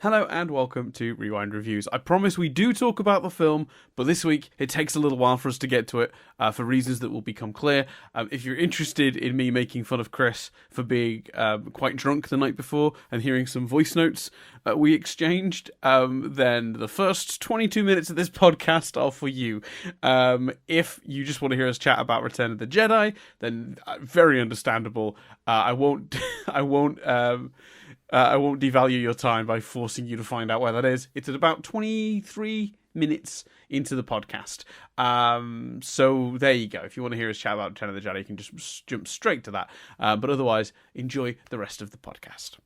Hello and welcome to Rewind Reviews. I promise we do talk about the film, but this week it takes a little while for us to get to it for reasons that will become clear. If you're interested in me making fun of Chris for being quite drunk the night before and hearing some voice notes we exchanged, then the first 22 minutes of this podcast are for you. If you just want to hear us chat about Return of the Jedi, then very understandable. I won't devalue your time by forcing you to find out where that is. It's at about 23 minutes into the podcast. So there you go. If you want to hear us chat about Return of the Jedi, you can just jump straight to that. But otherwise, enjoy the rest of the podcast.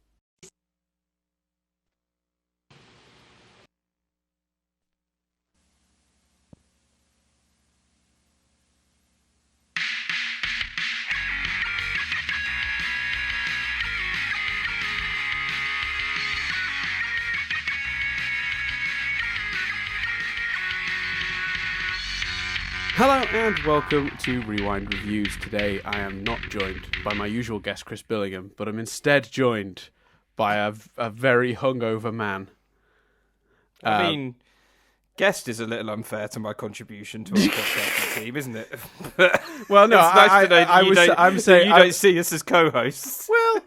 Hello and welcome to Rewind Reviews. Today I am not joined by my usual guest Chris Billingham, but I'm instead joined by a very hungover man. I mean, guest is a little unfair to my contribution to our podcast team, isn't it? Well, no, I'm saying you don't see us as co-hosts. Well,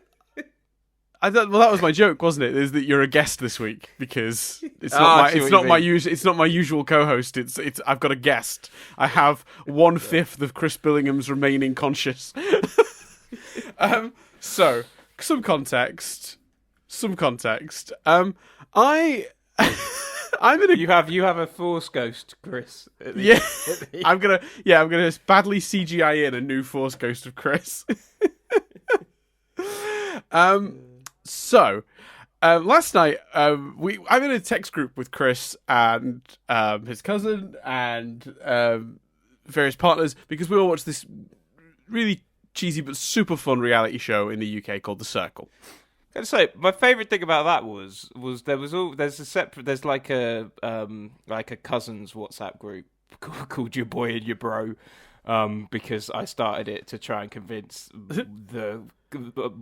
that was my joke, wasn't it? Is that you're a guest this week because it's not my usual co-host. It's I've got a guest. I have 1/5 of Chris Billingham's remaining conscious. So some context. You have a Force ghost, Chris. I'm gonna badly CGI in a new Force ghost of Chris. So, last night, I'm in a text group with Chris and his cousin and various partners because we all watched this really cheesy but super fun reality show in the UK called The Circle. I gotta say, my favourite thing about that was there's like a cousins WhatsApp group called Your Boy and Your Bro, because I started it to try and convince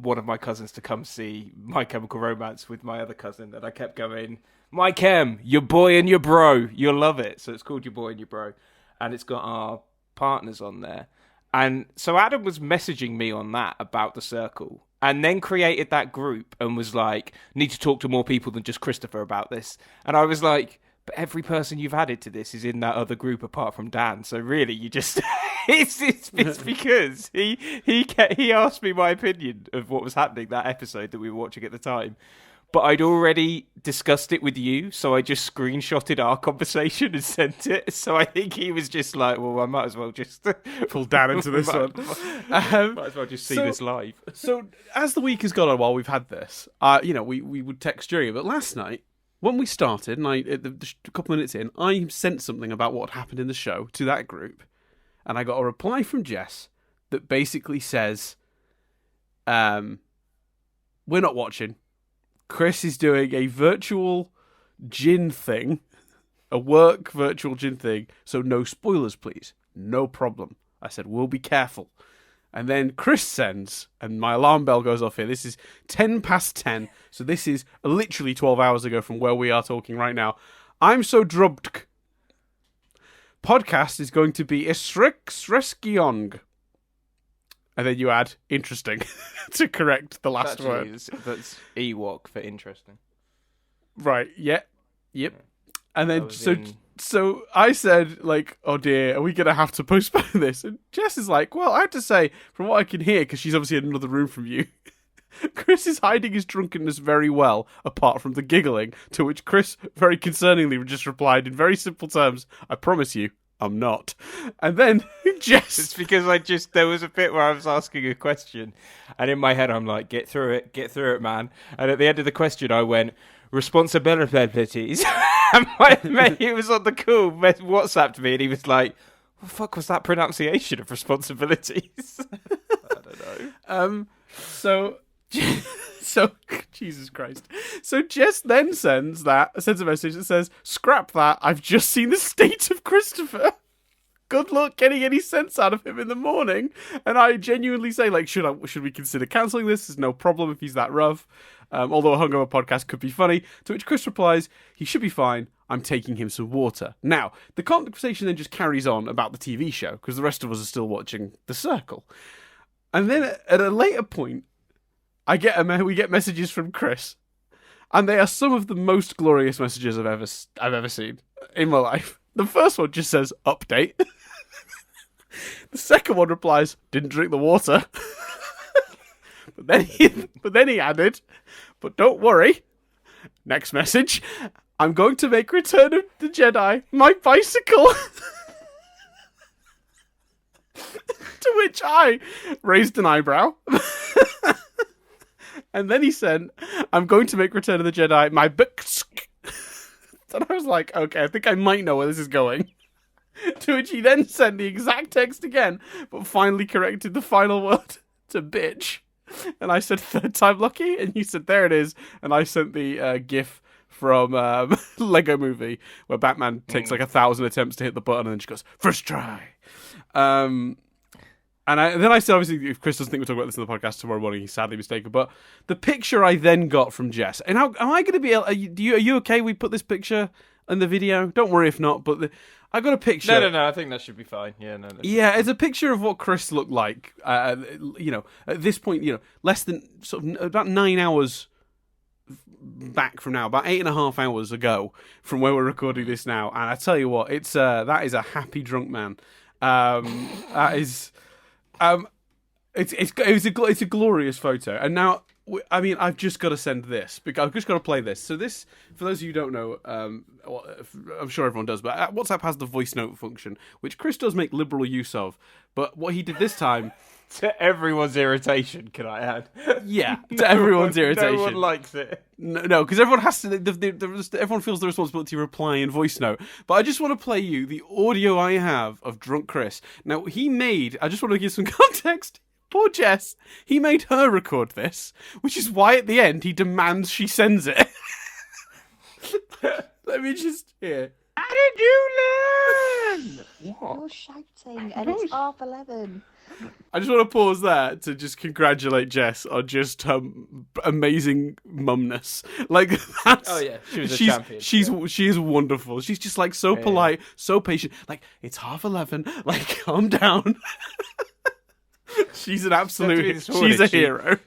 one of my cousins to come see My Chemical Romance with my other cousin, and I kept going, My Chem, Your Boy and Your Bro, you'll love it. So it's called Your Boy and Your Bro, and it's got our partners on there. And so Adam was messaging me on that about The Circle, and then created that group and was like, need to talk to more people than just Christopher about this. And I was like, but every person you've added to this is in that other group apart from Dan. So really, you just it's because he asked me my opinion of what was happening that episode that we were watching at the time. But I'd already discussed it with you, so I just screenshotted our conversation and sent it. So I think he was just like, well, I might as well just pull Dan into this one. Might as well just see this live. So as the week has gone on while we've had this, we would text during it. But last night, when we started, and a couple of minutes in, I sent something about what happened in the show to that group, and I got a reply from Jess that basically says, we're not watching. Chris is doing a virtual gin thing, a work virtual gin thing, so no spoilers, please. No problem. I said, we'll be careful. And then Chris sends, and my alarm bell goes off here. This is 10 past 10, so this is literally 12 hours ago from where we are talking right now. I'm so drubbed. Podcast is going to be Isrek. And then you add interesting to correct the last word. That's Ewok for interesting. Right, yep. And then, so I said, like, oh dear, are we going to have to postpone this? And Jess is like, well, I have to say, from what I can hear, because she's obviously in another room from you, Chris is hiding his drunkenness very well, apart from the giggling, to which Chris very concerningly just replied in very simple terms, I promise you, I'm not. And then Jess... It's because there was a bit where I was asking a question, and in my head I'm like, get through it, man. And at the end of the question I went, responsibilities. And my mate, he was on the call, WhatsApped me, and he was like, what the fuck was that pronunciation of responsibilities? I don't know. So, Jesus Christ. So Jess then sends a message that says, scrap that, I've just seen the state of Christopher. Good luck getting any sense out of him in the morning. And I genuinely say, like, should we consider cancelling this? There's no problem if he's that rough. although a hungover podcast could be funny. To which Chris replies, he should be fine. I'm taking him some water. Now, the conversation then just carries on about the TV show, because the rest of us are still watching The Circle. And then at a later point, we get messages from Chris, and they are some of the most glorious messages I've ever seen in my life. The first one just says, update. The second one replies, didn't drink the water. But then he added, but don't worry. Next message, I'm going to make Return of the Jedi my bicycle. To which I raised an eyebrow. And then he said, I'm going to make Return of the Jedi my books. And I was like, okay, I think I might know where this is going. To which he then sent the exact text again, but finally corrected the final word to bitch. And I said, third time lucky? And he said, there it is. And I sent the GIF from Lego Movie, where Batman takes like 1,000 attempts to hit the button and then she goes, first try. And then I said, obviously, if Chris doesn't think we'll talk about this in the podcast tomorrow morning, he's sadly mistaken. But the picture I then got from Jess, and am I going to be? Are you okay? We put this picture in the video. Don't worry if not. But I got a picture. No. I think that should be fine. Yeah, no. Yeah, it's a picture of what Chris looked like. At this point, less than sort of about 9 hours back from now, about 8.5 hours ago from where we're recording this now. And I tell you what, it's that is a happy drunk man. That is. It's a glorious photo, and now I've just got to send this because I've just got to play this. So this, for those of you who don't know, I'm sure everyone does, but WhatsApp has the voice note function, which Chris does make liberal use of. But what he did this time, to everyone's irritation, can I add? Yeah, to everyone's irritation. No one likes it. No, because everyone has to. Everyone feels the responsibility to reply in voice note. But I just want to play you the audio I have of drunk Chris. Now I just want to give some context. Poor Jess. He made her record this, which is why at the end he demands she sends it. Let me just hear. How did you learn? What? You're shouting, and it's 11:30. I just want to pause there to just congratulate Jess on just her amazing mumness. Like that's. Oh yeah, she was a champion. She is wonderful. She's just like so polite, so patient. Like it's 11:30. Like calm down. She's an absolute. She's a hero.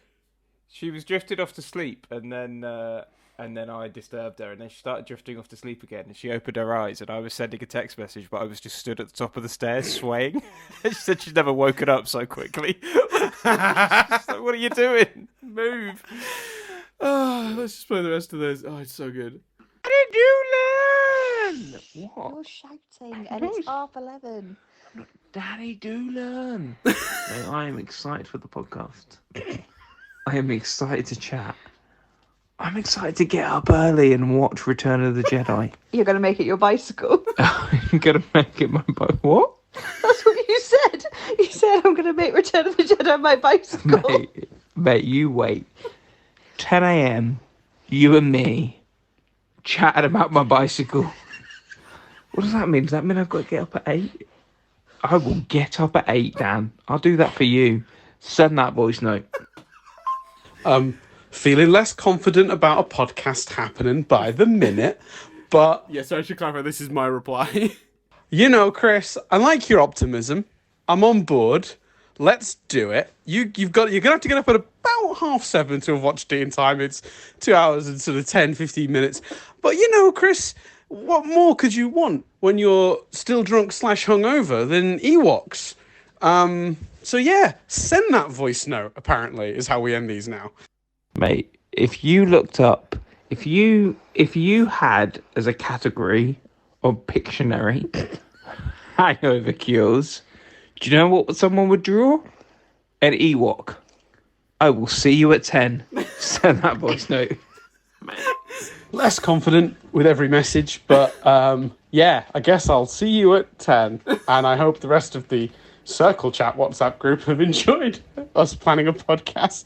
She was drifted off to sleep, and then I disturbed her, and then she started drifting off to sleep again, and she opened her eyes, and I was sending a text message, but I was just stood at the top of the stairs swaying. She said she'd never woken up so quickly. She's like, what are you doing? Move. Oh, let's just play the rest of this. Oh, it's so good. How did you learn? What? You're shouting, and it's 11:30. Daddy, do learn. I am excited for the podcast. I am excited to chat. I'm excited to get up early and watch Return of the Jedi. You're going to make it your bicycle. I'm going to make it my bicycle. What? That's what you said. You said, I'm going to make Return of the Jedi my bicycle. Mate, you wait. 10 a.m, you and me, chatting about my bicycle. What does that mean? Does that mean I've got to get up at 8? I will get up at 8, Dan. I'll do that for you. Send that voice note. Feeling less confident about a podcast happening by the minute, but yeah. So I should clarify. This is my reply. Chris, I like your optimism. I'm on board. Let's do it. You're gonna have to get up at about 7:30 to have watched it in time. It's 2 hours and sort of 10-15 minutes. But Chris, what more could you want when you're still drunk / hungover than Ewoks? So yeah, send that voice note. Apparently, is how we end these now. Mate, if you looked up, if you had as a category or Pictionary hangover cures, do you know what someone would draw? An Ewok. I will see you at 10. Send that voice note. Mate. Less confident with every message, but yeah, I guess I'll see you at 10. And I hope the rest of the Circle Chat WhatsApp group have enjoyed us planning a podcast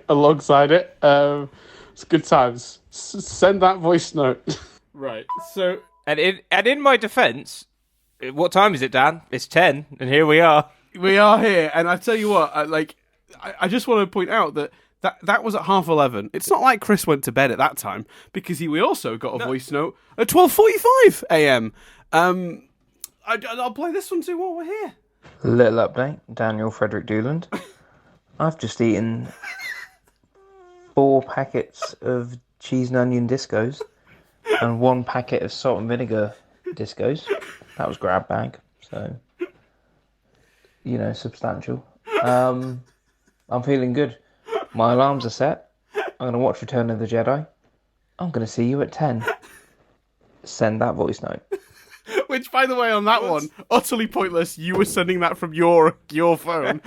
alongside it. It's good times. Send that voice note. Right. So, and in my defence, what time is it, Dan? It's 10, and here we are. We are here, and I tell you what, I just want to point out that That was at 11:30. It's not like Chris went to bed at that time, because we also got a voice note at 12:45 a.m. I'll play this one too while we're here. Little update, Daniel Frederick Dooland. I've just eaten 4 packets of cheese and onion discos and 1 packet of salt and vinegar discos. That was grab bag, so, substantial. I'm feeling good. My alarms are set. I'm going to watch Return of the Jedi. I'm going to see you at 10. Send that voice note. Which, by the way, on that one, utterly pointless. You were sending that from your phone.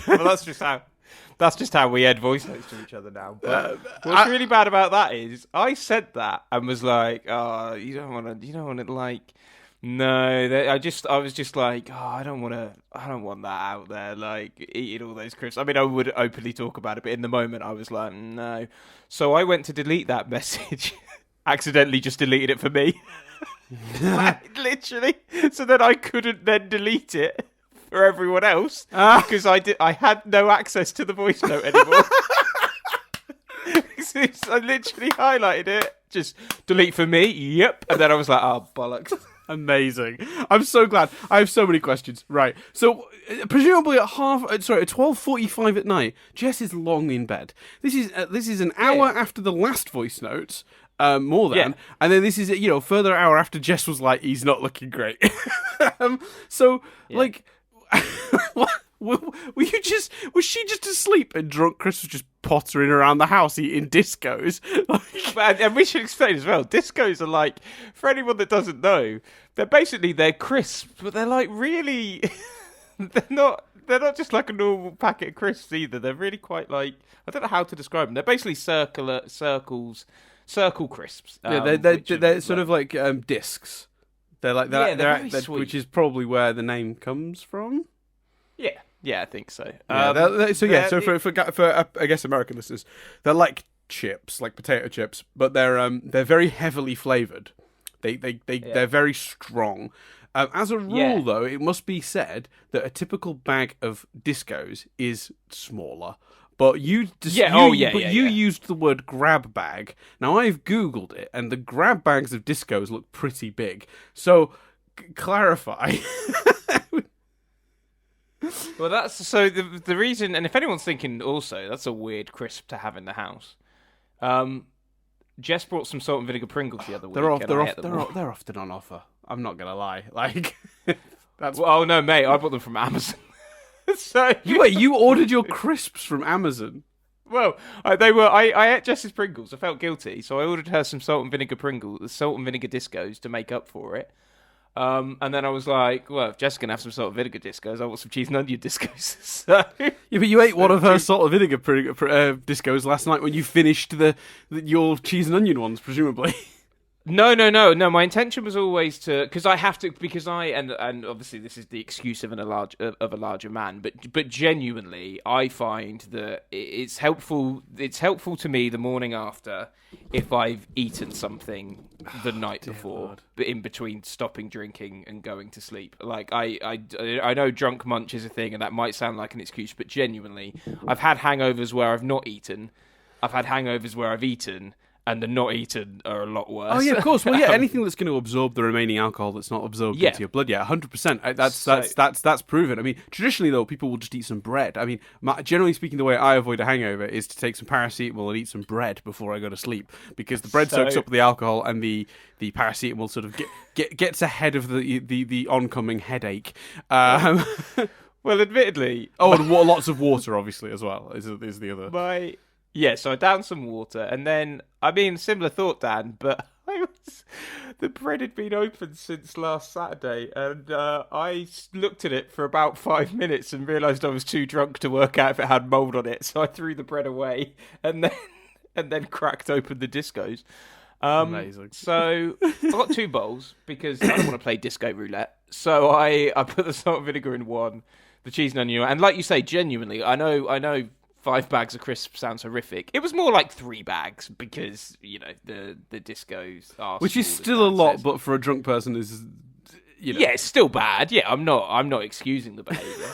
Well, that's just how we add voice notes to each other now. But what's really bad about that is I said that and was like, "Oh, you don't want to like." No, I was just like, "Oh, I don't want that out there, like eating all those crisps." I mean, I would openly talk about it, but in the moment, I was like, "No." So I went to delete that message, accidentally just deleted it for me. Like, literally, so that I couldn't then delete it for everyone else because I had no access to the voice note anymore. I literally highlighted it, just delete for me. Yep, and then I was like, "Oh bollocks." Amazing. I'm so glad. I have so many questions. Right. So, presumably at 12:45 at night, Jess is long in bed. This is an hour after the last voice note. More than, and then this is further hour after Jess was like, he's not looking great. Like, was she just asleep and drunk? Chris was just pottering around the house eating discos. And we should explain as well. Discos are like, for anyone that doesn't know, they're crisps, but they're like really, they're not just like a normal packet of crisps either. They're really quite like, I don't know how to describe them. They're basically circle crisps. They're sort of like discs. They're like that. They're very sweet. Which is probably where the name comes from. Yeah, I think so. For I guess American listeners, they're like chips, like potato chips, but they're very heavily flavored. They're very strong. As a rule, though, it must be said that a typical bag of discos is smaller. But you used the word grab bag. Now, I've Googled it, and the grab bags of discos look pretty big. So, clarify. Well, that's so the reason, and if anyone's thinking also, that's a weird crisp to have in the house. Jess brought some salt and vinegar Pringles the other week. They're often on offer. I'm not gonna lie. Like, that's. Well, oh no, mate, I bought them from Amazon. So you ordered your crisps from Amazon? Well, I ate Jess's Pringles. I felt guilty, so I ordered her some salt and vinegar discos to make up for it. And then I was like, well, if Jess can have some salt and vinegar discos, I want some cheese and onion discos. So, yeah, but you ate one of her salt and vinegar discos last night when you finished your cheese and onion ones, presumably. No. My intention was always because and obviously this is the excuse of a larger man, but genuinely I find that it's helpful. It's helpful to me the morning after if I've eaten something the night before, but in between stopping drinking and going to sleep. Like I know drunk munch is a thing, and that might sound like an excuse, but genuinely, I've had hangovers where I've not eaten. I've had hangovers where I've eaten. And the not eaten are a lot worse. Oh yeah, of course. Well, yeah, anything that's going to absorb the remaining alcohol that's not absorbed into your blood. Yeah, 100%. That's proven. I mean, traditionally though, people will just eat some bread. I mean, generally speaking, the way I avoid a hangover is to take some paracetamol and eat some bread before I go to sleep, because the bread soaks up the alcohol and the paracetamol sort of gets ahead of the oncoming headache. Well, admittedly, and lots of water, obviously, as well is the other. Yeah, so I downed some water, and then, I mean, similar thought, Dan, but the bread had been open since last Saturday, and I looked at it for about 5 minutes and realised I was too drunk to work out if it had mould on it, so I threw the bread away, and then cracked open the discos. Amazing. So I got 2 bowls, because I don't want to play disco roulette, so I put the salt and vinegar in one, the cheese and onion, and like you say, genuinely, I know 5 bags of crisps sounds horrific. It was more like 3 bags because, the discos are... Which is still a lot, but for a drunk person Yeah, it's still bad. Yeah, I'm not excusing the behaviour.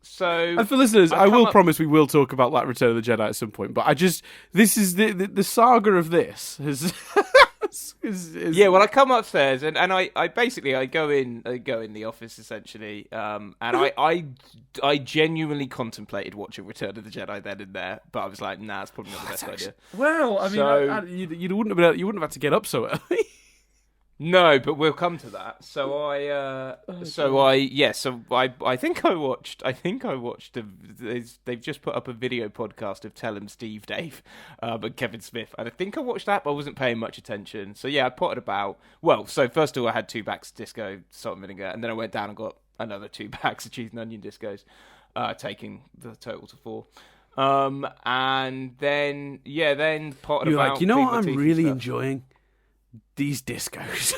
So, and for listeners, I will promise we will talk about like Return of the Jedi at some point. But this is the saga of this is. Yeah, well, I come upstairs and I basically go in the office essentially, and I genuinely contemplated watching Return of the Jedi then and there, but I was like, nah, it's probably not the best idea. Well, I mean, you wouldn't have had to get up so early. No, but we'll come to that. So I think I watched. They've just put up a video podcast of Tell 'Em Steve Dave, and Kevin Smith, and I think I watched that, but I wasn't paying much attention. So yeah, I potted about. Well, so first of all, I had 2 bags of disco salt and vinegar, and then I went down and got another 2 bags of cheese and onion discos, taking the total to 4. And then potted You're about. like, you know what I'm really enjoying? These discos.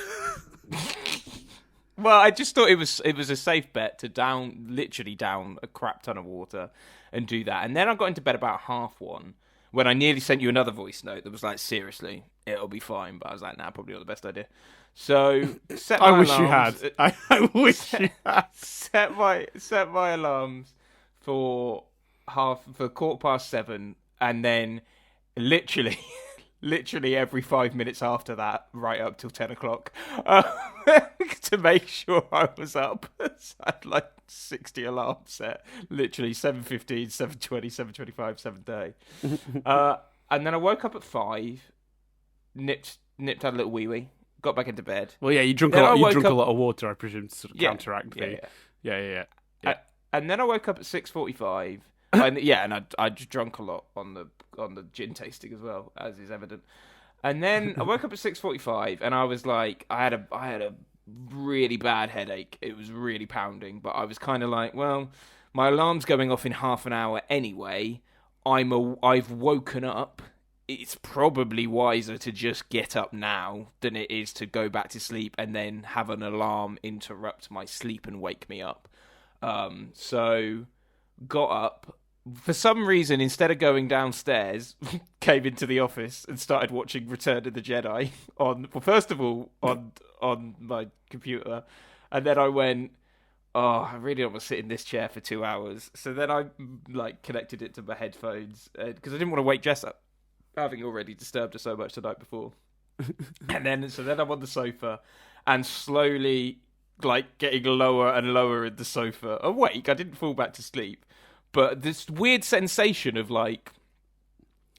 Well, I just thought it was a safe bet to literally down a crap ton of water and do that. And then I got into bed about 1:30 when I nearly sent you another voice note that was like, seriously, it'll be fine. But I was like, nah, probably not the best idea. So set my wish alarms. You had. I wish you had. Set my alarms for 7:15, and then literally every 5 minutes after that, right up till 10 o'clock, to make sure I was up. So I had like 60 alarms set, literally 7:15, 7:20, 7:25, 7:30. And then I woke up at 5, nipped, had a little wee-wee, got back into bed. Well, yeah, you drunk a lot of water, I presume, to sort of counteract the... Yeah. And then I woke up at 6:45. And I just drunk a lot on the gin tasting as well, as is evident. And then I woke up at 6:45, and I was like, I had a really bad headache. It was really pounding, but I was kind of like, well, my alarm's going off in half an hour anyway. I've woken up. It's probably wiser to just get up now than it is to go back to sleep and then have an alarm interrupt my sleep and wake me up. So got up. For some reason, instead of going downstairs, came into the office and started watching Return of the Jedi first of all on my computer, and then I went, I really don't want to sit in this chair for 2 hours. So then I connected it to my headphones because I didn't want to wake Jess up, having already disturbed her so much the night before. And then I'm on the sofa and slowly getting lower and lower in the sofa, awake. I didn't fall back to sleep. But this weird sensation of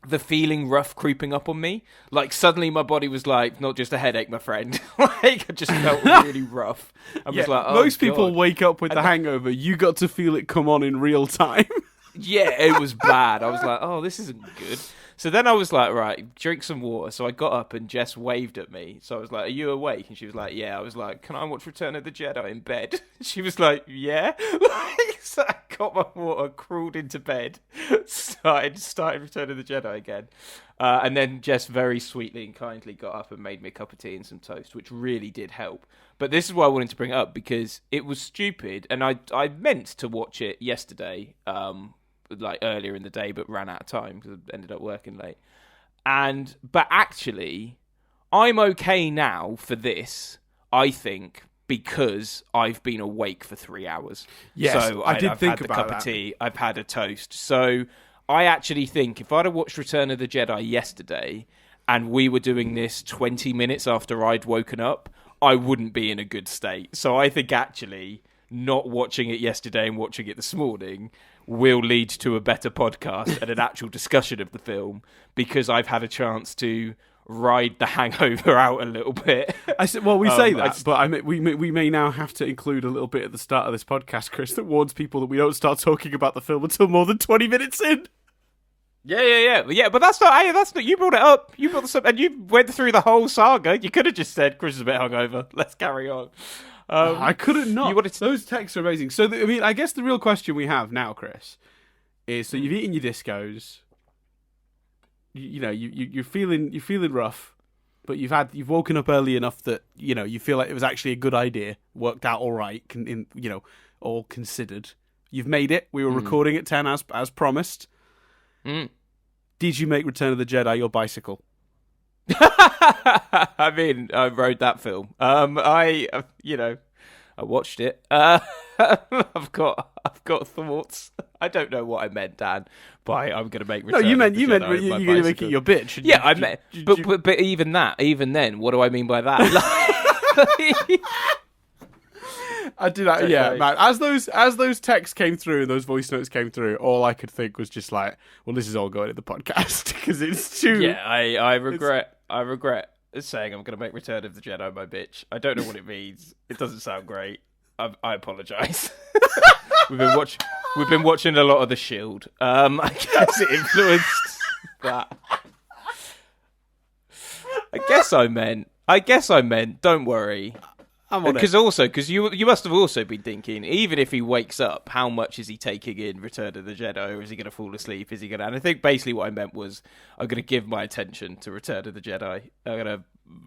the feeling rough creeping up on me, suddenly my body was like, not just a headache, my friend. I just felt really rough. I was like, most people wake up with the hangover. You got to feel it come on in real time. Yeah, it was bad. I was like, oh, this isn't good. So then I was like, right, drink some water. So I got up and Jess waved at me. So I was like, are you awake? And she was like, yeah. I was like, can I watch Return of the Jedi in bed? She was like, yeah. So I got my water, crawled into bed, started Return of the Jedi again. And then Jess very sweetly and kindly got up and made me a cup of tea and some toast, which really did help. But this is why I wanted to bring it up, because it was stupid. And I meant to watch it yesterday, earlier in the day, but ran out of time because I ended up working late. But actually, I'm okay now for this, I think, because I've been awake for 3 hours. Yes, so I've had the cup of tea, I've had a toast. So I actually think if I'd have watched Return of the Jedi yesterday and we were doing this 20 minutes after I'd woken up, I wouldn't be in a good state. So I think actually not watching it yesterday and watching it this morning will lead to a better podcast and an actual discussion of the film, because I've had a chance to ride the hangover out a little bit. I said, well, we say that, but we may now have to include a little bit at the start of this podcast, Chris, that warns people that we don't start talking about the film until more than 20 minutes in. Yeah. But that's not. You brought it up. You brought this up, and you went through the whole saga. You could have just said, "Chris is a bit hungover. Let's carry on." I couldn't not. Those texts are amazing. So, I guess the real question we have now, Chris, is: so you've eaten your discos. You're feeling rough, but you've woken up early enough that you feel like it was actually a good idea, worked out all right, all considered. You've made it. We were recording at 10 as promised. Did you make Return of the Jedi your bicycle? I I mean, I wrote that film. I watched it. I've got thoughts. I don't know what I meant, Dan. By I'm going to make. No, Return you of meant the you're going Jedi my to make bicycle. it your bitch. Yeah, I meant. But even then, what do I mean by that? I do that. Yeah, man. As those texts came through and those voice notes came through, all I could think was just like, well, this is all going in the podcast because it's too. Yeah, I regret saying I'm going to make Return of the Jedi my bitch. I don't know what it means. It doesn't sound great. I apologise. We've been watching a lot of The Shield. I guess it influenced that. I guess I meant. Don't worry. I'm on it. Because you must have also been thinking, even if he wakes up, how much is he taking in Return of the Jedi, or is he going to fall asleep? Is he going to? And I think basically what I meant was I'm going to give my attention to Return of the Jedi. I'm going to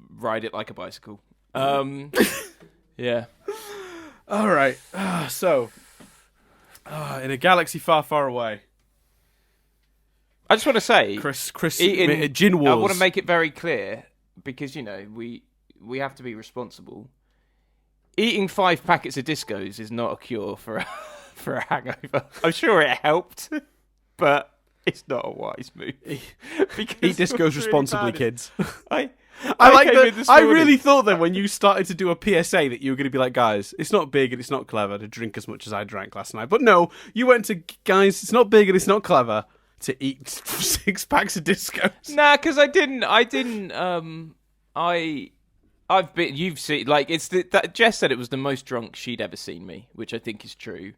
ride it like a bicycle. Yeah. All right. In a galaxy far, far away, I just want to say, Chris, Gin Wars. I want to make it very clear because we have to be responsible. Eating 5 packets of discos is not a cure for a hangover. I'm sure it helped, but it's not a wise move. Eat discos responsibly, kids. I like came in that. this I morning. really thought that when you started to do a PSA that you were going to be like, guys, it's not big and it's not clever to drink as much as I drank last night. But no, you went to, guys, it's not big and it's not clever to eat 6 packs of discos. Nah, because I didn't. I've been. You've seen that Jess said it was the most drunk she'd ever seen me, which I think is true.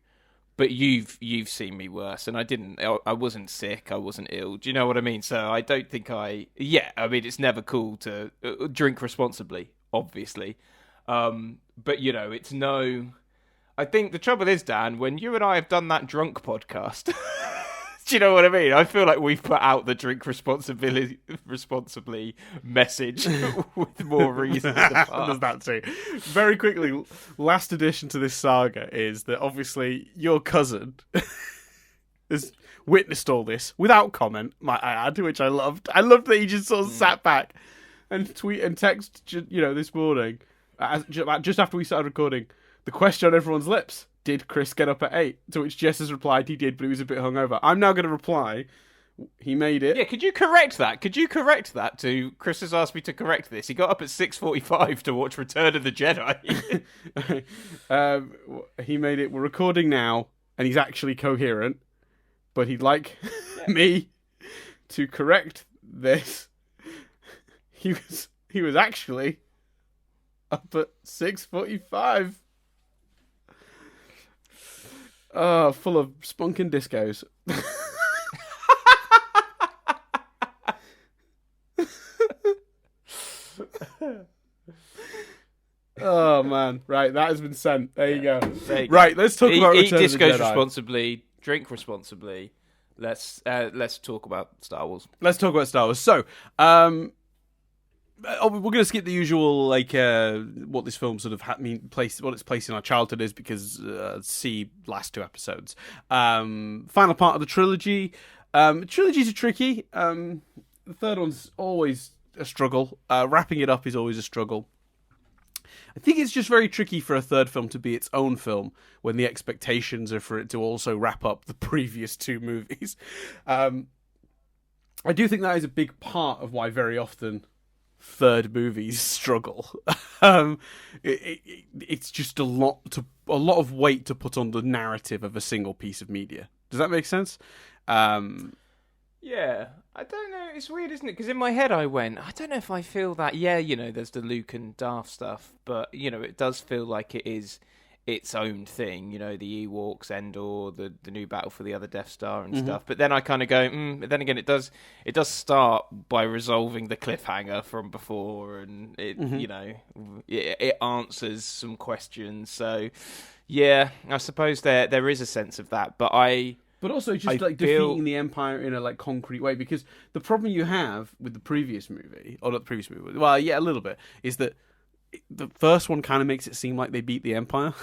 But you've seen me worse, and I didn't. I wasn't sick. I wasn't ill. Do you know what I mean? So I don't think I. Yeah, I mean it's never cool to drink responsibly, obviously. But it's no. I think the trouble is, Dan, when you and I have done that drunk podcast. Do you know what I mean? I feel like we've put out the drink responsibly message with more reasons. There's that too. Very quickly, last addition to this saga is that obviously your cousin has witnessed all this without comment, might I add, which I loved. I loved that he just sort of sat back and tweet and text, this morning, just after we started recording, the question on everyone's lips. Did Chris get up at 8? To which Jess has replied, he did, but he was a bit hungover. I'm now going to reply, he made it. Yeah, could you correct that? To Chris has asked me to correct this. He got up at 6:45 to watch Return of the Jedi. He made it. We're recording now, and he's actually coherent, but he'd like me to correct this. He was actually up at 6:45. Full of spunking discos. Oh man, right, that has been sent. There you go. Right, let's talk about Eat Return of the discos Jedi. responsibly, drink responsibly. Let's talk about Star Wars. Let's talk about Star Wars. So, we're going to skip the usual, what this film sort of what its place in our childhood is, because see last 2 episodes. Final part of the trilogy. Trilogies are tricky. The third one's always a struggle. Wrapping it up is always a struggle. I think it's just very tricky for a third film to be its own film when the expectations are for it to also wrap up the previous 2 movies. I do think that is a big part of why very often third movies struggle. It's just a lot of weight to put on the narrative of a single piece of media. Does that make sense? Yeah, I don't know. It's weird, isn't it? Because in my head I went, I don't know if I feel that. Yeah, there's the Luke and Darth stuff, but it does feel like it is its own thing. The Ewoks, Endor, the new battle for the other Death Star and stuff. But then I kind of go, but then again, it does start by resolving the cliffhanger from before, and it answers some questions. So yeah, I suppose there is a sense of that, but also just defeating the Empire in a concrete way, because the problem you have with the previous movie, or not the previous movie, well, yeah, a little bit, is that the first one kind of makes it seem like they beat the Empire.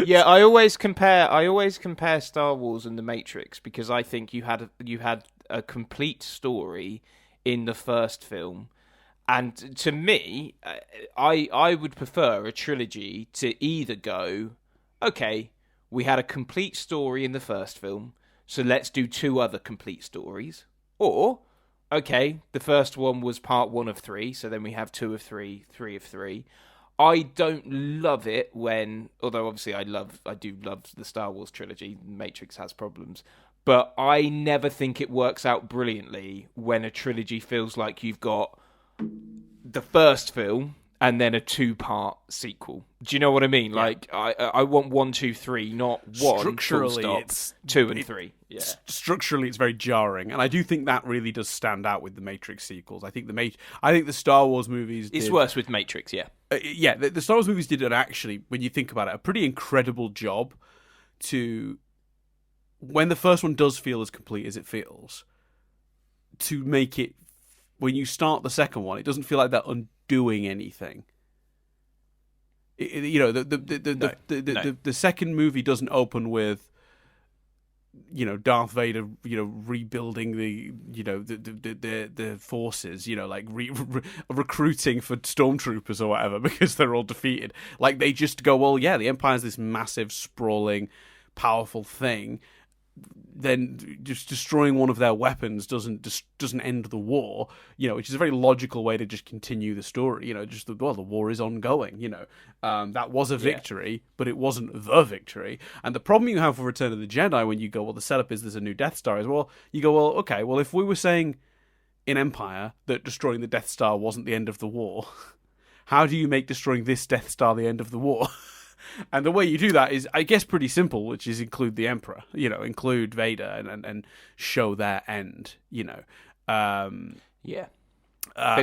Yeah, I always compare Star Wars and The Matrix, because I think you had a complete story in the first film, And to me, I would prefer a trilogy to either go, okay, we had a complete story in the first film, so let's do 2 other complete stories. Or, okay, the first one was part 1 of 3, so then we have 2 of 3, 3 of 3. I don't love it when, although obviously I do love the Star Wars trilogy, Matrix has problems, but I never think it works out brilliantly when a trilogy feels like you've got the first film and then a 2-part sequel. Do you know what I mean? Yeah. Like, I want 1, 2, 3, not 1. Structurally, it's 2 and 3. Yeah. Structurally, it's very jarring, and I do think that really does stand out with the Matrix sequels. I think the Star Wars movies. It's worse with Matrix, yeah. The Star Wars movies did actually, when you think about it, a pretty incredible job to, when the first one does feel as complete as it feels, to make it, when you start the second one, it doesn't feel like they're undoing anything. The second movie doesn't open with, Darth Vader, rebuilding the forces, like recruiting for stormtroopers or whatever because they're all defeated. Like, they just go, well, yeah, the Empire's this massive, sprawling, powerful thing. Then just destroying one of their weapons doesn't end the war, which is a very logical way to just continue the story. The war is ongoing. That was a victory, but it wasn't the victory. And the problem you have with Return of the Jedi, when you go, well, the setup is there's a new Death Star, is, well, you go, well, okay, well, if we were saying in Empire that destroying the Death Star wasn't the end of the war, how do you make destroying this Death Star the end of the war? And the way you do that is, I guess, pretty simple, which is include the Emperor, include Vader and show their end, But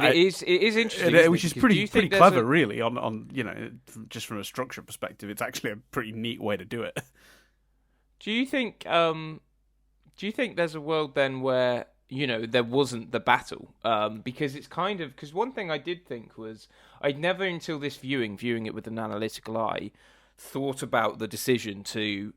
it is interesting, which is pretty clever, really. On just from a structure perspective, it's actually a pretty neat way to do it. Do you think there's a world then where there wasn't the battle? Because it's because one thing I did think was, I'd never until this viewing it with an analytical eye, thought about the decision to,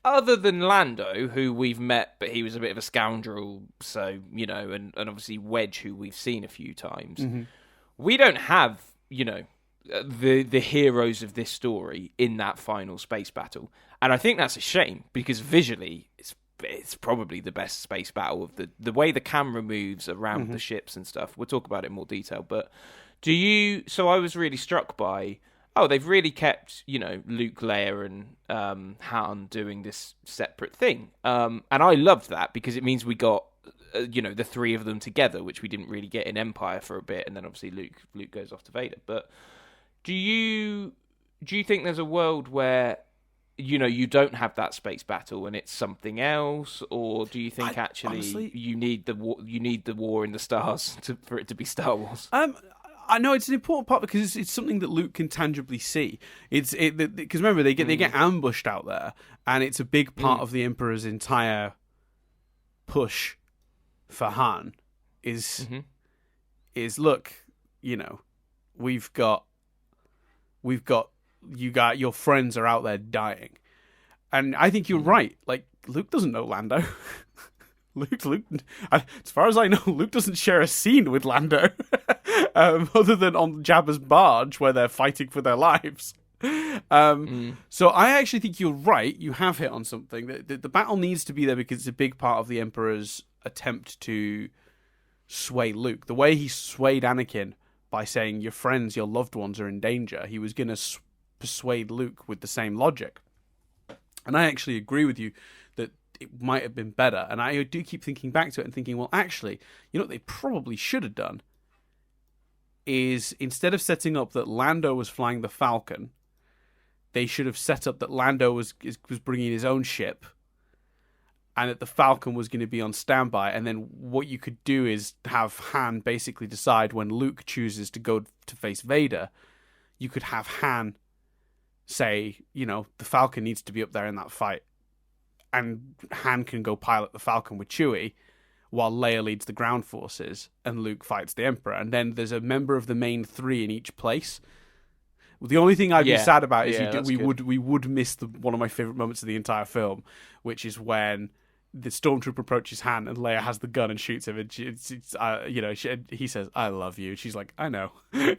other than Lando, who we've met, but he was a bit of a scoundrel, so, and obviously Wedge, who we've seen a few times. Mm-hmm. We don't have, the heroes of this story in that final space battle. And I think that's a shame, because visually, it's probably the best space battle of the way the camera moves around the ships and stuff. We'll talk about it in more detail, but so I was really struck by, they've really kept, Luke, Leia and Han doing this separate thing. And I loved that, because it means we got, the 3 of them together, which we didn't really get in Empire for a bit, and then obviously Luke goes off to Vader. But do you think there's a world where, you don't have that space battle and it's something else, or do you think honestly, you need the war in the stars for it to be Star Wars? I know it's an important part, because it's something that Luke can tangibly see. Because remember, they get ambushed out there, and it's a big part of the Emperor's entire push for Han is look, we've got your friends are out there dying. And I think you're right. Like, Luke doesn't know Lando. Luke, as far as I know, Luke doesn't share a scene with Lando, other than on Jabba's barge where they're fighting for their lives. So I actually think you're right. You have hit on something. The battle needs to be there because it's a big part of the Emperor's attempt to sway Luke. The way he swayed Anakin by saying your friends, your loved ones are in danger, he was going to persuade Luke with the same logic. And I actually agree with you that it might have been better. And I do keep thinking back to it and thinking, well, actually, what they probably should have done is, instead of setting up that Lando was flying the Falcon, they should have set up that Lando was bringing his own ship, and that the Falcon was going to be on standby. And then what you could do is have Han basically decide, when Luke chooses to go to face Vader, you could have Han say, the Falcon needs to be up there in that fight, and Han can go pilot the Falcon with Chewie, while Leia leads the ground forces, and Luke fights the Emperor. And then there's a member of the main 3 in each place. The only thing I'd be sad about is we would miss one of my favorite moments of the entire film, which is when the stormtrooper approaches Han and Leia has the gun and shoots him, and he says, "I love you." She's like, "I know,"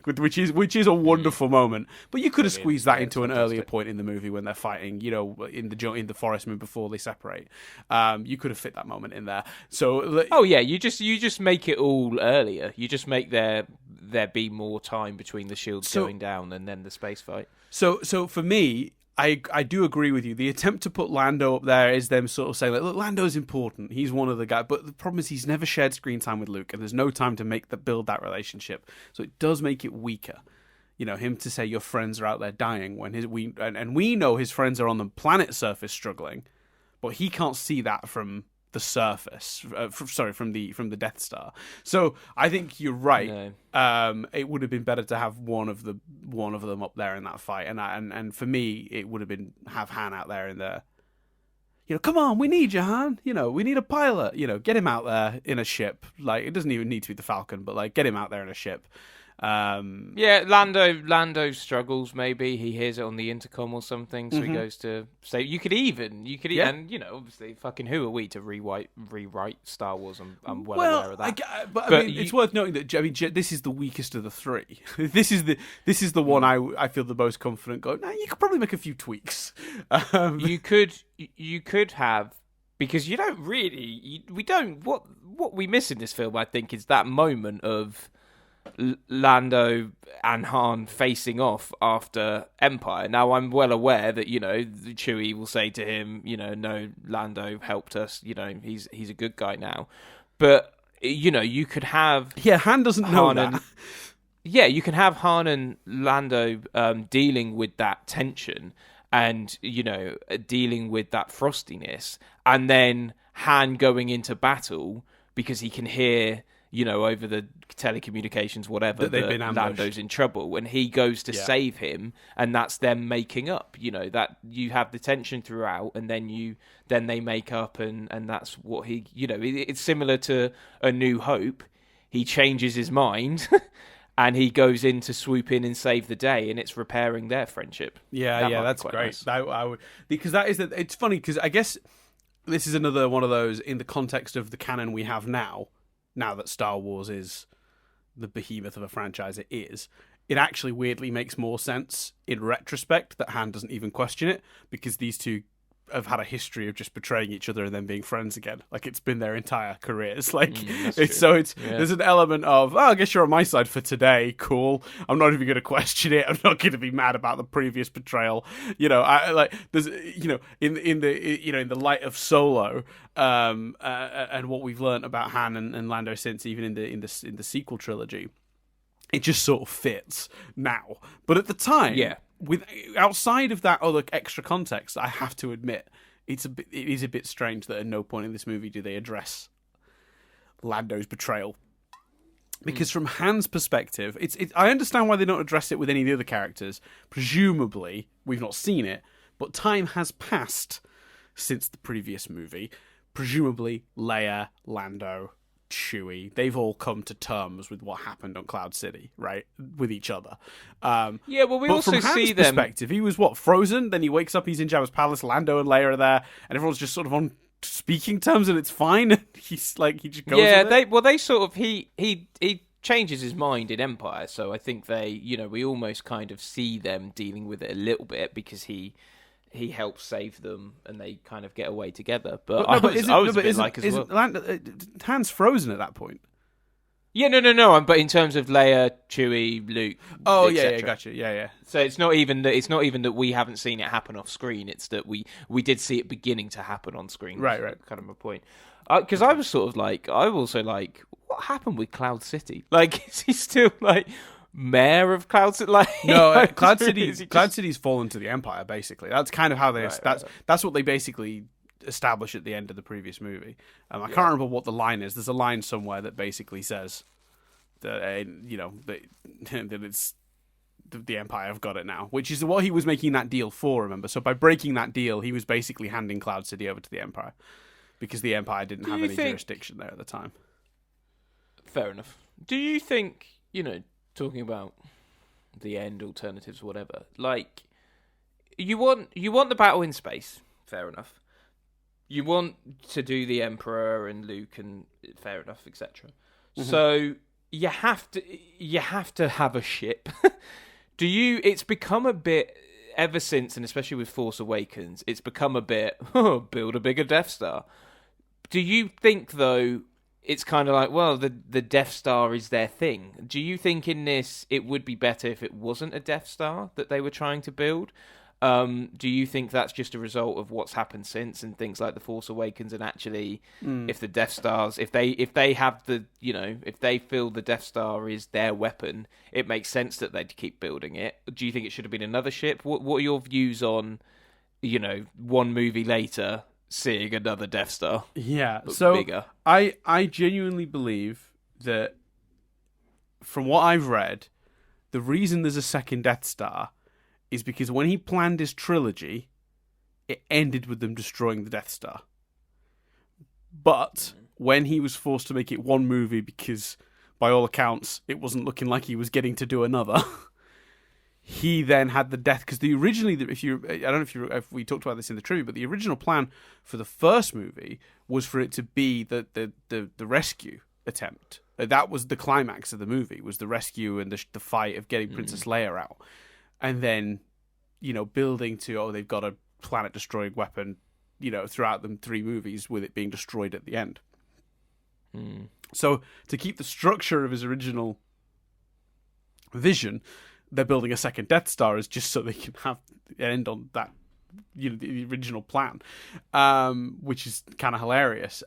which is a wonderful moment. But you could have squeezed that into an earlier point in the movie when they're fighting, in the forest before they separate. You could have fit that moment in there. So, you just make it all earlier. You just make there be more time between the shields going down and then the space fight. So for me, I do agree with you. The attempt to put Lando up there is them sort of saying, like, look, Lando's important. He's one of the guys. But the problem is he's never shared screen time with Luke, and there's no time to build that relationship. So it does make it weaker. Him to say your friends are out there dying when we know his friends are on the planet surface struggling, but he can't see that from the surface. From the Death Star. So I think you're right. No. It would have been better to have one of them up there in that fight, and for me, it would have been have Han out there in the. Come on, we need you, Han. We need a pilot. Get him out there in a ship. Like, it doesn't even need to be the Falcon, but like, get him out there in a ship. Lando struggles. Maybe he hears it on the intercom or something, so he goes to say. You could even, and obviously, fucking who are we to rewrite Star Wars? I'm well aware of that. But I mean, it's worth noting that this is the weakest of the three. This is the one I feel the most confident. Going, you could probably make a few tweaks. You could have, because you don't really. We don't. What we miss in this film, I think, is that moment of Lando and Han facing off after Empire. Now, I'm well aware that Chewie will say to him, no, Lando helped us. He's a good guy now. But you could have Han doesn't know that. You can have Han and Lando dealing with that tension and dealing with that frostiness, and then Han going into battle because he can hear. Over the telecommunications, whatever, that Lando's in trouble, and he goes to save him, and that's them making up. That you have the tension throughout, and then they make up, and that's what he. It's similar to A New Hope. He changes his mind, and he goes in to swoop in and save the day, and it's repairing their friendship. That's great. Nice. I would, because that is it's funny because I guess this is another one of those in the context of the canon we have now. Now that Star Wars is the behemoth of a franchise it actually weirdly makes more sense in retrospect that Han doesn't even question it, because these two have had a history of just betraying each other and then being friends again. Like, it's been their entire careers. Like, there's an element of, I guess you're on my side for today. Cool. I'm not even going to question it. I'm not going to be mad about the previous betrayal. There's, in the light of Solo, and what we've learned about Han and Lando since, even in the sequel trilogy, it just sort of fits now. But at the time, with outside of that other extra context, I have to admit it is a bit strange that at no point in this movie do they address Lando's betrayal. Because from Han's perspective, I understand why they don't address it with any of the other characters. Presumably, we've not seen it, but time has passed since the previous movie. Presumably, Leia, Lando, Chewie, they've all come to terms with what happened on Cloud City, right? With each other. We also from Han's see them. Perspective, he was frozen. Then he wakes up, he's in Jabba's palace. Lando and Leia are there, and everyone's just sort of on speaking terms, and it's fine. He's like, he just goes. They sort of he changes his mind in Empire, so I think we almost kind of see them dealing with it a little bit because he helps save them, and they kind of get away together. But Han's frozen at that point. Yeah, no. But in terms of Leia, Chewie, Luke. Oh, yeah, gotcha. Yeah. So it's not even that we haven't seen it happen off screen. It's that we did see it beginning to happen on screen. Right. Kind of my point. Because I was sort of like, what happened with Cloud City? Like, is he still like mayor of Cloud City? Like, no, Cloud City's fallen to the Empire. Basically, that's kind of how they. That's what they basically establish at the end of the previous movie. I can't remember what the line is. There's a line somewhere that basically says that that it's the Empire have got it now, which is what he was making that deal for. Remember, so by breaking that deal, he was basically handing Cloud City over to the Empire because the Empire didn't have any jurisdiction there at the time. Fair enough. Do you think, talking about the end, alternatives, whatever, like you want the battle in space? Fair enough. you want to do the Emperor and Luke, and fair enough, etc. So you have to have a ship. Do you? It's become a bit ever since, and especially with Force Awakens, it's become a bit build a bigger Death Star. Do you think though? It's kind of like, well, the Death Star is their thing. Do you think in this it would be better if it wasn't a Death Star that they were trying to build? Do you think that's just a result of what's happened since and things like the Force Awakens, and actually, if the Death Stars, if they have the, if they feel the Death Star is their weapon, it makes sense that they'd keep building it? Do you think it should have been another ship? What are your views on, one movie later, seeing another Death Star? Yeah, so bigger. I genuinely believe that, from what I've read, the reason there's a second Death Star is because when he planned his trilogy, it ended with them destroying the Death Star. But when he was forced to make it one movie because, by all accounts, it wasn't looking like he was getting to do another, he then had the death. Because originally, I don't know if we talked about this in the trivia, but the original plan for the first movie was for it to be the rescue attempt. That was the climax of the movie, was the rescue and the fight of getting Princess Leia out. And then, building to, they've got a planet-destroying weapon, throughout them 3 movies, with it being destroyed at the end. So, to keep the structure of his original vision, they're building a second Death Star is just so they can have it end on that, the original plan, which is kind of hilarious.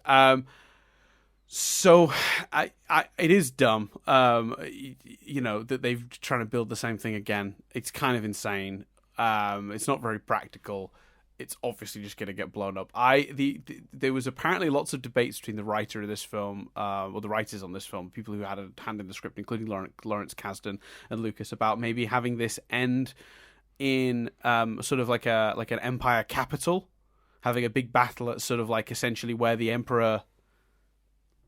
So, it is dumb, that they're trying to build the same thing again. It's kind of insane. It's not very practical. It's obviously just going to get blown up. There was apparently lots of debates between the writer of this film, or the writers on this film, people who had a hand in the script, including Lawrence Kasdan and Lucas, about maybe having this end in sort of like an Empire capital, having a big battle at sort of like essentially where the Emperor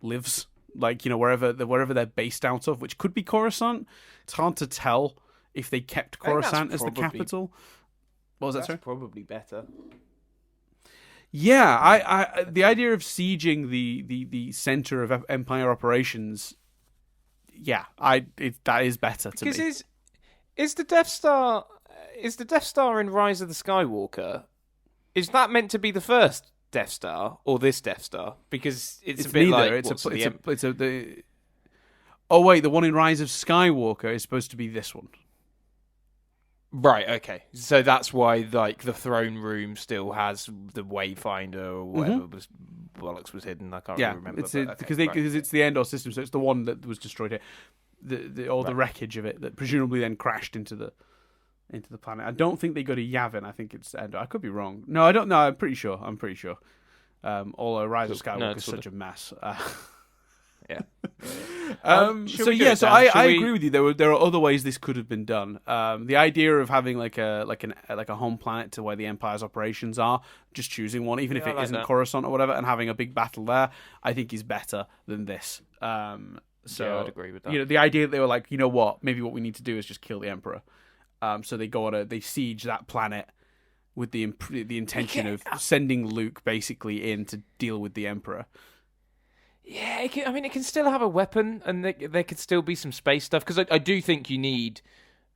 lives, wherever they're based out of, which could be Coruscant. It's hard to tell if they kept Coruscant as the capital. What was that, sorry? Probably better. Yeah, I the idea of sieging the center of Empire operations, that is better to me. Because is the Death Star in Rise of the Skywalker? Is that meant to be the first Death Star or this Death Star? Because it's a bit neither. Like oh wait, the one in Rise of Skywalker is supposed to be this one. Right, okay. So that's why, like, the throne room still has the Wayfinder or whatever bollocks was hidden. I can't really remember. Because it's the Endor system, so it's the one that was destroyed here. The wreckage of it that presumably then crashed into the planet. I don't think they go to Yavin. I think it's Endor. I could be wrong. No, I don't know. I'm pretty sure. Although Rise of Skywalker is such a mess. Yeah. So I agree with you. There are other ways this could have been done. The idea of having like a home planet to where the Empire's operations are, just choosing one, even if it isn't Coruscant or whatever, and having a big battle there, I think is better than this. So I'd agree with that. The idea that they were like, maybe what we need to do is just kill the Emperor. So they siege that planet with the intention of sending Luke basically in to deal with the Emperor. Yeah, it can still have a weapon, and there could still be some space stuff. Because I do think you need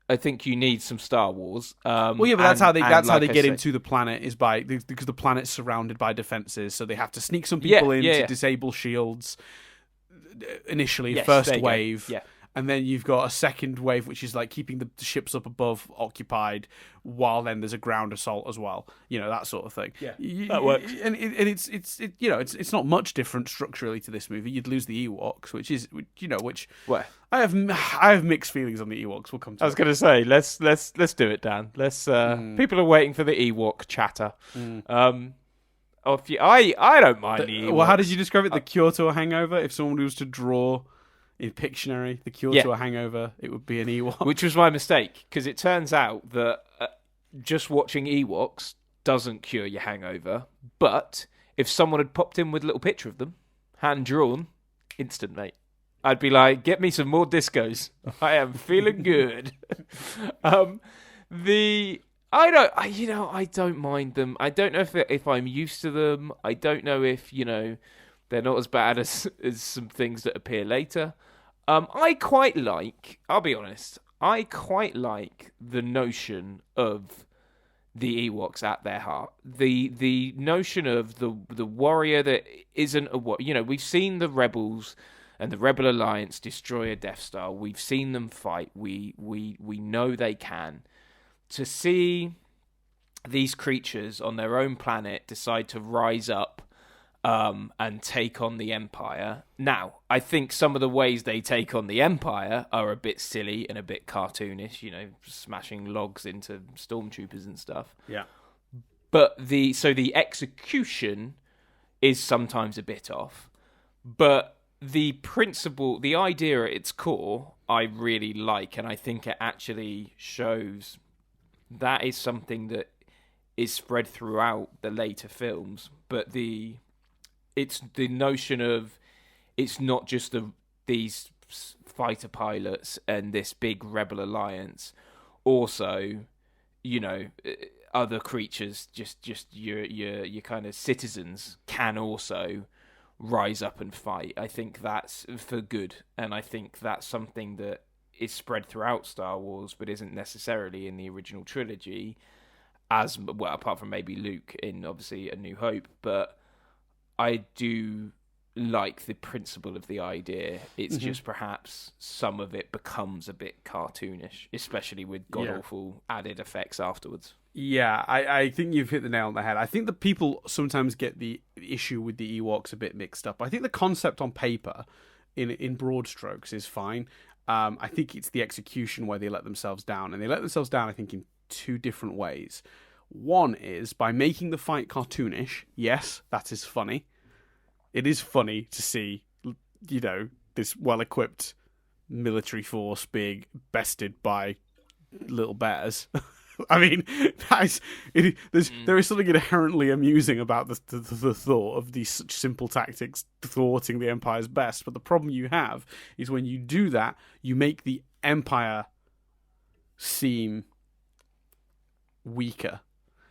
some Star Wars. But that's how they get into the planet, is because the planet's surrounded by defenses, so they have to sneak some people to disable shields. Initially, first wave. Yeah. And then you've got a second wave, which is like keeping the ships up above occupied, while then there's a ground assault as well. That sort of thing. Yeah, that works. And it's not much different structurally to this movie. You'd lose the Ewoks, which where I have mixed feelings on the Ewoks. We'll come to. I was going to say let's do it, Dan. Let's. People are waiting for the Ewok chatter. I don't mind the Ewoks. Well, how did you describe it? The cure to a hangover. If someone was to draw in Pictionary, the cure to a hangover, it would be an Ewok. Which was my mistake, because it turns out that just watching Ewoks doesn't cure your hangover, but if someone had popped in with a little picture of them, hand-drawn, instant, mate. I'd be like, get me some more discos. I am feeling good. I don't mind them. I don't know if I'm used to them. I don't know if they're not as bad as some things that appear later. I'll be honest, I quite like the notion of the Ewoks at their heart. The notion of the warrior that isn't a what we've seen the rebels and the Rebel Alliance destroy a Death Star. We've seen them fight. We know they can. To see these creatures on their own planet decide to rise up and take on the Empire. Now, I think some of the ways they take on the Empire are a bit silly and a bit cartoonish, smashing logs into stormtroopers and stuff. Yeah. But the execution is sometimes a bit off. But the principle, the idea at its core, I really like, and I think it actually shows that is something that is spread throughout the later films. But it's the notion of it's not just these fighter pilots and this big rebel alliance. Also, other creatures, just your kind of citizens can also rise up and fight. I think that's for good, and I think that's something that is spread throughout Star Wars, but isn't necessarily in the original trilogy, as well, apart from maybe Luke in obviously A New Hope. But I do like the principle of the idea. It's just perhaps some of it becomes a bit cartoonish, especially with god-awful added effects afterwards. Yeah, I think you've hit the nail on the head. I think the people sometimes get the issue with the Ewoks a bit mixed up. I think the concept on paper, in broad strokes, is fine. I think it's the execution where they let themselves down. And they let themselves down, I think, in two different ways. One is by making the fight cartoonish. Yes, that is funny. It is funny to see, this well-equipped military force being bested by little bears. I mean, there is something inherently amusing about the thought of these such simple tactics thwarting the Empire's best. But the problem you have is when you do that, you make the Empire seem weaker.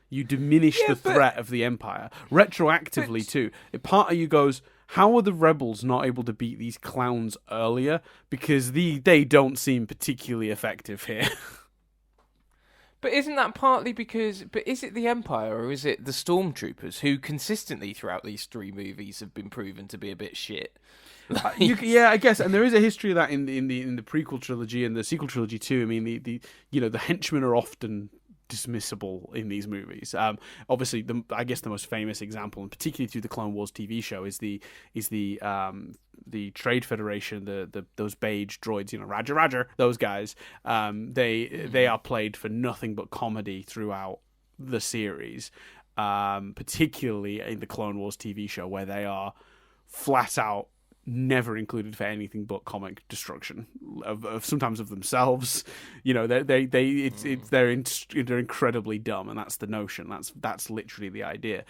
You diminish the threat of the Empire retroactively too. Part of you goes, how are the rebels not able to beat these clowns earlier? Because they don't seem particularly effective here. But isn't that partly because... But is it the Empire or is it the Stormtroopers who consistently throughout these three movies have been proven to be a bit shit? Yeah, I guess, and there is a history of that in the prequel trilogy and the sequel trilogy too. I mean, the henchmen are often dismissible in these movies. Obviously, I guess the most famous example, and particularly through the Clone Wars TV show, is the Trade Federation, those beige droids, Roger, those guys. They are played for nothing but comedy throughout the series, particularly in the Clone Wars TV show, where they are flat out never included for anything but comic destruction of sometimes of themselves. They're incredibly dumb, and that's the notion. That's literally the idea.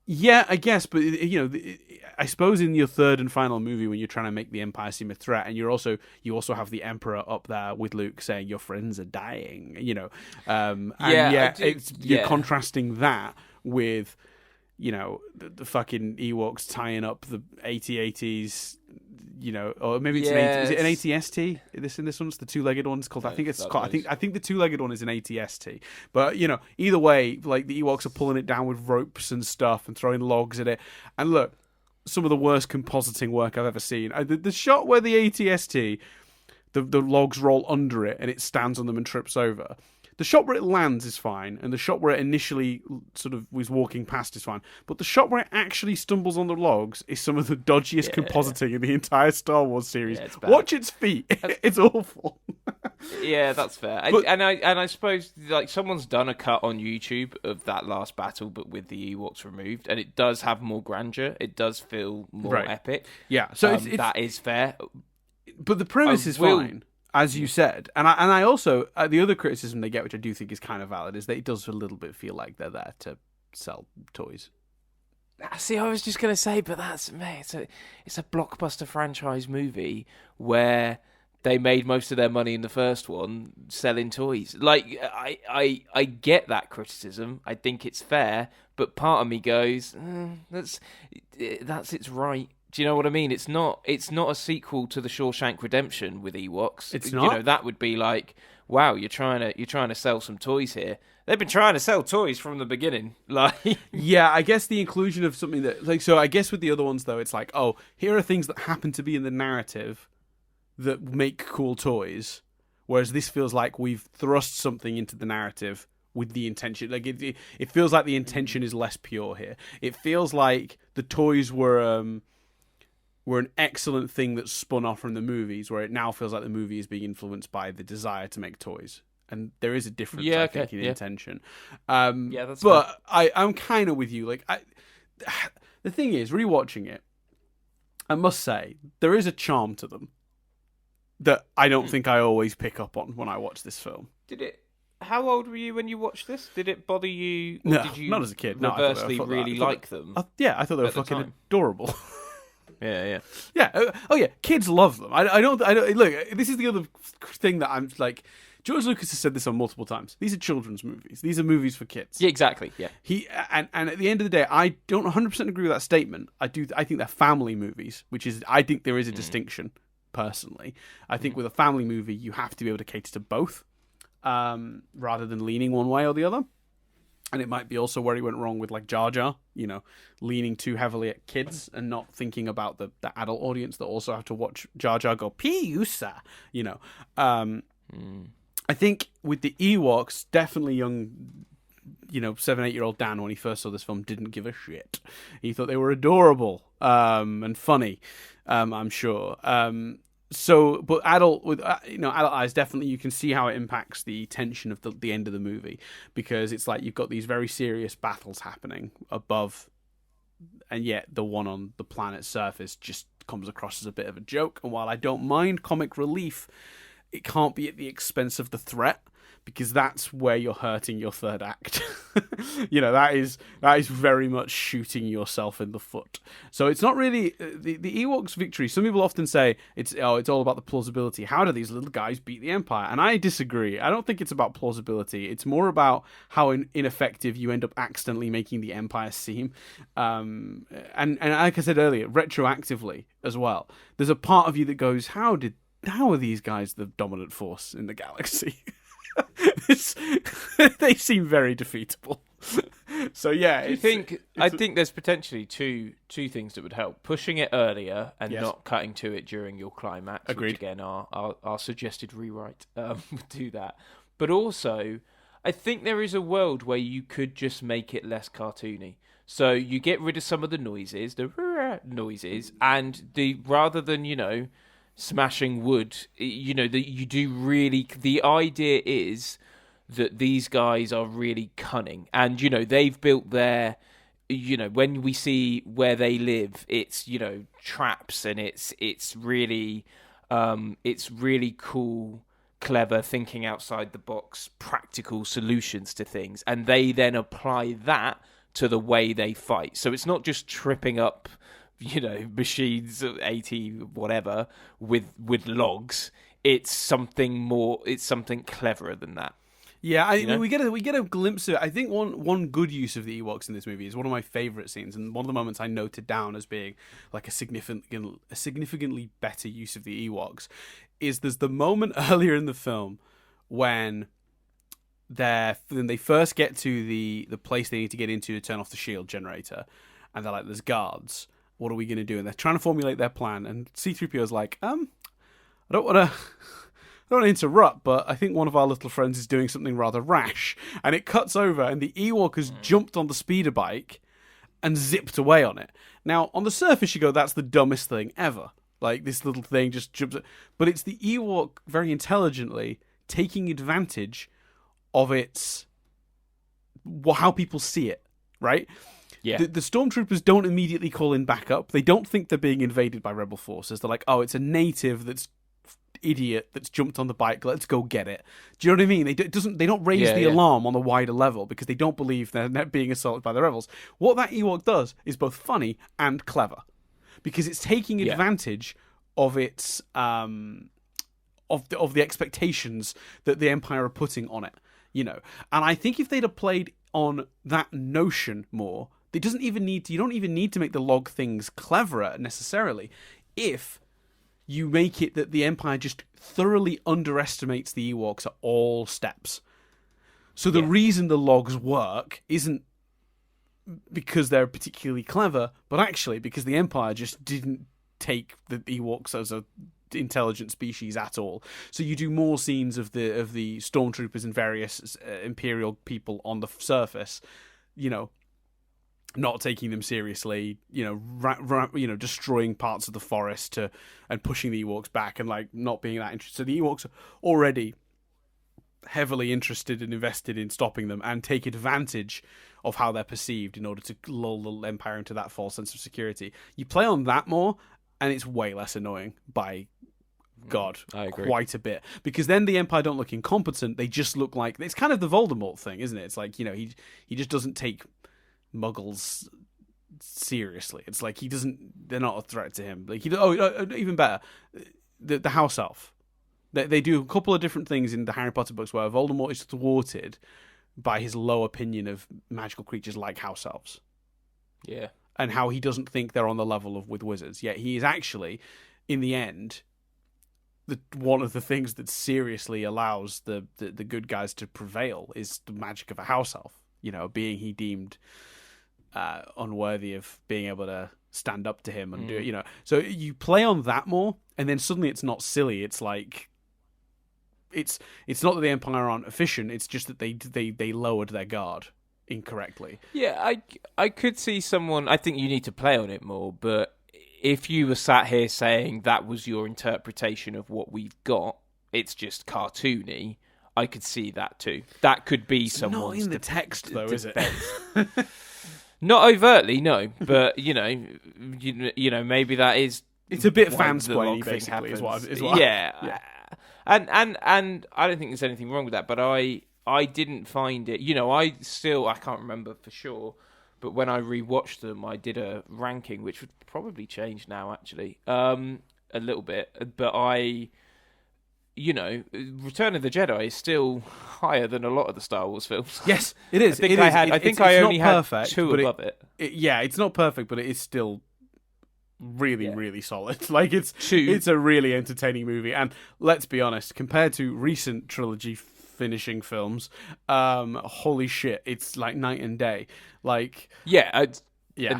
Yeah, I guess, but I suppose in your third and final movie, when you're trying to make the Empire seem a threat, and you also have the Emperor up there with Luke saying your friends are dying, you're contrasting that with the fucking Ewoks tying up the AT-ATs, or maybe it's is it an AT-ST? This one's the two-legged one. It's called. I think the two-legged one is an AT-ST. But either way, like the Ewoks are pulling it down with ropes and stuff and throwing logs at it. And look, some of the worst compositing work I've ever seen. The shot where the AT-ST, the logs roll under it and it stands on them and trips over. The shot where it lands is fine, and the shot where it initially sort of was walking past is fine. But the shot where it actually stumbles on the logs is some of the dodgiest compositing in the entire Star Wars series. Yeah, it's bad. Watch its feet; it's awful. Yeah, that's fair. I suppose like someone's done a cut on YouTube of that last battle, but with the Ewoks removed, and it does have more grandeur. It does feel more epic. Yeah, so that is fair. But the premise is fine. As you said, and I also the other criticism they get, which I do think is kind of valid, is that it does a little bit feel like they're there to sell toys. See, I was just gonna say, but it's a blockbuster franchise movie where they made most of their money in the first one selling toys. Like, I get that criticism. I think it's fair, but part of me goes, that's its right. Do you know what I mean? It's not a sequel to the Shawshank Redemption with Ewoks. It's not. You know, that would be like, wow, you're trying to sell some toys here. They've been trying to sell toys from the beginning. Like, yeah, I guess the inclusion of something that, like, so I guess with the other ones though, it's like, oh, here are things that happen to be in the narrative that make cool toys, whereas this feels like we've thrust something into the narrative with the intention. Like, it feels like the intention is less pure here. It feels like the toys were an excellent thing that spun off from the movies, where it now feels like the movie is being influenced by the desire to make toys. And there is a difference, I think, in intention. That's but I'm kind of with you. Like, the thing is, rewatching it, I must say, there is a charm to them that I don't think I always pick up on when I watch this film. How old were you when you watched this? Did it bother you? Or No, did you not as a kid. Reversely, really like them. I thought they were fucking adorable. Yeah. Yeah. Kids love them. I don't. Look, this is the other thing that I'm like. George Lucas has said this on multiple times. These are children's movies. These are movies for kids. Yeah, exactly. Yeah. And at the end of the day, I don't 100% agree with that statement. I think they're family movies, which is, I think there is a distinction. Personally, I think with a family movie, you have to be able to cater to both, rather than leaning one way or the other. And it might be also where he went wrong with, like, Jar Jar, leaning too heavily at kids and not thinking about the adult audience that also have to watch Jar Jar go, Piusa, I think with the Ewoks, definitely young, 7-8-year-old Dan, when he first saw this film, didn't give a shit. He thought they were adorable, and funny, I'm sure. But adult with adult eyes, definitely you can see how it impacts the tension of the end of the movie, because it's like you've got these very serious battles happening above, and yet the one on the planet's surface just comes across as a bit of a joke. And while I don't mind comic relief, it can't be at the expense of the threat, because that's where you're hurting your third act. That is very much shooting yourself in the foot. So it's not really the Ewoks' victory. Some people often say it's all about the plausibility. How do these little guys beat the Empire? And I disagree. I don't think it's about plausibility. It's more about how ineffective you end up accidentally making the Empire seem. And like I said earlier, retroactively as well. There's a part of you that goes, how are these guys the dominant force in the galaxy? They seem very defeatable. So yeah, I think there's potentially two things that would help: pushing it earlier and not cutting to it during your climax. Agreed. Which again, our suggested rewrite would do that. But also, I think there is a world where you could just make it less cartoony. So you get rid of some of the noises, and rather than smashing wood, that you do really. The idea is that these guys are really cunning, and they've built their. When we see where they live, it's traps, and it's really cool, clever, thinking outside the box, practical solutions to things, and they then apply that to the way they fight. So it's not just tripping up machines 80 whatever with logs. It's something more. It's something cleverer than that. Yeah, we get a glimpse of it. I think one good use of the Ewoks in this movie is one of my favorite scenes, and one of the moments I noted down as being like a significantly better use of the Ewoks is there's the moment earlier in the film when they first get to the place they need to get into to turn off the shield generator, and they're like, there's guards. What are we going to do? And they're trying to formulate their plan. And C-3PO's like, I don't want to interrupt, but I think one of our little friends is doing something rather rash. And it cuts over, and the Ewok has jumped on the speeder bike and zipped away on it. Now, on the surface, you go, that's the dumbest thing ever. Like, this little thing just jumps. But it's the Ewok very intelligently taking advantage of how people see it, right? Yeah. The stormtroopers don't immediately call in backup. They don't think they're being invaded by rebel forces. They're like, oh, it's a native that's idiot that's jumped on the bike. Let's go get it. Do you know what I mean? They don't raise the alarm on the wider level because they don't believe they're being assaulted by the rebels. What that Ewok does is both funny and clever, because it's taking advantage of its of the expectations that the Empire are putting on it, you know. And I think if they'd have played on that notion more, you don't even need to make the log things cleverer necessarily. If you make it that the Empire just thoroughly underestimates the Ewoks at all steps. So the reason the logs work isn't because they're particularly clever, but actually because the Empire just didn't take the Ewoks as a intelligent species at all. So you do more scenes of the stormtroopers and various Imperial people on the surface, you know, not taking them seriously, you know, destroying parts of the forest and pushing the Ewoks back and like not being that interested. So the Ewoks are already heavily interested and invested in stopping them and take advantage of how they're perceived in order to lull the Empire into that false sense of security. You play on that more, and it's way less annoying by God, I agree. Quite a bit. Because then the Empire don't look incompetent; they just look like it's kind of the Voldemort thing, isn't it? It's like, you know, he just doesn't take Muggles seriously. It's like they're not a threat to him. Like even better, the house elf. They do a couple of different things in the Harry Potter books where Voldemort is thwarted by his low opinion of magical creatures like house elves. Yeah. And how he doesn't think they're on the level with wizards. Yet he is actually, in the end, one of the things that seriously allows the good guys to prevail is the magic of a house elf. You know, being he deemed unworthy of being able to stand up to him and do it, you know. So you play on that more, and then suddenly it's not silly. It's like it's not that the Empire aren't efficient. It's just that they lowered their guard incorrectly. Yeah, I could see someone. I think you need to play on it more. But if you were sat here saying that was your interpretation of what we've got, it's just cartoony. I could see that too. That could be someone's. Not in the text, though, is it? Not overtly, no. But you know, maybe that is. It's a bit fansplaining, basically. Is what yeah. And I don't think there's anything wrong with that. But I didn't find it. You know, I can't remember for sure. But when I rewatched them, I did a ranking, which would probably change now, actually, a little bit. But Return of the Jedi is still higher than a lot of the Star Wars films. Yes, it is. I think I only had two above it. Yeah, it's not perfect, but it is still really solid. Like it's a really entertaining movie. And let's be honest, compared to recent trilogy finishing films, holy shit, it's like night and day. Like and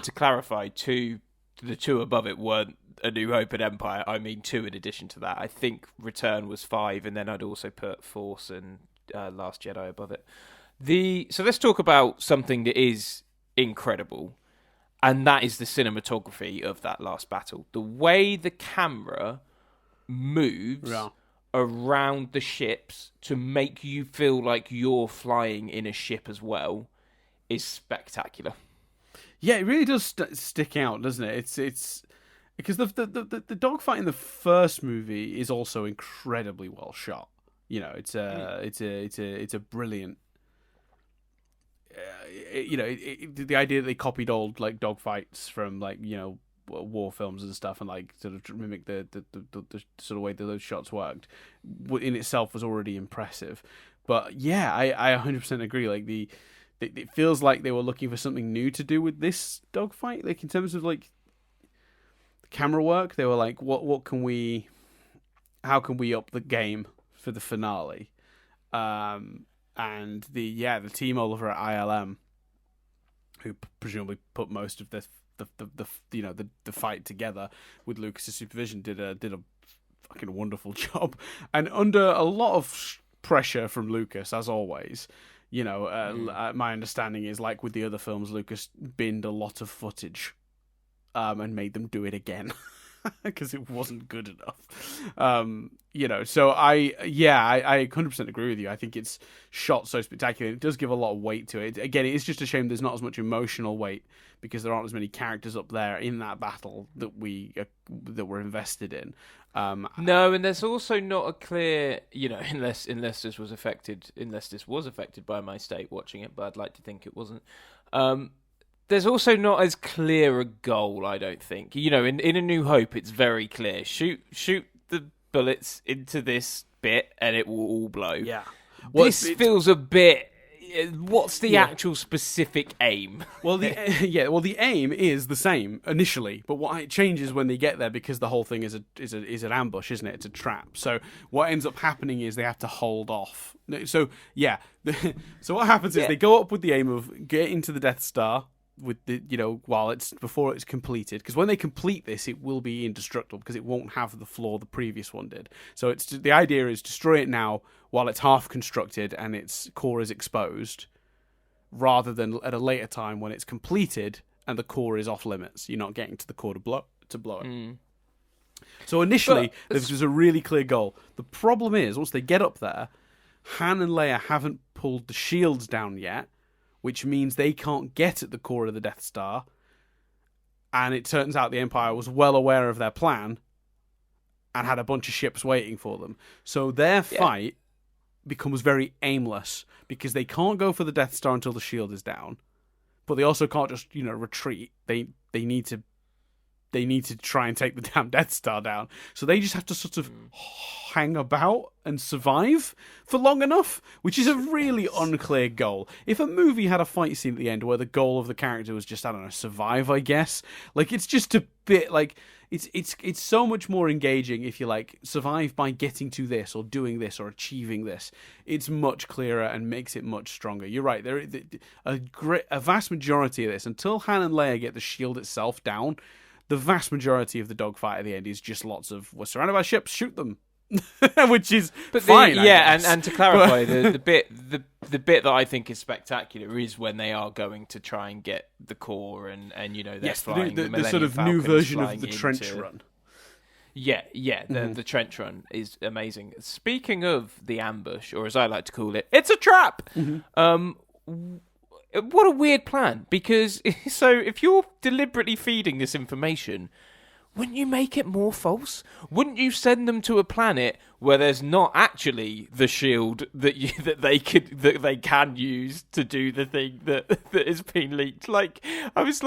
to clarify, the two above it weren't A New Hope and Empire. I mean, two in addition to that. I think Return was 5, and then I'd also put Force and Last Jedi above it. So let's talk about something that is incredible, and that is the cinematography of that last battle. The way the camera moves around the ships to make you feel like you're flying in a ship as well is spectacular. Yeah, it really does stick out, doesn't it? It's because the dogfight in the first movie is also incredibly well shot. You know, it's a brilliant. The idea that they copied old like dogfights from like, you know, war films and stuff and like sort of mimic the sort of way that those shots worked in itself was already impressive. But yeah, I 100% agree. Like it feels like they were looking for something new to do with this dogfight. Like in terms of like camera work, they were like, how can we up the game for the finale? And the team over at ILM, who presumably put most of the fight together with Lucas's supervision, did a fucking wonderful job, and under a lot of pressure from Lucas, as always. You know, my understanding is, like with the other films, Lucas binned a lot of footage, and made them do it again because it wasn't good enough. You know, so I 100% agree with you. I think it's shot so spectacular. It does give a lot of weight to it. Again, it's just a shame there's not as much emotional weight because there aren't as many characters up there in that battle that we're invested in. No, and there's also not a clear, you know, unless this was affected by my state watching it, but I'd like to think it wasn't. There's also not as clear a goal, I don't think. You know, in A New Hope, it's very clear. Shoot bullets into this bit and it will all blow. Yeah. This feels a bit. What's the actual specific aim? Well, the aim is the same initially, but what it changes when they get there because the whole thing is an ambush, isn't it? It's a trap. So what ends up happening is they have to hold off. So yeah, so what happens is they go up with the aim of getting to the Death Star with the before it's completed, because when they complete this, it will be indestructible because it won't have the flaw the previous one did. So the idea is destroy it now while it's half constructed and its core is exposed, rather than at a later time when it's completed and the core is off limits. You're not getting to the core to blow it. So initially, this was a really clear goal. The problem is, once they get up there, Han and Leia haven't pulled the shields down yet, which means they can't get at the core of the Death Star. And it turns out the Empire was well aware of their plan and had a bunch of ships waiting for them. So their fight becomes very aimless because they can't go for the Death Star until the shield is down. But they also can't just, retreat. They need to try and take the damn Death Star down. So they just have to sort of hang about and survive for long enough, which is a really unclear goal. If a movie had a fight scene at the end where the goal of the character was just, I don't know, survive, I guess. Like, it's just a bit like it's so much more engaging if you like survive by getting to this or doing this or achieving this. It's much clearer and makes it much stronger. You're right. A vast majority of this, until Han and Leia get the shield itself down, the vast majority of the dogfight at the end is just lots of, we're surrounded by ships, shoot them. Which is fine. And to clarify, the bit that I think is spectacular is when they are going to try and get the core and they're flying the sort of new version of the trench run. The trench run is amazing. Speaking of the ambush, or as I like to call it, it's a trap. What a weird plan, because so if you're deliberately feeding this information, wouldn't you make it more false? Wouldn't you send them to a planet where there's not actually the shield that they can use to do the thing that has been leaked? I was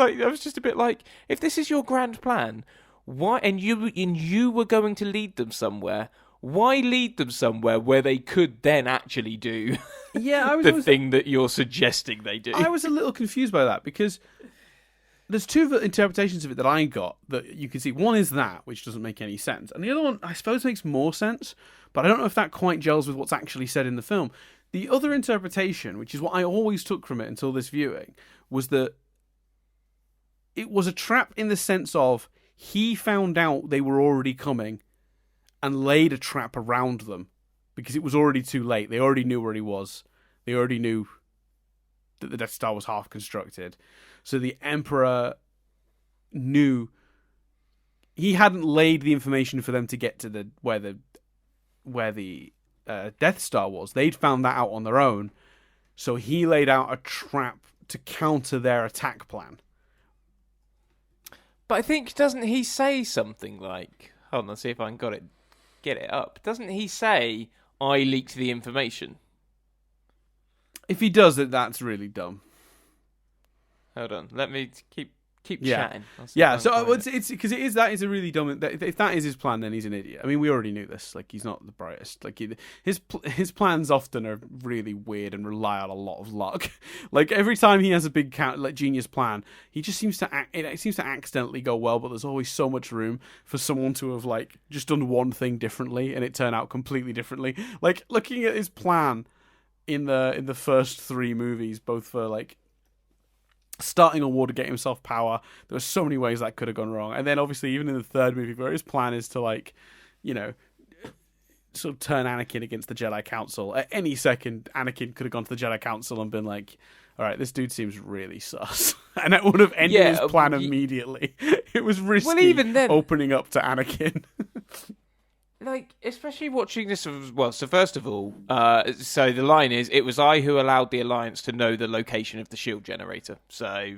just a bit like, if this is your grand plan, why? And you were going to lead them somewhere. Why lead them somewhere where they could then actually do thing that you're suggesting they do? I was a little confused by that because there's two interpretations of it that I got that you can see. One is that, which doesn't make any sense. And the other one, I suppose, makes more sense, but I don't know if that quite gels with what's actually said in the film. The other interpretation, which is what I always took from it until this viewing, was that it was a trap in the sense of he found out they were already coming and laid a trap around them because it was already too late. They already knew where he was. They already knew that the Death Star was half constructed. So the Emperor knew he hadn't laid the information for them to get to where the Death Star was. They'd found that out on their own. So he laid out a trap to counter their attack plan. But I think, doesn't he say something like, hold on, let's see if I can get it up. Doesn't he say, I leaked the information? If he does it, that's really dumb. Hold on, let me keep Yeah. chatting. So it's because that is a really dumb. If that is his plan, then he's an idiot. I mean, we already knew this. Like, he's not the brightest. Like, his plans often are really weird and rely on a lot of luck. Like, every time he has a big genius plan, he just seems to accidentally go well. But there's always so much room for someone to have just done one thing differently and it turn out completely differently. Like, looking at his plan in the first three movies, both for starting a war to get himself power. There were so many ways that could have gone wrong. And then obviously even in the third movie where his plan is to sort of turn Anakin against the Jedi Council. At any second, Anakin could have gone to the Jedi Council and been like, all right, this dude seems really sus. And that would have ended his plan immediately. It was risky even then, opening up to Anakin. Especially watching this, so first of all, so the line is, it was I who allowed the Alliance to know the location of the shield generator. So,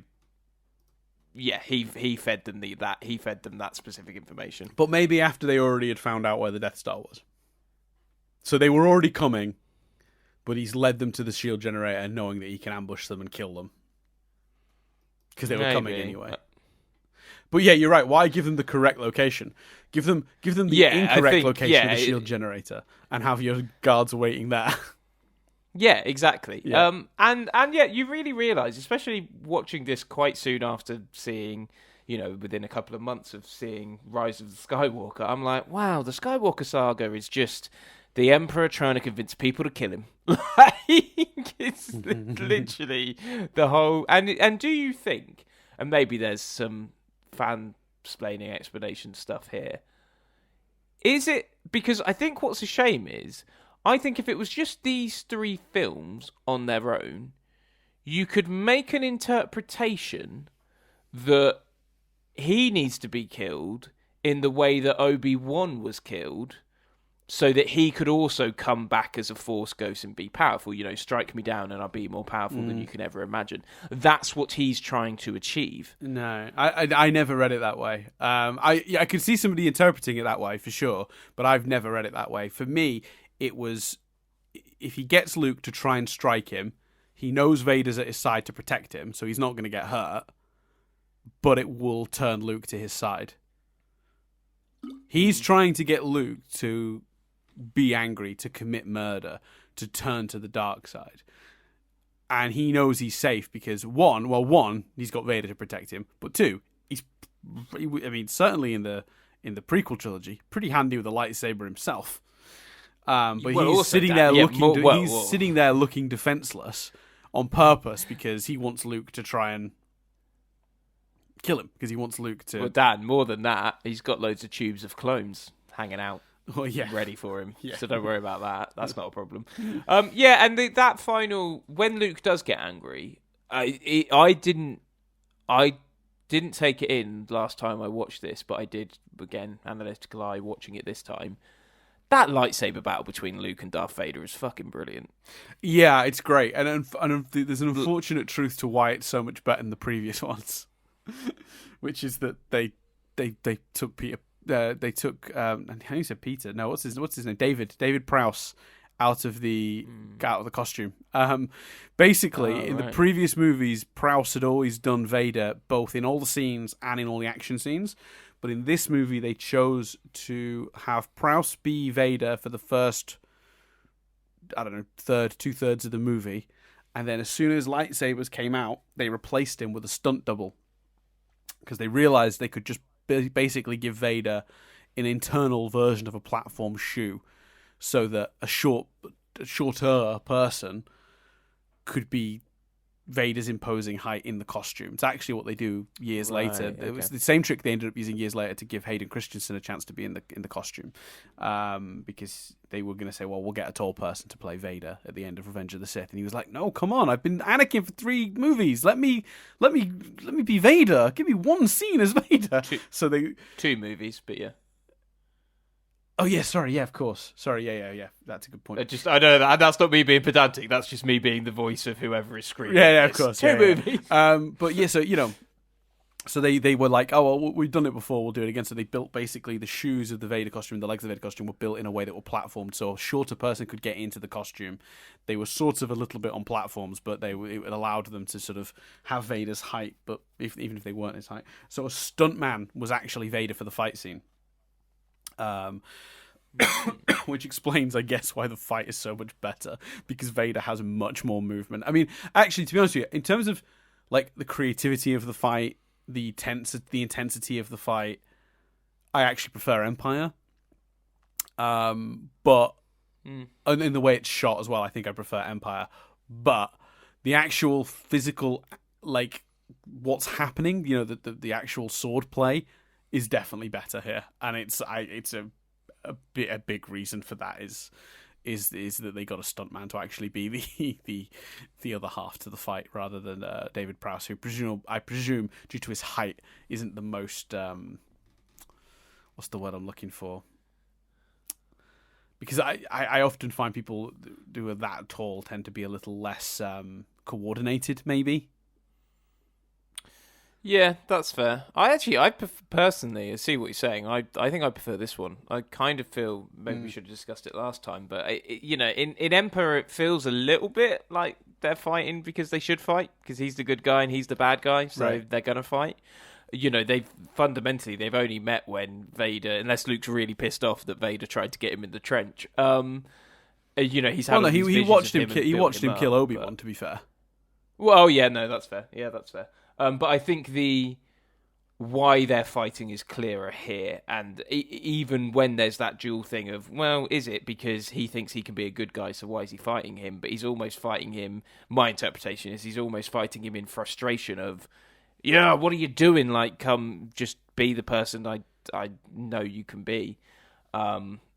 yeah, he fed them that specific information. But maybe after they already had found out where the Death Star was. So they were already coming, but he's led them to the shield generator knowing that he can ambush them and kill them. Because they were coming anyway. But yeah, you're right. Why give them the correct location? Give them the Yeah, I incorrect think- location yeah, of the shield generator and have your guards waiting there. Yeah, exactly. Yeah. And yeah, you really realise, especially watching this quite soon after seeing, within a couple of months of seeing Rise of the Skywalker, I'm like, wow, the Skywalker saga is just the Emperor trying to convince people to kill him. Like, it's literally the whole. And do you think, and maybe there's some fan-splaining explanation stuff here, is it because I think what's a shame is, I think if it was just these 3 films on their own, you could make an interpretation that he needs to be killed in the way that Obi-Wan was killed, so that he could also come back as a Force ghost and be powerful. Strike me down and I'll be more powerful than you can ever imagine. That's what he's trying to achieve. No, I never read it that way. I could see somebody interpreting it that way for sure, but I've never read it that way. For me, it was, if he gets Luke to try and strike him, he knows Vader's at his side to protect him, so he's not going to get hurt, but it will turn Luke to his side. He's trying to get Luke to be angry, to commit murder, to turn to the dark side. And he knows he's safe because one, he's got Vader to protect him, but 2, certainly in the prequel trilogy, pretty handy with a lightsaber himself. But he's sitting there sitting there looking defenseless on purpose because he wants Luke to try and kill him, because he wants Luke to. Well, Dan, more than that, he's got loads of tubes of clones hanging out, ready for him. Yeah. So don't worry about that. That's not a problem. And that final, when Luke does get angry, I didn't take it in last time I watched this, but I did again, analytical eye watching it this time. That lightsaber battle between Luke and Darth Vader is fucking brilliant. Yeah, it's great, and there's an unfortunate truth to why it's so much better than the previous ones, which is that they took Peter. They took how you said Peter? No, what's his name? David Prowse out of the costume. Basically, in the previous movies, Prowse had always done Vader both in all the scenes and in all the action scenes. But in this movie, they chose to have Prowse be Vader for the first, 2/3 of the movie. And then as soon as lightsabers came out, they replaced him with a stunt double. Because they realized they could just basically give Vader an internal version of a platform shoe, so that a shorter person could be Vader's imposing height in the costume. It's actually what they do years later. Okay. It was the same trick they ended up using years later to give Hayden Christensen a chance to be in the costume, because they were going to say, well, we'll get a tall person to play Vader at the end of Revenge of the Sith, and he was like, no, come on, I've been Anakin for 3 movies. Let me be Vader. Give me one scene as Vader. 2 movies, but yeah. Oh yeah, sorry, yeah, of course. Sorry, yeah. That's a good point. I know that that's not me being pedantic. That's just me being the voice of whoever is screaming. Yeah, of course. 2 movies. But yeah, so they were like, oh well, we've done it before, we'll do it again. So they built basically the shoes of the Vader costume, the legs of the Vader costume were built in a way that were platformed, so a shorter person could get into the costume. They were sort of a little bit on platforms, but it allowed them to sort of have Vader's height, but even if they weren't his height. So a stuntman was actually Vader for the fight scene. Which explains, I guess, why the fight is so much better, because Vader has much more movement. I mean, actually, to be honest with you, in terms of like the creativity of the fight, the intensity of the fight, I actually prefer Empire. But in the way it's shot as well, I think I prefer Empire. But the actual physical, like what's happening, the actual sword play is definitely better here, and it's a big reason for that is that they got a stuntman to actually be the other half to the fight, rather than David Prowse, who I presume due to his height isn't the most what's the word I'm looking for? Because I often find people who are that tall tend to be a little less coordinated, maybe. Yeah, that's fair. Personally, I see what you're saying. I think I prefer this one. I kind of feel maybe we should have discussed it last time, but in Emperor it feels a little bit like they're fighting because they should fight, because he's the good guy and he's the bad guy, so they're gonna fight. they've only met when Vader, unless Luke's really pissed off that Vader tried to get him in the trench. He's had he watched him kill Obi-Wan. To be fair. Well, yeah, no, that's fair. Yeah, that's fair. But I think why they're fighting is clearer here, and even when there's that dual thing of, well, is it because he thinks he can be a good guy, so why is he fighting him? But he's almost fighting him. My interpretation is he's almost fighting him in frustration of, yeah, what are you doing? Like, come, just be the person I know you can be.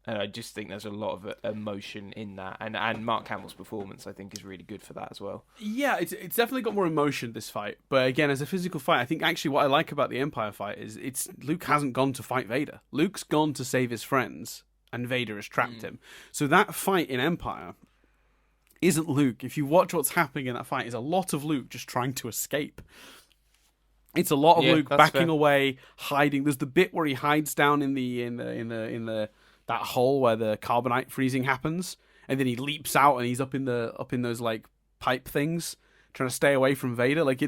And I just think there's a lot of emotion in that, and Mark Hamill's performance, I think, is really good for that as well. Yeah, it's definitely got more emotion, this fight. But again, as a physical fight, I think actually what I like about the Empire fight is Luke hasn't gone to fight Vader. Luke's gone to save his friends, and Vader has trapped him. So that fight in Empire isn't Luke. If you watch what's happening in that fight, is a lot of Luke just trying to escape. It's a lot of Luke backing away, hiding. There's the bit where he hides down in the that hole where the carbonite freezing happens, and then he leaps out and he's up in those like pipe things, trying to stay away from Vader. Like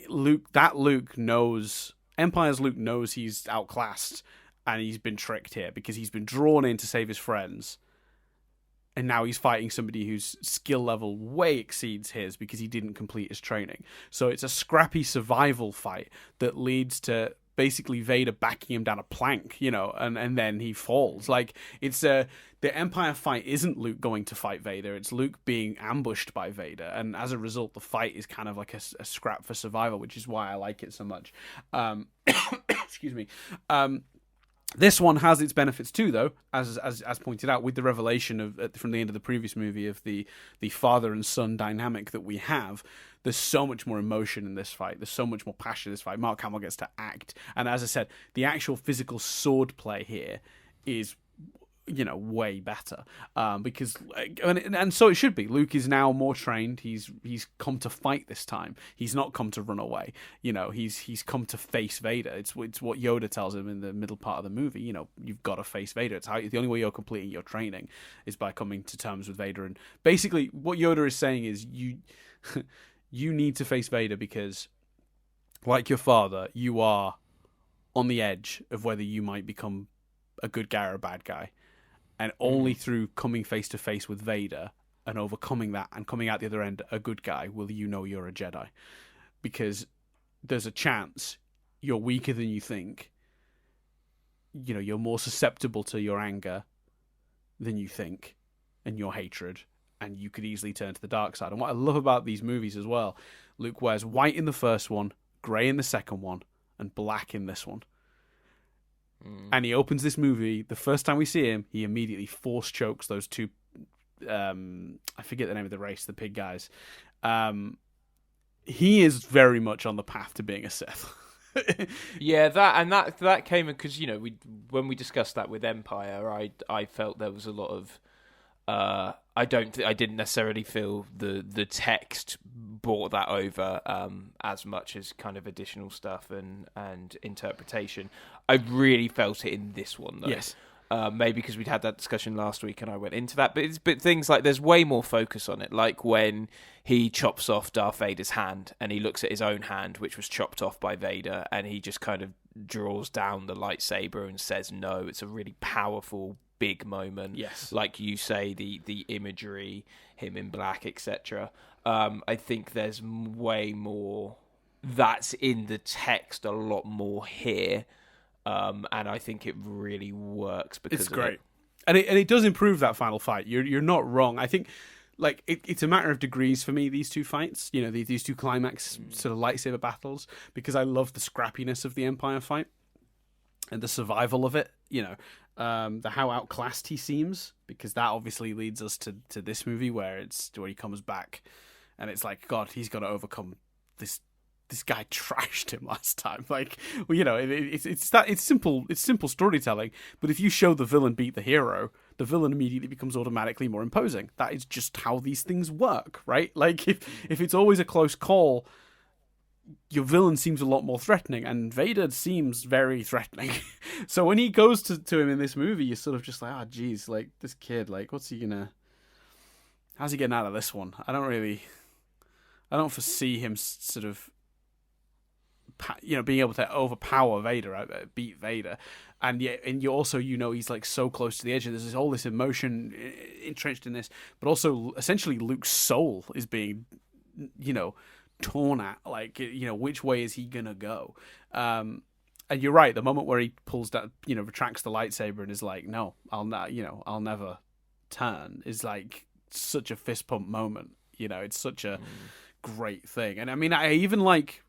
Luke knows, Empire's Luke knows he's outclassed and he's been tricked here because he's been drawn in to save his friends, and now he's fighting somebody whose skill level way exceeds his because he didn't complete his training. So it's a scrappy survival fight that leads to basically Vader backing him down a plank, and then he falls. Like, it's the Empire fight isn't Luke going to fight Vader, it's Luke being ambushed by Vader, and as a result the fight is kind of like a scrap for survival, which is why I like it so much. Excuse me. This one has its benefits too, though, as pointed out, with the revelation from the end of the previous movie of the father and son dynamic that we have. There's so much more emotion in this fight. There's so much more passion in this fight. Mark Hamill gets to act, and as I said, the actual physical sword play here is, way better, because and so it should be. Luke is now more trained. He's come to fight this time. He's not come to run away. He's come to face Vader. It's what Yoda tells him in the middle part of the movie. You've got to face Vader. It's the only way you're completing your training is by coming to terms with Vader. And basically, what Yoda is saying is you need to face Vader because, like your father, you are on the edge of whether you might become a good guy or a bad guy. And only through coming face to face with Vader and overcoming that and coming out the other end a good guy will you know you're a Jedi. Because there's a chance you're weaker than you think. You're more susceptible to your anger than you think and your hatred. And you could easily turn to the dark side. And what I love about these movies as well, Luke wears white in the first one, grey in the second one, and black in this one. And he opens this movie, the first time we see him, he immediately force chokes those two, I forget the name of the race, the pig guys. He is very much on the path to being a Sith. Yeah, that came because, when we discussed that with Empire, I felt there was a lot of, I didn't necessarily feel the text brought that over as much as kind of additional stuff and interpretation. I really felt it in this one, though. Yes. Maybe because we'd had that discussion last week and I went into that. But things like there's way more focus on it. Like when he chops off Darth Vader's hand and he looks at his own hand, which was chopped off by Vader, and he just kind of draws down the lightsaber and says no. It's a really powerful, big moment. Yes. Like you say, the imagery, him in black, etc. I think there's way more that's in the text, a lot more here. And I think it really works because it's great. And it does improve that final fight. You're not wrong. I think like it's a matter of degrees for me, these two fights, these two climax sort of lightsaber battles, because I love the scrappiness of the Empire fight and the survival of it, the how outclassed he seems, because that obviously leads us to this movie where he comes back and it's like, God, he's got to overcome this guy trashed him last time. Like, it's simple storytelling. But if you show the villain beat the hero, the villain immediately becomes automatically more imposing. That is just how these things work, right? Like, if it's always a close call, your villain seems a lot more threatening, and Vader seems very threatening. So when he goes to him in this movie, you're sort of just like, geez, like, this kid, like, how's he getting out of this one? I don't foresee him sort of being able to overpower Vader, beat Vader, and you also he's like so close to the edge, and there's all this emotion entrenched in this, but also essentially Luke's soul is being torn at, like which way is he gonna go? And you're right, the moment where he pulls that, retracts the lightsaber and is like, no, I'll never turn, is like such a fist pump moment. It's such a great thing. And I mean, I even like,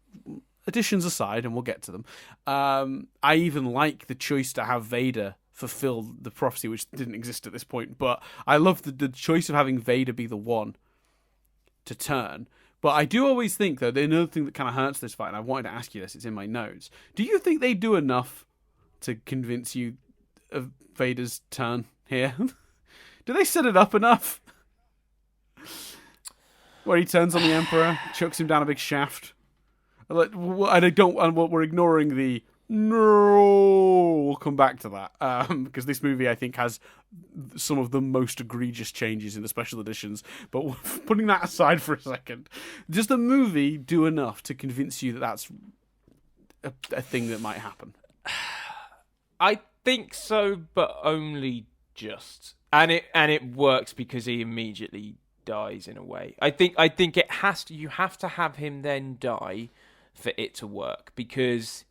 additions aside, and we'll get to them, I even like the choice to have Vader fulfill the prophecy, which didn't exist at this point, but I love the choice of having Vader be the one to turn. But I do always think, though, another thing that kind of hurts this fight, and I wanted to ask you this, it's in my notes, do you think they do enough to convince you of Vader's turn here? Do they set it up enough? Where he turns on the Emperor, chucks him down a big shaft. And we're ignoring the no. We'll come back to that because this movie, I think, has some of the most egregious changes in the special editions. But putting that aside for a second, does the movie do enough to convince you that that's a thing that might happen? I think so, but only just. And it works because he immediately dies in a way. I think it has to. You have to have him then die for it to work, because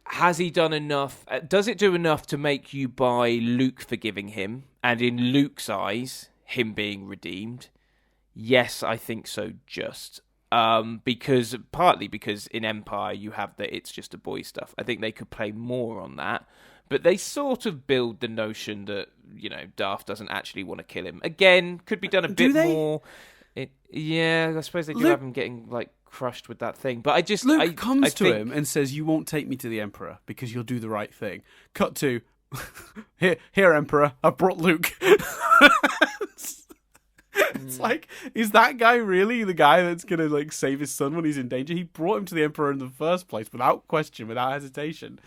has he done enough? Does it do enough to make you buy Luke forgiving him, and in Luke's eyes, him being redeemed? Yes, I think so. Just partly because in Empire you have that it's just a boy stuff. I think they could play more on that, but they sort of build the notion that Darth doesn't actually want to kill him. Again, could be done a bit more. Yeah, I suppose they do have him getting like crushed with that thing. But Luke comes to him and says, "You won't take me to the Emperor because you'll do the right thing." Cut to here, Emperor. I brought Luke. It's like, is that guy really the guy that's gonna like save his son when he's in danger? He brought him to the Emperor in the first place without question, without hesitation.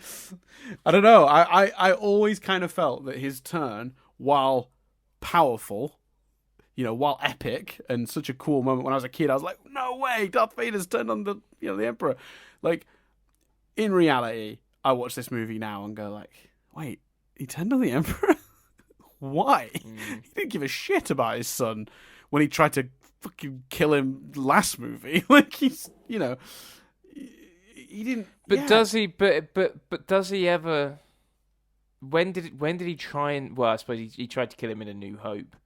I don't know. I always kind of felt that his turn, while powerful, while epic and such a cool moment when I was a kid, I was like, no way, Darth Vader's turned on the Emperor. Like, in reality, I watch this movie now and go like, wait, he turned on the Emperor? Why? He didn't give a shit about his son when he tried to fucking kill him last movie. Like, he's, he didn't. But does he? But does he ever? When did he try and? Well, I suppose he tried to kill him in A New Hope.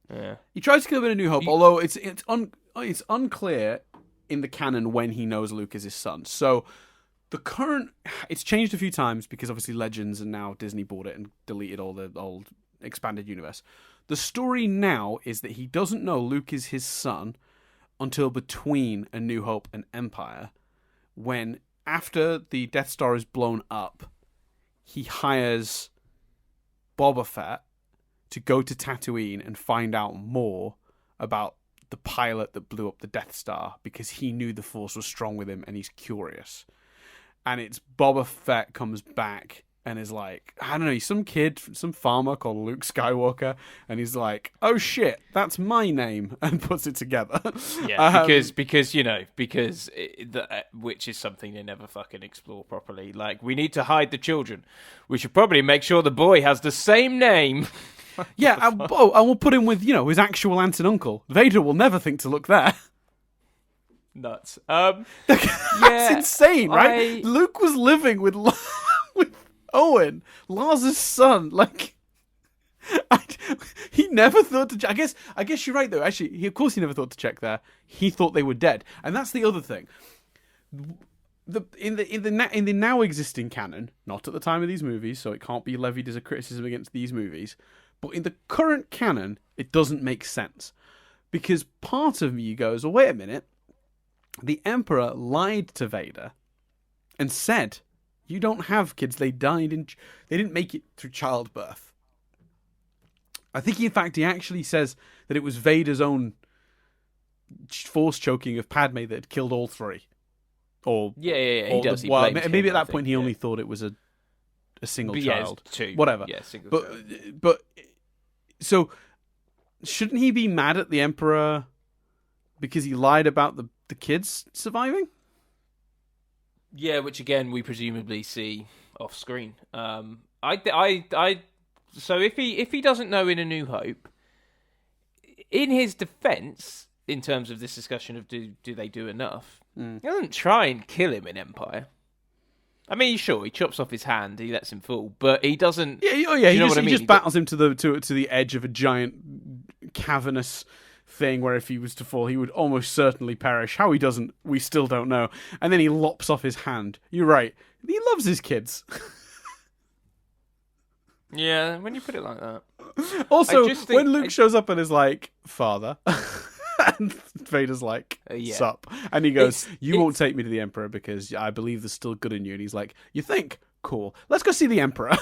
Yeah, he tries to kill him in A New Hope, although it's unclear in the canon when he knows Luke is his son. So it's changed a few times because obviously Legends and now Disney bought it and deleted all the old expanded universe. The story now is that he doesn't know Luke is his son until between A New Hope and Empire, when after the Death Star is blown up, he hires Boba Fett to go to Tatooine and find out more about the pilot that blew up the Death Star, because he knew the Force was strong with him and he's curious. And it's Boba Fett comes back and is like, I don't know, he's some kid, some farmer called Luke Skywalker, and he's like, oh shit, that's my name, and puts it together. Yeah, because which is something they never fucking explore properly. Like, we need to hide the children. We should probably make sure the boy has the same name. Yeah, and we'll put him with, his actual aunt and uncle. Vader will never think to look there. Nuts. That's insane, right? Luke was living with Owen, Lars's son. Like, he never thought to. I guess you're right though. Actually, of course he never thought to check there. He thought they were dead, and that's the other thing. In the now existing canon, not at the time of these movies, so it can't be levied as a criticism against these movies. But in the current canon, it doesn't make sense, because part of me goes, well, wait a minute. The Emperor lied to Vader and said, you don't have kids. They died they didn't make it through childbirth. I think, in fact, he actually says that it was Vader's own force choking of Padme that had killed all three. Or he does. Well, maybe at that point he only thought it was a single child. Two. Whatever. Yeah, single child. But so shouldn't he be mad at the Emperor because he lied about the kids surviving? Yeah, which again we presumably see off screen. So if he doesn't know in A New Hope, in his defense, in terms of this discussion of do they do enough, he doesn't try and kill him in Empire. I mean, sure, he chops off his hand, he lets him fall, but he doesn't. Yeah, he just battles him to the edge of a giant cavernous thing where if he was to fall, he would almost certainly perish. How he doesn't, we still don't know. And then he lops off his hand. You're right. He loves his kids. Yeah, when you put it like that. Also, when Luke shows up and is like, "Father," and Vader's like, "Sup," and he goes, "You won't take me to the Emperor because I believe there's still good in you." And he's like, "You think? Cool. Let's go see the Emperor."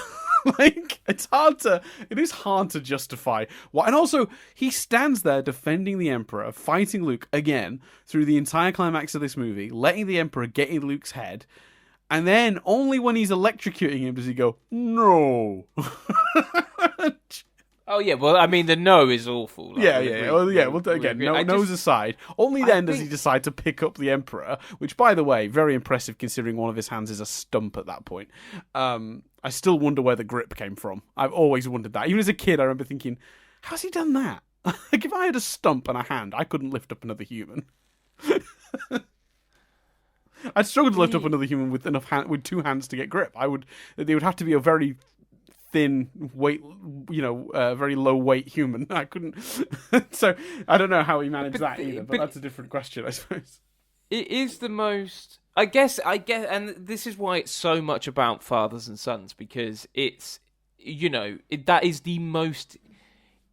Like, it is hard to justify why. And also, he stands there defending the Emperor, fighting Luke again through the entire climax of this movie, letting the Emperor get in Luke's head. And then only when he's electrocuting him does he go, "No." Oh yeah, well, I mean, the no is awful. Well, again, no's aside. Only then does he decide to pick up the Emperor, which, by the way, very impressive considering one of his hands is a stump at that point. I still wonder where the grip came from. I've always wondered that. Even as a kid, I remember thinking, how's he done that? Like, if I had a stump and a hand, I couldn't lift up another human. I'd struggle to lift up another human with with two hands to get grip. They would have to be a very thin weight, very low weight human. I couldn't. So I don't know how he managed that either. But that's a different question, I suppose. It is the most. I guess, and this is why it's so much about fathers and sons, because it's, that is the most.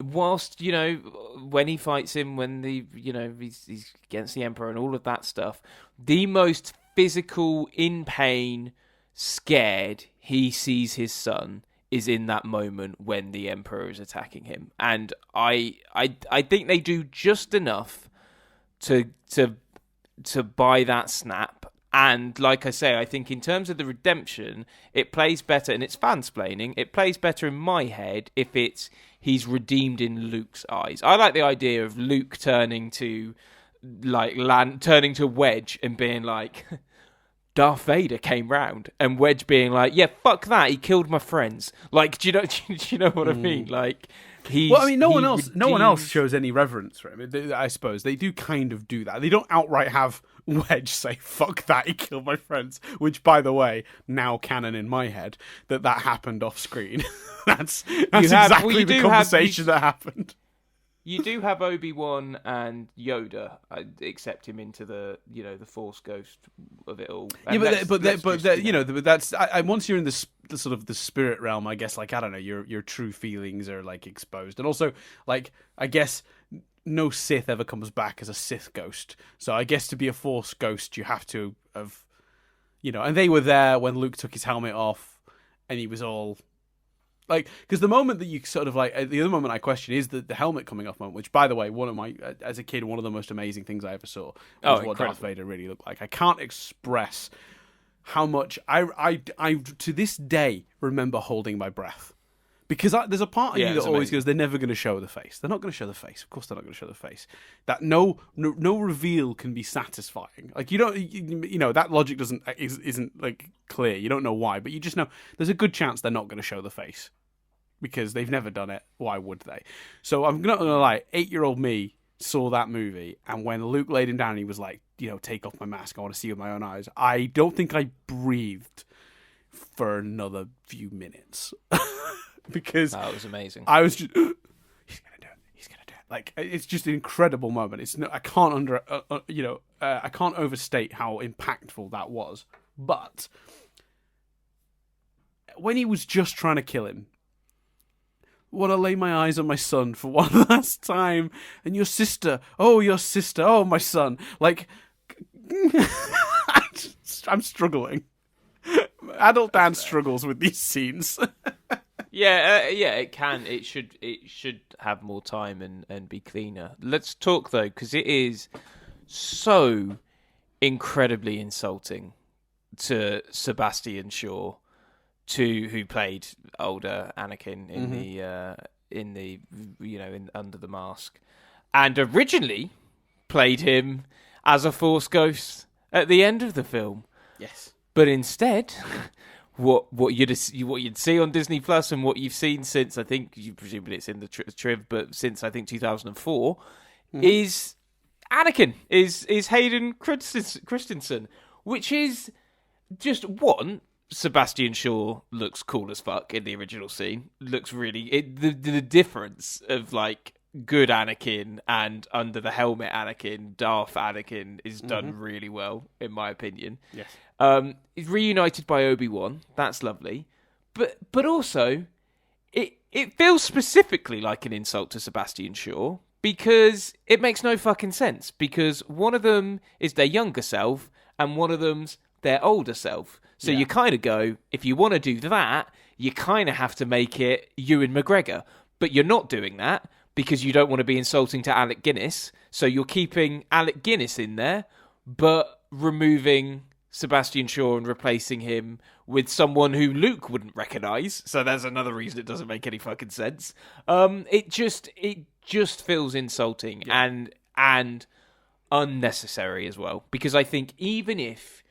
Whilst, when he fights him, when he's against the Emperor and all of that stuff, the most physical, in pain, scared he sees his son is in that moment when the Emperor is attacking him. And I think they do just enough to buy that snap. And like I say, I think in terms of the redemption, it plays better, and it's fansplaining, it plays better in my head if he's redeemed in Luke's eyes. I like the idea of Luke turning to Wedge and being like, Darth Vader came round, and Wedge being like, yeah, fuck that, he killed my friends. Like, do you know what I mean? Like, no one else shows any reverence for him. I suppose they do kind of do that. They don't outright have Wedge say, "Fuck that, he killed my friends," which, by the way, now canon in my head that happened off screen. that's exactly the conversation that happened. You do have Obi-Wan and Yoda accept him into the Force ghost of it all. And but that's once you're in the sort of the spirit realm, I guess, like, I don't know, your true feelings are like exposed, and also, like, I guess no Sith ever comes back as a Sith ghost. So I guess to be a Force ghost, you have to have, and they were there when Luke took his helmet off, and he was all. Like, because the moment that you sort of like, the other moment I question is the helmet coming off moment, which, by the way, as a kid, one of the most amazing things I ever saw was what Darth Vader really looked like. I can't express how much I to this day remember holding my breath, because there's a part of you that always goes, they're never going to show the face. They're not going to show the face. Of course, they're not going to show the face. That no reveal can be satisfying. Like, you don't, that logic isn't like clear. You don't know why, but you just know there's a good chance they're not going to show the face. Because they've never done it, why would they? So I'm not gonna lie, 8-year-old me saw that movie, and when Luke laid him down, he was like, take off my mask, I want to see with my own eyes. I don't think I breathed for another few minutes. Because that was amazing. I was just, he's gonna do it. Like, it's just an incredible moment. I can't I can't overstate how impactful that was. But when he was just trying to kill him, want to lay my eyes on my son for one last time, and your sister, oh my son, like, I'm struggling. Adult Dan struggles with these scenes. It can. It should have more time and be cleaner. Let's talk though, because it is so incredibly insulting to Sebastian Shaw, who played older Anakin in Under the Mask, and originally played him as a Force ghost at the end of the film. Yes. But instead, what you'd see on Disney Plus and what you've seen since, I think, you presumably it's in the Triv, but since I think 2004, is Anakin, is Hayden Christensen, which is just one. Sebastian Shaw looks cool as fuck in the original scene. Looks really the difference of like good Anakin and under the helmet Anakin, Darth Anakin is done really well in my opinion. Yes. He's reunited by Obi-Wan. That's lovely, but also it feels specifically like an insult to Sebastian Shaw because it makes no fucking sense. Because one of them is their younger self and one of them's their older self. So you kind of go, if you want to do that, you kind of have to make it Ewan McGregor. But you're not doing that because you don't want to be insulting to Alec Guinness. So you're keeping Alec Guinness in there, but removing Sebastian Shaw and replacing him with someone who Luke wouldn't recognise. So that's another reason it doesn't make any fucking sense. It just feels insulting and unnecessary as well. Because I think even if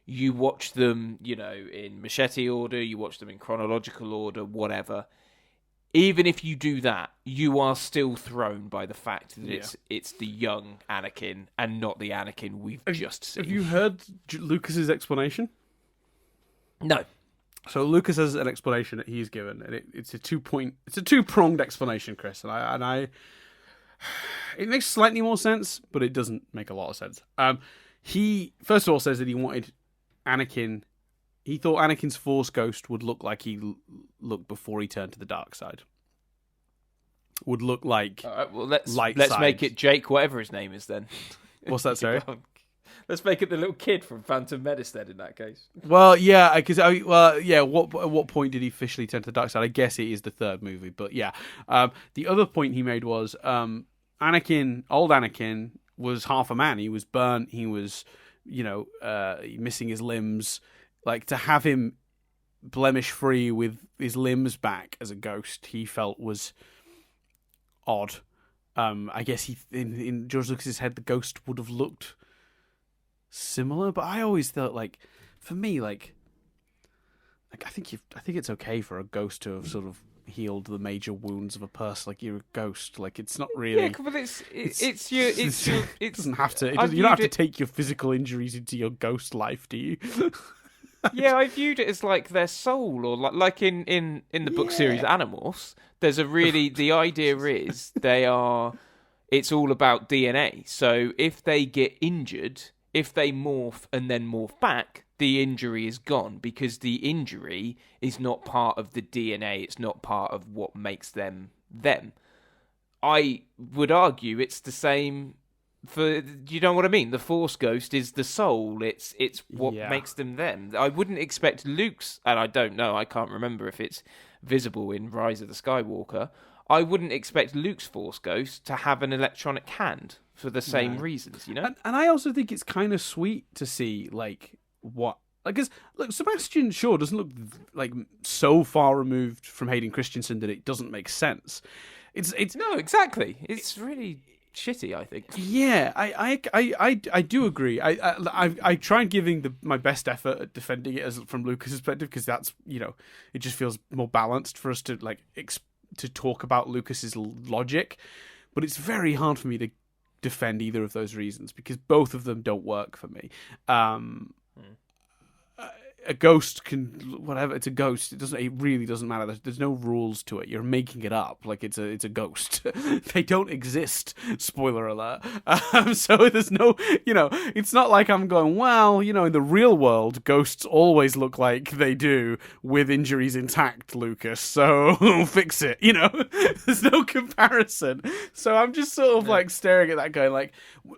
you watch them, in machete order, you watch them in chronological order, whatever. Even if you do that, you are still thrown by the fact that it's the young Anakin and not the Anakin we've just seen. Have you heard Lucas's explanation? No. So Lucas has an explanation that he's given, and it's a two-pronged explanation, Chris, and I it makes slightly more sense, but it doesn't make a lot of sense. He first of all says that he wanted Anakin. He thought Anakin's Force ghost would look like he looked before he turned to the dark side. Would look like let's make it Jake, whatever his name is. Then what's that? Sorry. Let's make it the little kid from Phantom Menace. Then, in that case. Well, yeah, because at what point did he officially turn to the dark side? I guess it is the third movie, but yeah. The other point he made was old Anakin was half a man. He was burnt. He was, missing his limbs. Like, to have him blemish-free with his limbs back as a ghost, he felt was odd. I guess in George Lucas's head, the ghost would have looked similar, but I always thought, for me, I think it's okay for a ghost to have sort of healed the major wounds of a person. Like, you're a ghost. Like, it's not really. Yeah, but it doesn't have to. You don't have to take your physical injuries into your ghost life, do you? Yeah, I viewed it as like their soul, or like in the book series Animorphs. There's the idea is it's all about DNA. So if they get injured, if they morph and then morph back, the injury is gone because the injury is not part of the DNA. It's not part of what makes them them. I would argue it's the same. You know what I mean? The Force Ghost is the soul. It's what makes them them. I wouldn't expect Luke's, and I don't know, I can't remember if it's visible in Rise of the Skywalker. I wouldn't expect Luke's Force Ghost to have an electronic hand for the same reasons, And I also think it's kind of sweet to see, because Sebastian Shaw doesn't look like so far removed from Hayden Christensen that it doesn't make sense. It's no, exactly. It's really shitty, I think. Yeah, I do agree. I tried giving my best effort at defending it from Lucas's perspective because that's it just feels more balanced for us to to talk about Lucas's logic, but it's very hard for me to defend either of those reasons because both of them don't work for me. A ghost can whatever. It's a ghost. It really doesn't matter. There's no rules to it. You're making it up. Like it's a ghost. They don't exist. Spoiler alert. So there's no. It's not like I'm going. Well, in the real world, ghosts always look like they do with injuries intact, Lucas. So fix it. There's no comparison. So I'm just sort of staring at that, going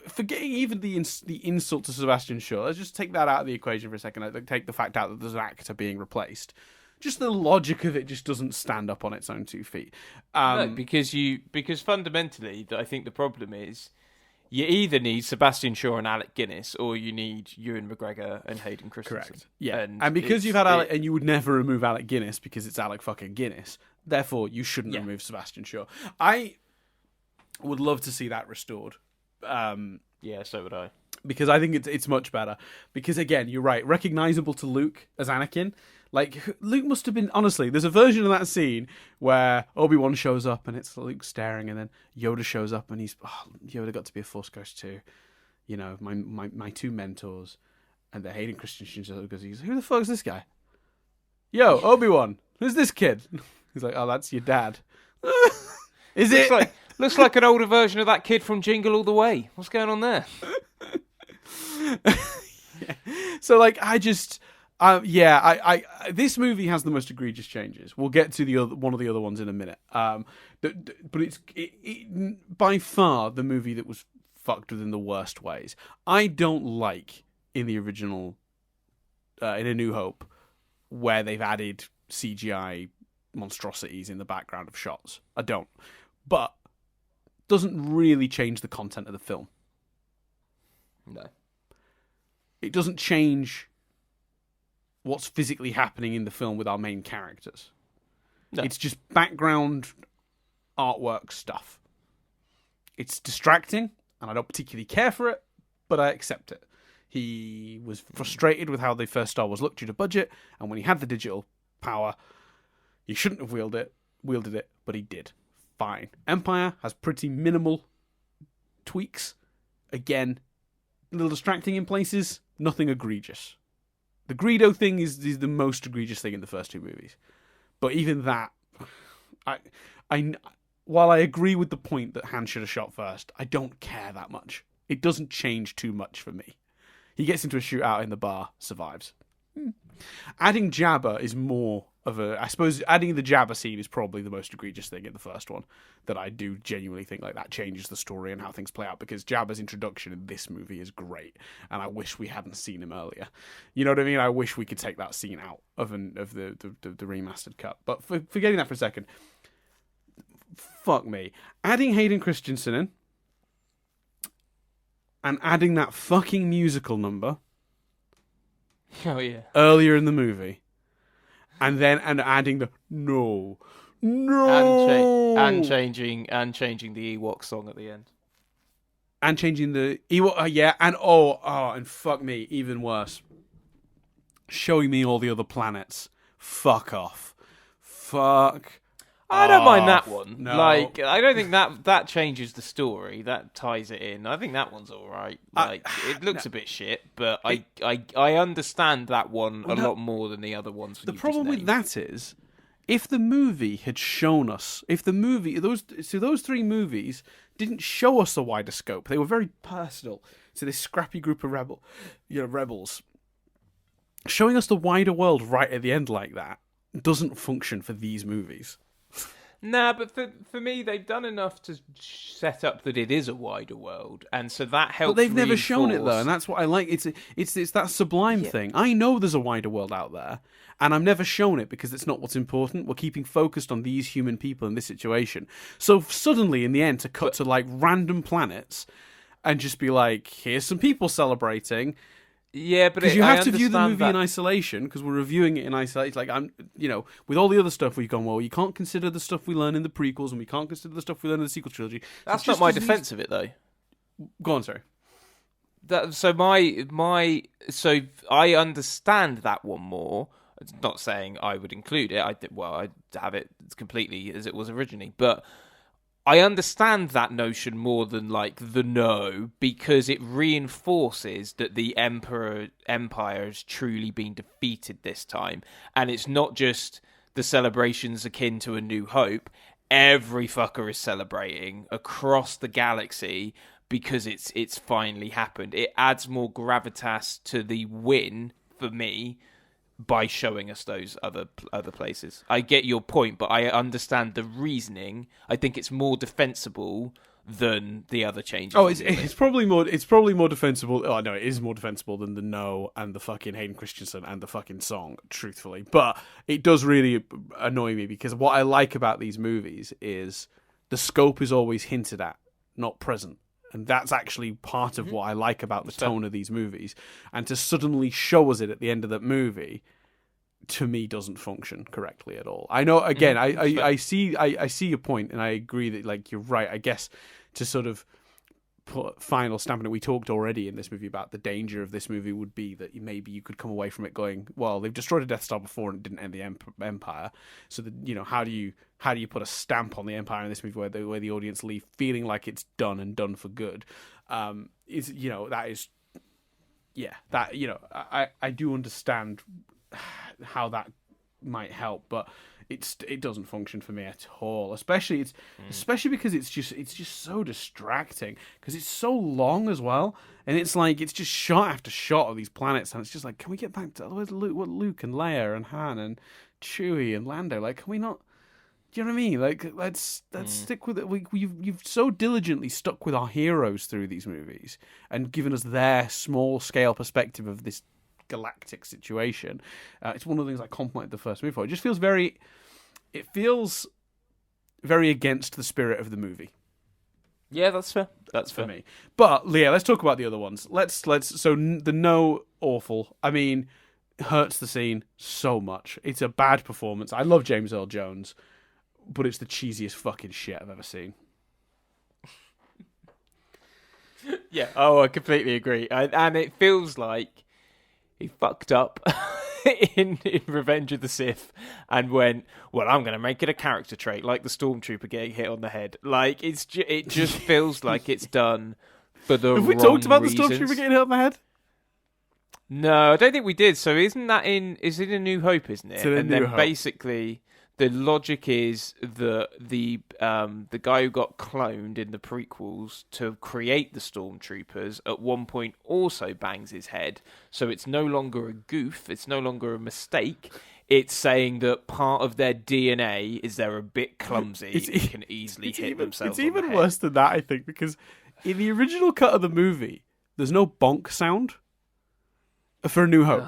forgetting even the insult to Sebastian Shaw. Let's just take that out of the equation for a second. Take the fact out that there's an actor being replaced. Just the logic of it just doesn't stand up on its own 2 feet. No, because fundamentally, I think the problem is you either need Sebastian Shaw and Alec Guinness, or you need Ewan McGregor and Hayden Christensen. Correct. Yeah, and because you've had Alec, and you would never remove Alec Guinness because it's Alec fucking Guinness. Therefore, you shouldn't remove Sebastian Shaw. I would love to see that restored. Yeah, so would I. because I think it's much better. Because again, you're right, recognizable to Luke as Anakin. Like, Luke must have been, honestly, there's a version of that scene where Obi-Wan shows up and it's Luke staring, and then Yoda shows up and Yoda got to be a Force Ghost too. You know, my two mentors. And the Hayden Christensen goes, who the fuck is this guy? Yo, Obi-Wan, who's this kid? He's like, oh, that's your dad. Is it? Looks like an older version of that kid from Jingle All the Way. What's going on there? Yeah. So, like, this movie has the most egregious changes. We'll get to one of the other ones in a minute. But it's by far the movie that was fucked with in the worst ways. I don't like in the original, in A New Hope, where they've added CGI monstrosities in the background of shots. I don't. But doesn't really change the content of the film. No. It doesn't change what's physically happening in the film with our main characters. No. It's just background artwork stuff. It's distracting, and I don't particularly care for it, but I accept it. He was frustrated with how the first Star Wars looked due to budget, and when he had the digital power, he shouldn't have wielded it, but he did. Fine. Empire has pretty minimal tweaks. Again, a little distracting in places, nothing egregious. The Greedo thing is the most egregious thing in the first two movies. But even that, while I agree with the point that Han should have shot first, I don't care that much. It doesn't change too much for me. He gets into a shootout in the bar, survives. Adding Jabba is more of I suppose adding the Jabba scene is probably the most egregious thing in the first one, that I do genuinely think like that changes the story and how things play out, because Jabba's introduction in this movie is great, and I wish we hadn't seen him earlier. You know what I mean? I wish we could take that scene out of the remastered cut. But forgetting that for a second, fuck me. Adding Hayden Christensen in and adding that fucking musical number Oh yeah. earlier in the movie. And adding the no, and changing the Ewok song at the end, and changing the Ewok, and fuck me, even worse, showing me all the other planets. Fuck off, fuck. I don't mind that one. No. Like, I don't think that changes the story. That ties it in. I think that one's all right. Like, it looks a bit shit, but I understand that one a lot more than the other ones. The problem with that is, if the movie had shown us, those three movies didn't show us a wider scope. They were very personal to this scrappy group of rebels. Showing us the wider world right at the end like that doesn't function for these movies. Nah, but for me, they've done enough to set up that it is a wider world, and so that helps. But they've never shown it though, and that's what I like. It's that sublime thing. I know there's a wider world out there, and I'm never shown it because it's not what's important. We're keeping focused on these human people in this situation. So suddenly, in the end, to cut to like random planets, and just be like, here's some people celebrating. Yeah, but because you have to view the movie in isolation, because we're reviewing it in isolation. Like with all the other stuff we've gone, well, you can't consider the stuff we learn in the prequels, and we can't consider the stuff we learn in the sequel trilogy. That's not my defense of it, though. Go on, sorry. So I understand that one more. It's not saying I would include it. I'd have it completely as it was originally, but I understand that notion more than like the no, because it reinforces that the empire has truly been defeated this time, and it's not just the celebrations akin to A New Hope. Every fucker is celebrating across the galaxy because it's finally happened. It adds more gravitas to the win for me by showing us those other places. I get your point, but I understand the reasoning. I think it's more defensible than the other changes. Oh, it's probably more defensible. Oh no, it is more defensible than the no and the fucking Hayden Christensen and the fucking song, truthfully. But it does really annoy me, because what I like about these movies is the scope is always hinted at, not present. And that's actually part of what I like about the tone of these movies. And to suddenly show us it at the end of that movie, to me, doesn't function correctly at all. I know, again, I see your point, and I agree that, like, you're right. I guess to sort of put final stamp on it. We talked already in this movie about the danger of this movie would be that maybe you could come away from it going, well, they've destroyed a Death Star before and it didn't end the Empire. So how do you put a stamp on the Empire in this movie where the audience leave feeling like it's done and done for good? I do understand how that might help, but it doesn't function for me at all. Especially because it's just so distracting because it's so long as well, and it's like it's just shot after shot of these planets, and it's just like, can we get back to Luke and Leia and Han and Chewie and Lando? Like, can we not? Do you know what I mean? Like, let's stick with it. You've so diligently stuck with our heroes through these movies and given us their small scale perspective of this galactic situation. It's one of the things I complimented the first movie for. It just feels very against the spirit of the movie. Yeah, that's fair. That's for fair. me. But Leah, let's talk about the other ones. So the no awful. I mean, hurts the scene so much. It's a bad performance. I love James Earl Jones, but it's the cheesiest fucking shit I've ever seen. Yeah. Oh, I completely agree. And it feels like he fucked up in Revenge of the Sith and went, well, I'm going to make it a character trait, like the Stormtrooper getting hit on the head. Like, it just feels like it's done for the Have we wrong talked about reasons. the Stormtrooper getting hit on the head? No, I don't think we did. So isn't that is it A New Hope, isn't it? And then basically the logic is that the guy who got cloned in the prequels to create the Stormtroopers at one point also bangs his head. So it's no longer a goof. It's no longer a mistake. It's saying that part of their DNA is they're a bit clumsy and can easily hit themselves. It's even worse than that, I think, because in the original cut of the movie, there's no bonk sound for A New Hope.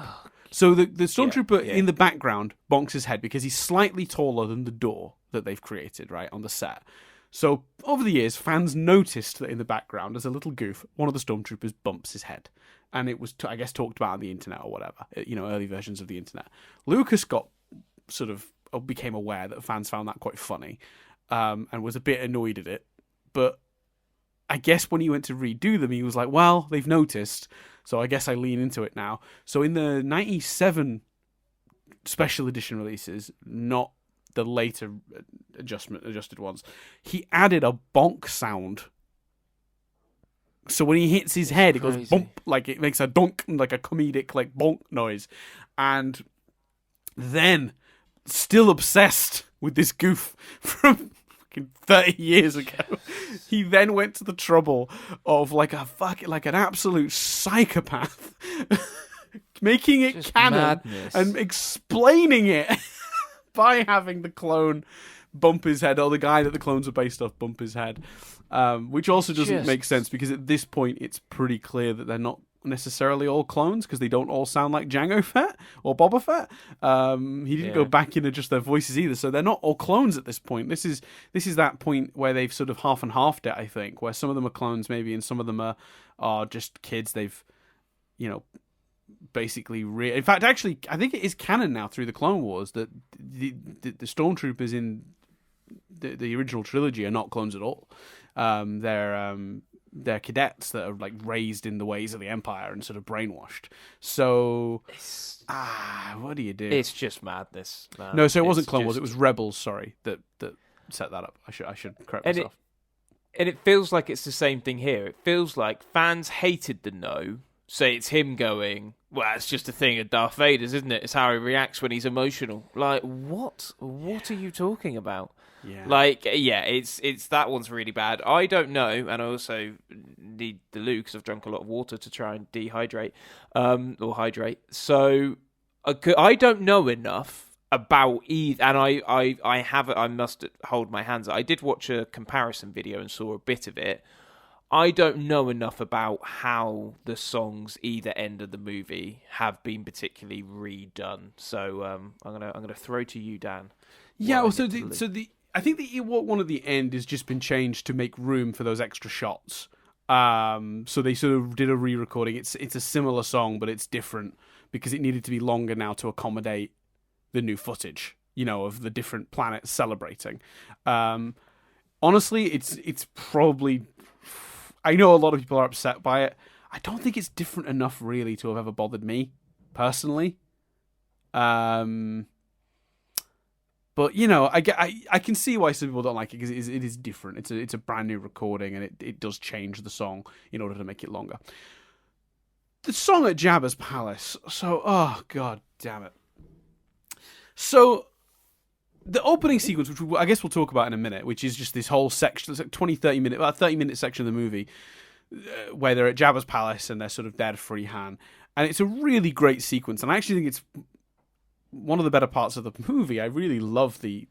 So the Stormtrooper in the background bonks his head because he's slightly taller than the door that they've created, right, on the set. So over the years, fans noticed that in the background, as a little goof, one of the Stormtroopers bumps his head. And it was, I guess, talked about on the internet or whatever, early versions of the internet. Lucas became aware that fans found that quite funny and was a bit annoyed at it. But I guess when he went to redo them, he was like, well, they've noticed, so I guess I lean into it now. So in the 97 special edition releases, not the later adjusted ones, he added a bonk sound. So when he hits his head, it goes bump, like it makes a dunk, like a comedic like bonk noise. And then, still obsessed with this goof from 30 years ago, he then went to the trouble of like an absolute psychopath making it just canon madness. and explaining it by having the clone bump his head, or the guy that the clones are based off bump his head, which also doesn't make sense because at this point it's pretty clear that they're not necessarily all clones because they don't all sound like Jango Fett or Boba Fett. He didn't go back and adjust their voices either, so they're not all clones at this point. This is that point where they've sort of half and halved it, I think, where some of them are clones maybe and some of them are just kids they've basically in fact, actually, I think it is canon now through the Clone Wars that the Stormtroopers in the original trilogy are not clones at all. They're cadets that are like raised in the ways of the Empire and sort of brainwashed. So, what do you do? It's just madness, man. No, so it wasn't Clone Wars. It was Rebels. Sorry, that set that up. I should correct myself. And it feels like it's the same thing here. It feels like fans hated the no. So it's him going, well, it's just a thing of Darth Vader's, isn't it? It's how he reacts when he's emotional. Like, what? What are you talking about? Yeah. Like, yeah, it's that one's really bad. I don't know, and I also need the loo because I've drunk a lot of water to try and dehydrate or hydrate. So I don't know enough about either, and I must hold my hands up. I did watch a comparison video and saw a bit of it. I don't know enough about how the songs either end of the movie have been particularly redone. So I'm gonna throw to you, Dan. Yeah. Well, I think the Ewok one at the end has just been changed to make room for those extra shots. So they sort of did a re-recording. It's a similar song, but it's different because it needed to be longer now to accommodate the new footage, of the different planets celebrating. Honestly, it's probably, I know a lot of people are upset by it. I don't think it's different enough, really, to have ever bothered me, personally. But, you know, I can see why some people don't like it, because it is different. It's a brand new recording, and it does change the song in order to make it longer. The song at Jabba's palace. So, oh, god damn it. So, the opening sequence, which I guess we'll talk about in a minute, which is just this whole section, it's like 30-minute section of the movie, where they're at Jabba's palace and they're sort of there to free Han. And it's a really great sequence, and I actually think it's one of the better parts of the movie. I really love the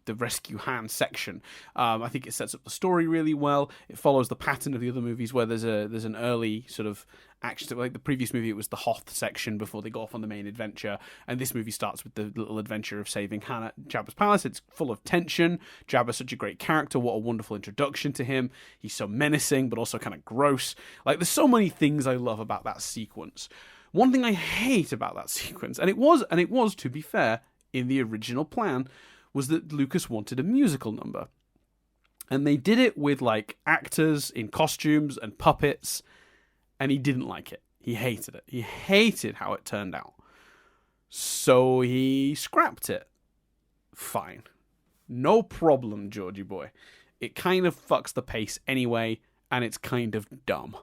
rescue Han section. I think it sets up the story really well. It follows the pattern of the other movies, where there's an early sort of action. Like the previous movie, it was the Hoth section before they go off on the main adventure, and this movie starts with the little adventure of saving Han at Jabba's palace. It's full of tension. Jabba's such a great character. What a wonderful introduction to him. He's so menacing, but also kind of gross. Like, there's so many things I love about that sequence. One thing I hate about that sequence, and it was, to be fair, in the original plan, was that Lucas wanted a musical number. And they did it with, like, actors in costumes and puppets, and he didn't like it. He hated it. He hated how it turned out. So he scrapped it. Fine. No problem, Georgie boy. It kind of fucks the pace anyway, and it's kind of dumb.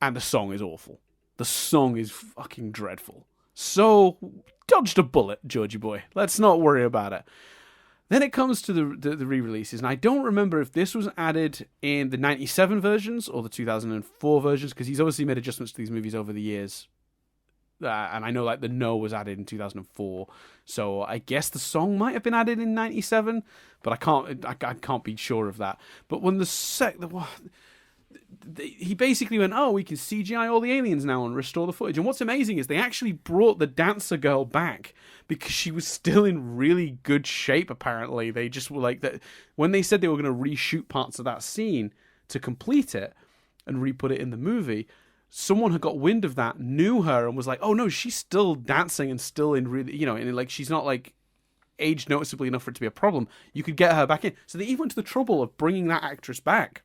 And the song is awful. The song is fucking dreadful. So, dodged a bullet, Georgie boy. Let's not worry about it. Then it comes to the re-releases, and I don't remember if this was added in the 97 versions or the 2004 versions, because he's obviously made adjustments to these movies over the years. And I know, like, the No was added in 2004, so I guess the song might have been added in 97, but I can't be sure of that. But when he basically went, oh, we can CGI all the aliens now and restore the footage. And what's amazing is they actually brought the dancer girl back because she was still in really good shape, apparently. They just were like, that when they said they were going to reshoot parts of that scene to complete it and re-put it in the movie, someone had got wind of that, knew her, and was like, oh no, she's still dancing and still in really, you know, and like, she's not like aged noticeably enough for it to be a problem. You could get her back in. So they even went to the trouble of bringing that actress back.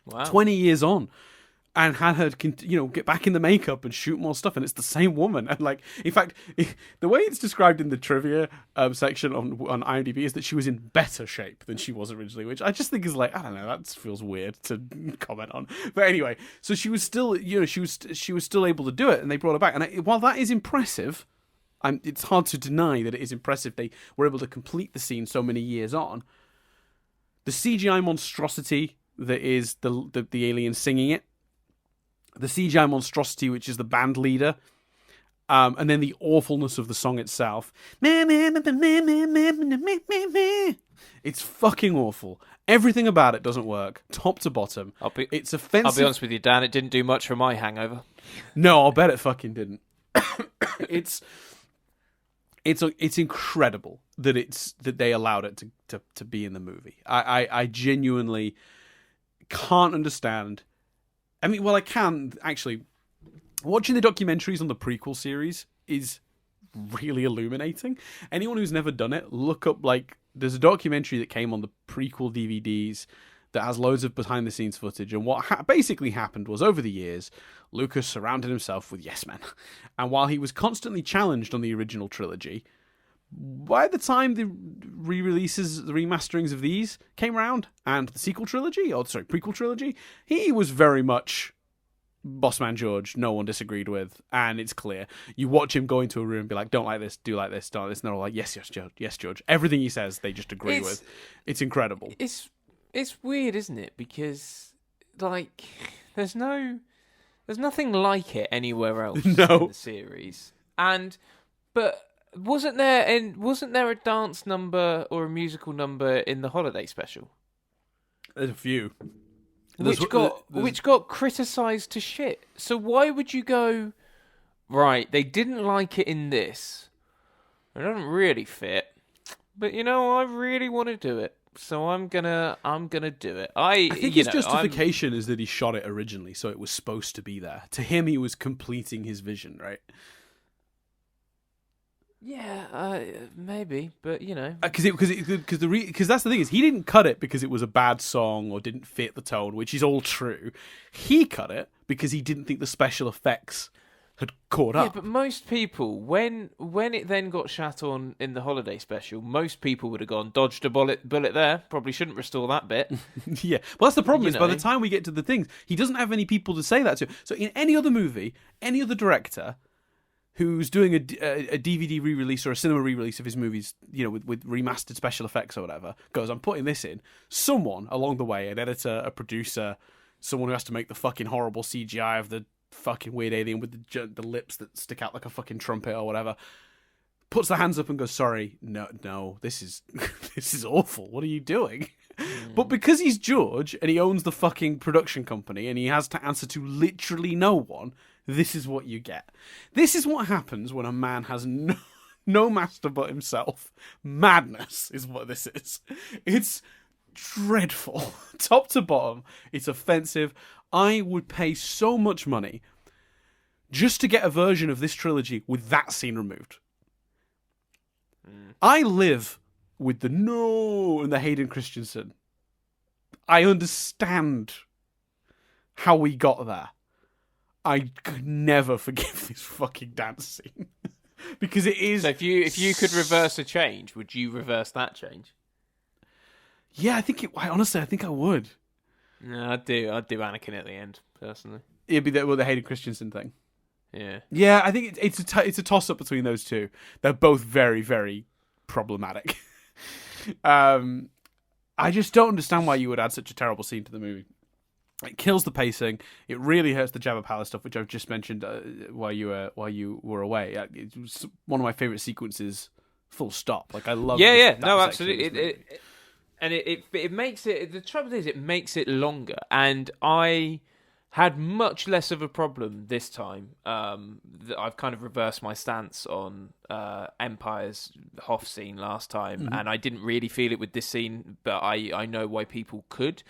Wow. 20 years on, and had her, you know, get back in the makeup and shoot more stuff, and it's the same woman. And like, in fact, the way it's described in the trivia section on IMDb is that she was in better shape than she was originally, which I just think is like, I don't know, that feels weird to comment on. But anyway, so she was still, you know, she was still able to do it, and they brought her back. And while that is impressive, it's hard to deny that it is impressive they were able to complete the scene so many years on. The CGI monstrosity that is the alien singing it, the CGI monstrosity, which is the band leader, and then the awfulness of the song itself. It's fucking awful. Everything about it doesn't work, top to bottom. It's offensive. I'll be honest with you, Dan, it didn't do much for my hangover. No, I'll bet it fucking didn't. It's incredible that they allowed it to be in the movie. I genuinely can't understand. I mean, well, I can actually. Watching the documentaries on the prequel series is really illuminating. Anyone who's never done it, look up, like, there's a documentary that came on the prequel DVDs that has loads of behind the scenes footage. And what basically happened was, over the years, Lucas surrounded himself with yes men. And while he was constantly challenged on the original trilogy, by the time the re-releases, the remasterings of these came around, and the prequel trilogy, he was very much Bossman George. No one disagreed with, and it's clear. You watch him go into a room and be like, don't like this, do like this, don't like this, and they're all like, yes, George, yes, George. Everything he says, they just agree with. It's incredible. It's weird, isn't it? Because, like, there's nothing like it anywhere else in the series. But wasn't there a dance number or a musical number in the holiday special? There's a few. Which got criticised to shit. So why would you go, right, they didn't like it in this. It doesn't really fit. But you know, I really want to do it. So I'm gonna do it. I think his justification is that he shot it originally, so it was supposed to be there. To him, he was completing his vision, right? Yeah, maybe, but Because that's the thing is he didn't cut it because it was a bad song or didn't fit the tone, which is all true. He cut it because he didn't think the special effects had caught up. Yeah, but most people, when it then got shat on in the holiday special, most people would have gone, dodged a bullet there. Probably shouldn't restore that bit. Yeah, well, that's the problem. By the time we get to the things, he doesn't have any people to say that to. So in any other movie, any other director who's doing a DVD re-release or a cinema re-release of his movies, with remastered special effects or whatever, goes, I'm putting this in. Someone along the way, an editor, a producer, someone who has to make the fucking horrible CGI of the fucking weird alien with the lips that stick out like a fucking trumpet or whatever, puts their hands up and goes, sorry, no, this is this is awful. What are you doing? But because he's George and he owns the fucking production company and he has to answer to literally no one, this is what you get. This is what happens when a man has no master but himself. Madness is what this is. It's dreadful. Top to bottom, it's offensive. I would pay so much money just to get a version of this trilogy with that scene removed. I live with the no and the Hayden Christensen. I understand how we got there. I could never forgive this fucking dance scene. Because it is... So if you could reverse a change, would you reverse that change? Yeah, I think I would. No, I'd do Anakin at the end, personally. It'd be the Hayden Christensen thing. Yeah. Yeah, I think it's a toss-up between those two. They're both very, very problematic. I just don't understand why you would add such a terrible scene to the movie. It kills the pacing. It really hurts the Jabba Palace stuff, which I've just mentioned while you were away. It was one of my favorite sequences. Full stop. Like I love. Yeah. No, absolutely. It makes it. The trouble is, it makes it longer, and I had much less of a problem this time. I've kind of reversed my stance on Empire's Hoth scene last time, and I didn't really feel it with this scene, but I know why people could.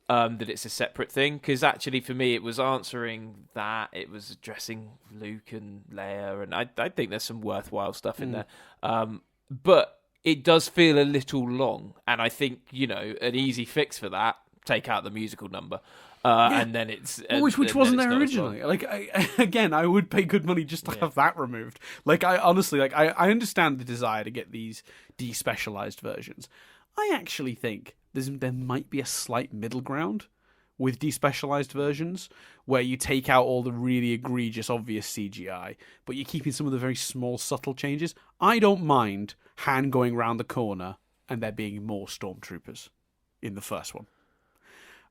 That it's a separate thing, because actually for me it was answering that, it was addressing Luke and Leia, and I think there's some worthwhile stuff in there, but it does feel a little long, and I think an easy fix for that, take out the musical number, and then it's which wasn't there originally. Like I would pay good money just to have that removed. Like I honestly, I understand the desire to get these despecialized versions. I actually think there might be a slight middle ground with despecialized versions where you take out all the really egregious, obvious CGI, but you're keeping some of the very small, subtle changes. I don't mind Han going round the corner and there being more stormtroopers in the first one.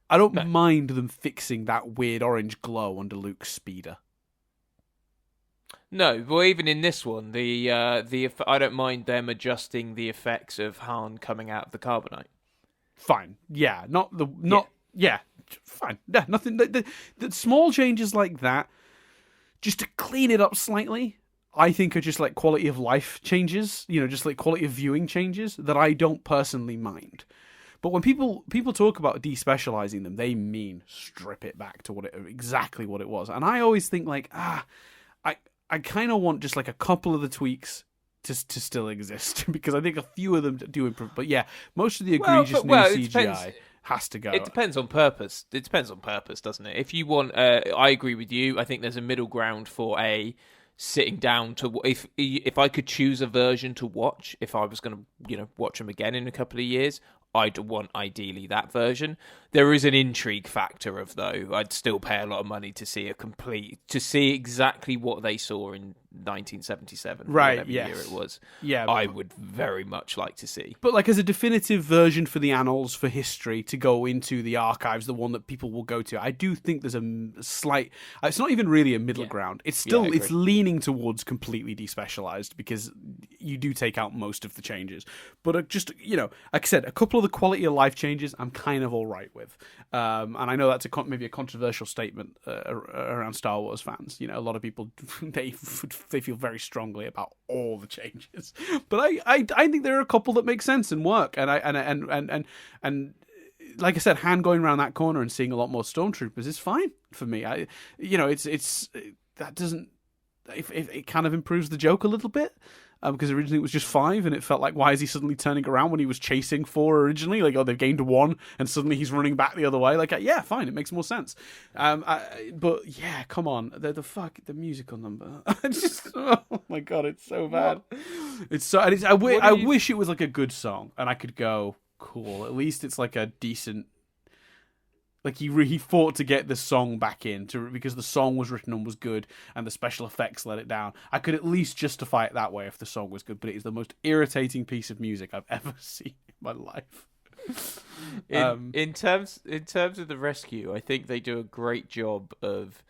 I don't mind them fixing that weird orange glow under Luke's speeder. No, well, even in this one, I don't mind them adjusting the effects of Han coming out of the carbonite. Fine, yeah, fine, yeah, nothing. The small changes like that, just to clean it up slightly, I think are just like quality of life changes. Just like quality of viewing changes that I don't personally mind. But when people talk about despecializing them, they mean strip it back to exactly what it was. And I always think like, I kind of want just like a couple of the tweaks to still exist, because I think a few of them do improve. But yeah, most of the egregious new CGI has to go. It depends on purpose. It depends on purpose, doesn't it? If you want, I agree with you. I think there's a middle ground for sitting down to, if I could choose a version to watch, if I was going to watch them again in a couple of years, I'd want ideally that version. There is an intrigue factor of, though, I'd still pay a lot of money to see exactly what they saw in 1977, right? Whatever year it was. Yeah, I would very much like to see. But like as a definitive version for the annals, for history, to go into the archives, the one that people will go to, I do think there's a slight. It's not even really a middle ground. It's still it's leaning towards completely despecialized, because you do take out most of the changes. But just like I said, a couple of the quality of life changes, I'm kind of all right with. And I know that's maybe a controversial statement around Star Wars fans. A lot of people they feel very strongly about all the changes, but I think there are a couple that make sense and work. And and like I said, Han going around that corner and seeing a lot more stormtroopers is fine for me. It kind of improves the joke a little bit. because originally it was just 5, and it felt like, why is he suddenly turning around when he was chasing 4 originally? Like, oh, they've gained 1, and suddenly he's running back the other way. Like, yeah, fine, it makes more sense. But yeah, come on, the musical number. Oh my god, it's so bad. It's so. And I wish it was like a good song, and I could go, cool. At least it's like a decent. Like he fought to get the song back in because the song was written and was good, and the special effects let it down. I could at least justify it that way if the song was good, but it is the most irritating piece of music I've ever seen in my life. In terms of the rescue, I think they do a great job of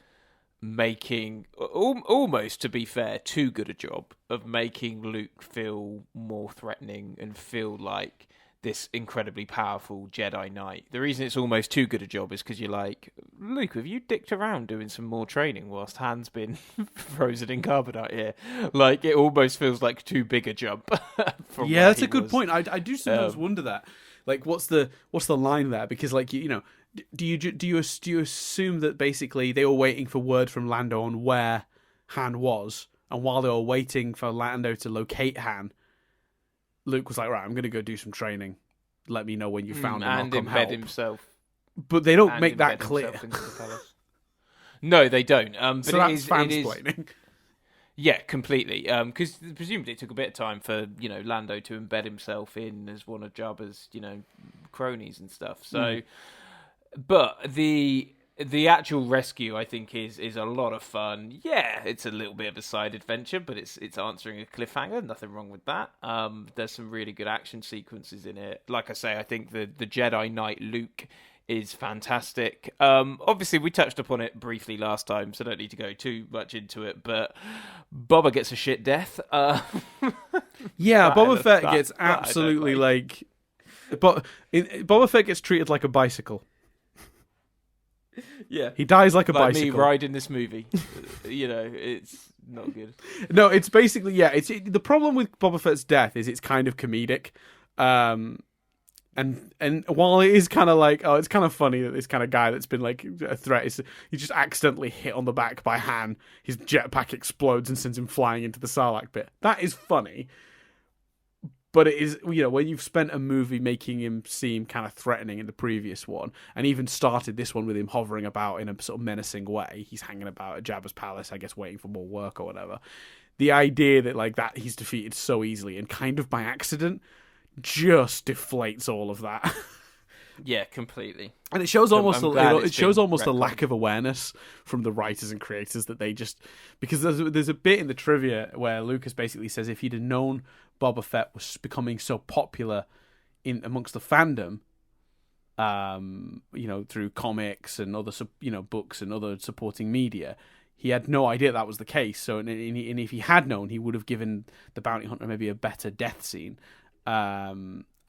making almost, to be fair, too good a job of making Luke feel more threatening and feel like this incredibly powerful Jedi Knight. The reason it's almost too good a job is because you're like, Luke, have you dicked around doing some more training whilst Han's been frozen in carbonite here? Like, it almost feels like too big a jump. Yeah, that's a good point. I do sometimes wonder that. Like, what's the line there? Because, like, you know, do you assume that basically they were waiting for word from Lando on where Han was, and while they were waiting for Lando to locate Han, Luke was like, right, I'm going to go do some training. Let me know when you found him. And I'll come embed help. Himself. But they don't make that clear. No, they don't. But so that's fansplaining. Yeah, completely. Because presumably it took a bit of time for, you know, Lando to embed himself in as one of Jabba's, you know, cronies and stuff. So, but the actual rescue, I think, is a lot of fun. Yeah, it's a little bit of a side adventure, but it's answering a cliffhanger. Nothing wrong with that. There's some really good action sequences in it. Like I say, I think the Jedi Knight Luke is fantastic. Obviously, we touched upon it briefly last time, so I don't need to go too much into it. But Boba gets a shit death. Yeah, Boba Fett gets absolutely like. But Boba Fett gets treated like a bicycle. Yeah, he dies like a bicycle. Me riding this movie, you know, it's not good. No, it's basically the problem with Boba Fett's death is it's kind of comedic, and while it is kind of like, oh, it's kind of funny that this kind of guy that's been like a threat is he just accidentally hit on the back by Han. His jetpack explodes and sends him flying into the Sarlacc pit. That is funny. But it is, you know, when you've spent a movie making him seem kind of threatening in the previous one, and even started this one with him hovering about in a sort of menacing way, he's hanging about at Jabba's palace, I guess, waiting for more work or whatever. The idea that like that he's defeated so easily and kind of by accident just deflates all of that. Yeah, completely. And it shows almost a lack of awareness from the writers and creators that they just, because there's a bit in the trivia where Lucas basically says if he'd have known Boba Fett was becoming so popular in amongst the fandom, you know, through comics and other, you know, books and other supporting media, he had no idea that was the case. So, and if he had known, he would have given the bounty hunter maybe a better death scene.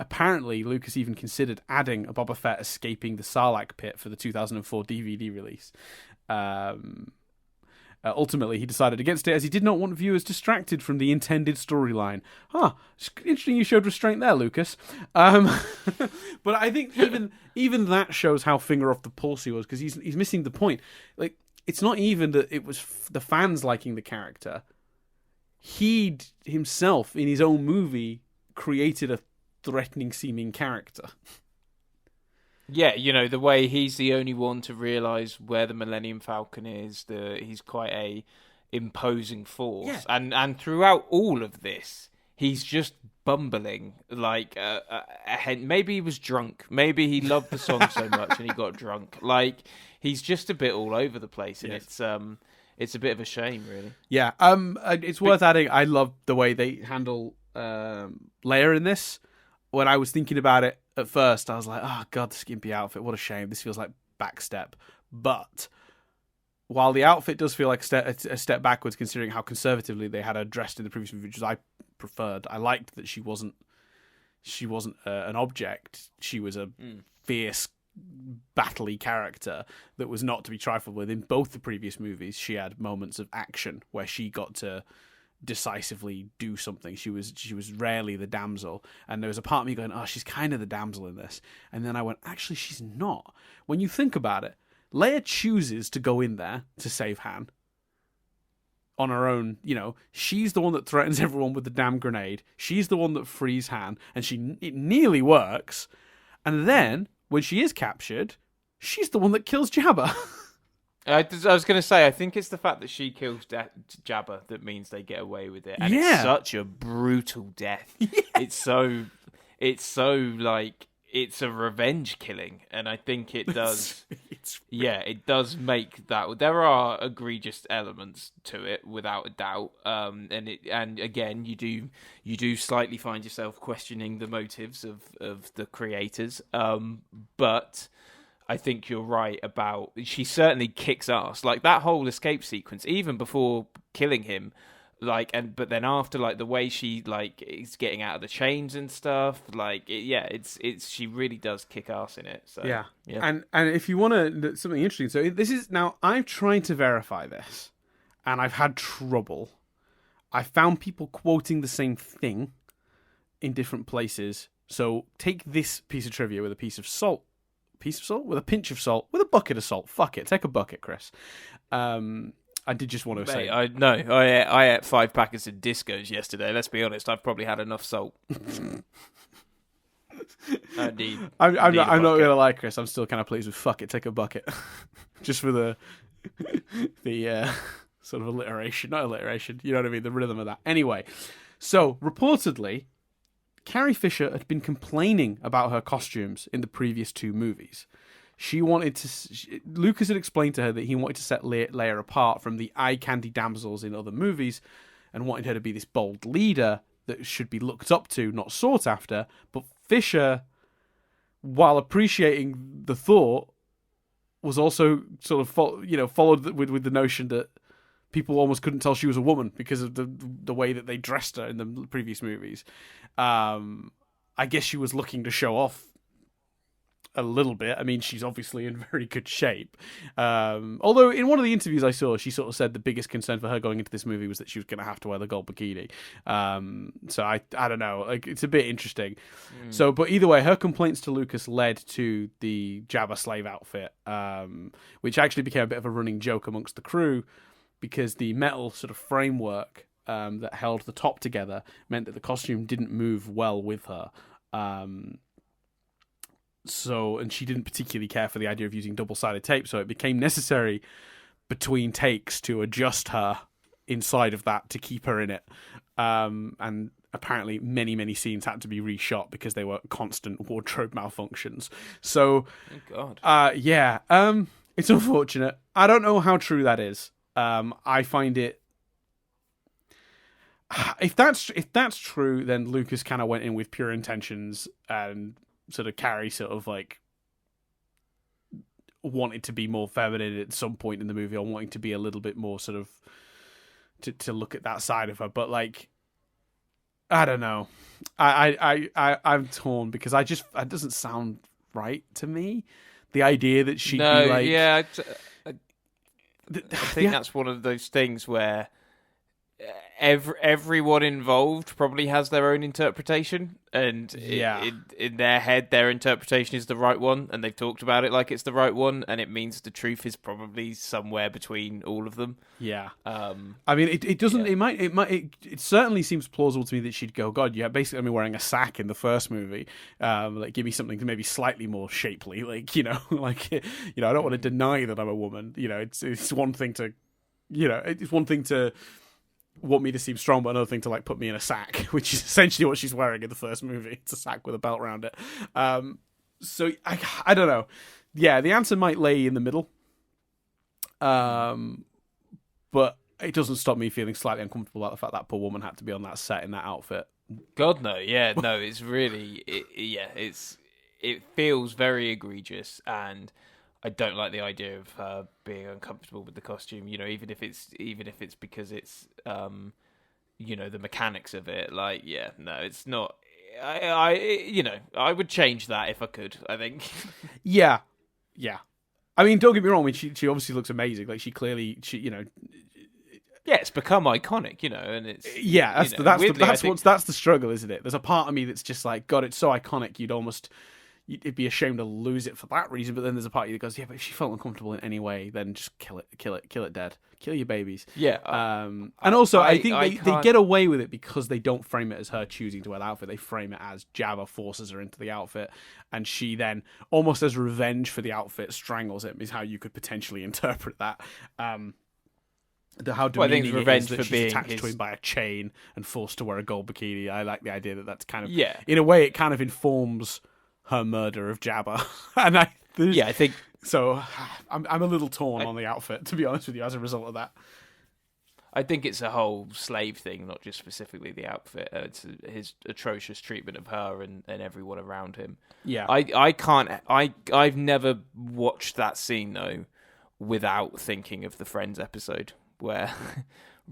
Apparently, Lucas even considered adding a Boba Fett escaping the Sarlacc pit for the 2004 DVD release. Ultimately, he decided against it as he did not want viewers distracted from the intended storyline. Interesting you showed restraint there, Lucas. But I think even that shows how finger off the pulse he was, because he's missing the point. Like, it's not even that it was the fans liking the character. He himself, in his own movie, created a threatening seeming character. Yeah, you know, the way he's the only one to realise where the Millennium Falcon is, he's quite a imposing force. Yeah. And throughout all of this, he's just bumbling like maybe he was drunk, maybe he loved the song so much and he got drunk. Like, he's just a bit all over the place, and yes. It's a bit of a shame, really. Yeah, it's worth adding, I love the way they handle Leia in this. When I was thinking about it at first, I was like, oh god, the skimpy outfit, what a shame, this feels like backstep. But while the outfit does feel like a step backwards, considering how conservatively they had her dressed in the previous movie, which I preferred, I liked that she wasn't an object. She was a fierce, battley character that was not to be trifled with. In both the previous movies, she had moments of action where she got to decisively do something. She was rarely the damsel, and there was a part of me going, oh, she's kind of the damsel in this, and then I went, actually she's not. When you think about it, Leia chooses to go in there to save Han on her own. You know, she's the one that threatens everyone with the damn grenade. She's the one that frees Han, and it nearly works. And then when she is captured, she's the one that kills Jabba. I was going to say, I think it's the fact that she kills Jabba that means they get away with it, and it's such a brutal death. It's so like it's a revenge killing, and I think it does. It does make that. There are egregious elements to it, without a doubt. And again, you do slightly find yourself questioning the motives of the creators. But I think you're right about she certainly kicks ass. Like that whole escape sequence, even before killing him. But then after, like, the way she, like, is getting out of the chains and stuff, like, it's she really does kick ass in it. So yeah. And if you want something interesting, so this is now I've tried to verify this, and I've had trouble. I found people quoting the same thing in different places. So take this piece of trivia with a pinch of salt, with a bucket of salt. Fuck it, take a bucket, Chris. I did just want to say... I ate 5 packets of Discos yesterday. Let's be honest, I've probably had enough salt. I'm not going to lie, Chris. I'm still kind of pleased with fuck it, take a bucket. Just for the sort of alliteration. Not alliteration, you know what I mean? The rhythm of that. Anyway, so reportedly, Carrie Fisher had been complaining about her costumes in the previous 2 movies. She wanted to... Lucas had explained to her that he wanted to set Leia apart from the eye candy damsels in other movies and wanted her to be this bold leader that should be looked up to, not sought after. But Fisher, while appreciating the thought, was also sort of followed with the notion that people almost couldn't tell she was a woman because of the way that they dressed her in the previous movies. I guess she was looking to show off a little bit. I mean, she's obviously in very good shape. Although in one of the interviews I saw, she sort of said the biggest concern for her going into this movie was that she was going to have to wear the gold bikini. So I don't know. Like, it's a bit interesting. So, but either way, her complaints to Lucas led to the Jabba slave outfit, which actually became a bit of a running joke amongst the crew because the metal sort of framework that held the top together meant that the costume didn't move well with her. And she didn't particularly care for the idea of using double-sided tape, so it became necessary between takes to adjust her inside of that to keep her in it. And apparently many, many scenes had to be reshot because they were constant wardrobe malfunctions. So, it's unfortunate. I don't know how true that is. I find it... If that's true, then Lucas kind of went in with pure intentions and sort of Carrie sort of like wanted to be more feminine at some point in the movie, or wanting to be a little bit more sort of to look at that side of her. But like, I don't know. I'm torn because it doesn't sound right to me. The idea that she'd be like, I think that's one of those things where everyone involved probably has their own interpretation, and in their head their interpretation is the right one, and they've talked about it like it's the right one, and it means the truth is probably somewhere between all of them. I mean, it doesn't. It certainly seems plausible to me that she'd go, God, basically I'm wearing a sack in the first movie, like give me something maybe slightly more shapely, like I don't want to deny that I'm a woman. It's one thing to want me to seem strong, but another thing to like put me in a sack, which is essentially what she's wearing in the first movie. It's a sack with a belt around it. So I don't know. Yeah, the answer might lay in the middle. But it doesn't stop me feeling slightly uncomfortable about the fact that poor woman had to be on that set in that outfit. God no, it's really it feels very egregious, and I don't like the idea of her being uncomfortable with the costume. Even if it's because it's the mechanics of it. Like, it's not. I would change that if I could. I think. Yeah. I mean, don't get me wrong. I mean, she obviously looks amazing. Like, Yeah, it's become iconic, and it's that's the struggle, isn't it? There's a part of me that's just like, God, it's so iconic. You'd almost. it'd be a shame to lose it for that reason. But then there's a part of you that goes, yeah, but if she felt uncomfortable in any way, then just kill it dead, kill your babies. Yeah. And also, I think they can't- get away with it because they don't frame it as her choosing to wear the outfit. They frame it as Jabba forces her into the outfit, and she then, almost as revenge for the outfit, strangles him. Is how you could potentially interpret that. How I think demeaning revenge it is that for she's being attached his... to him by a chain and forced to wear a gold bikini. I like the idea that that's kind of, Yeah. in a way, it kind of informs her murder of Jabba. And I think so. I'm a little torn on the outfit, to be honest with you, as a result of that. I think it's a whole slave thing, not just specifically the outfit. It's his atrocious treatment of her and everyone around him. Yeah, I've never watched that scene though without thinking of the Friends episode where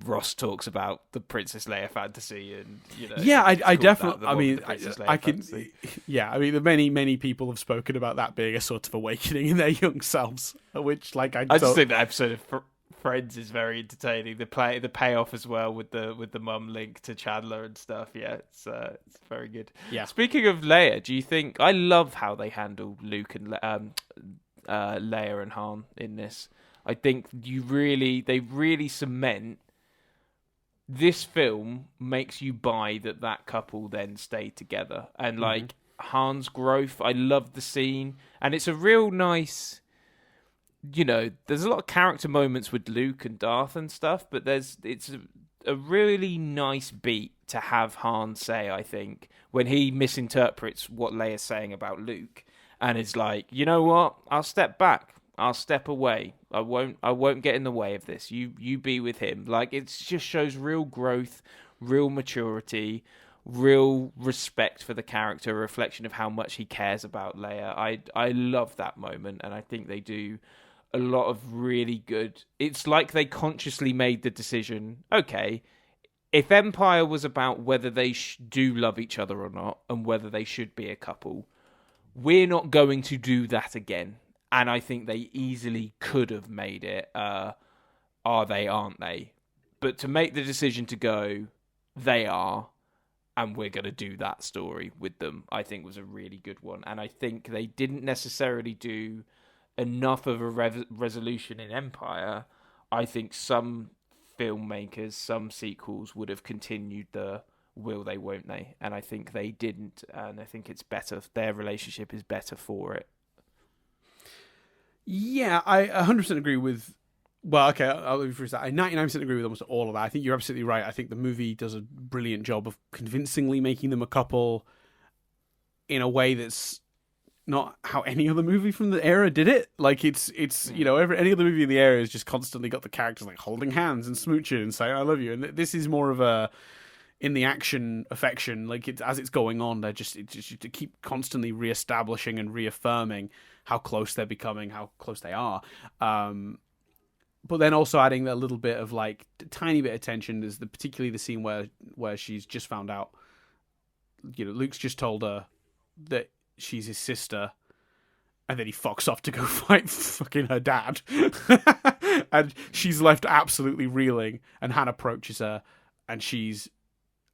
Ross talks about the Princess Leia fantasy, and yeah, I definitely. the I mean, Princess Leia I can. fantasy. Yeah, I mean, many people have spoken about that being a sort of awakening in their young selves, which, like, I just think that episode of Friends is very entertaining. The payoff as well with the mum link to Chandler and stuff. Yeah, it's very good. Yeah. Speaking of Leia, do you think I love how they handle Luke and Leia and Han in this? I think they really cement. This film makes you buy that couple then stay together, and like Han's growth. I love the scene, and it's a real nice. There's a lot of character moments with Luke and Darth and stuff, but it's a really nice beat to have Han say, I think, when he misinterprets what Leia's saying about Luke, and is like, you know what? I'll step back. I'll step away. I won't get in the way of this. You be with him. Like, it just shows real growth, real maturity, real respect for the character, a reflection of how much he cares about Leia. I love that moment, and I think they do a lot of really good. It's like they consciously made the decision, okay, if Empire was about whether they do love each other or not, and whether they should be a couple, we're not going to do that again. And I think they easily could have made it, are they, aren't they? But to make the decision to go, they are, and we're going to do that story with them, I think was a really good one. And I think they didn't necessarily do enough of a resolution in Empire. I think some filmmakers, some sequels would have continued the will they, won't they? And I think they didn't. And I think it's better. Their relationship is better for it. Yeah, I 100% agree with. Well, okay, I'll rephrase that. I 99% agree with almost all of that. I think you're absolutely right. I think the movie does a brilliant job of convincingly making them a couple in a way that's not how any other movie from the era did it. Like, it's any other movie in the era has just constantly got the characters like holding hands and smooching and saying "I love you," and this is more of a in the action affection. Like, as it's going on, they're just to keep constantly reestablishing and reaffirming how close they're becoming, how close they are. But then also adding a little bit of like tiny bit of tension. There's particularly the scene where she's just found out. Luke's just told her that she's his sister, and then he fucks off to go fight fucking her dad. And she's left absolutely reeling, and Han approaches her, and she's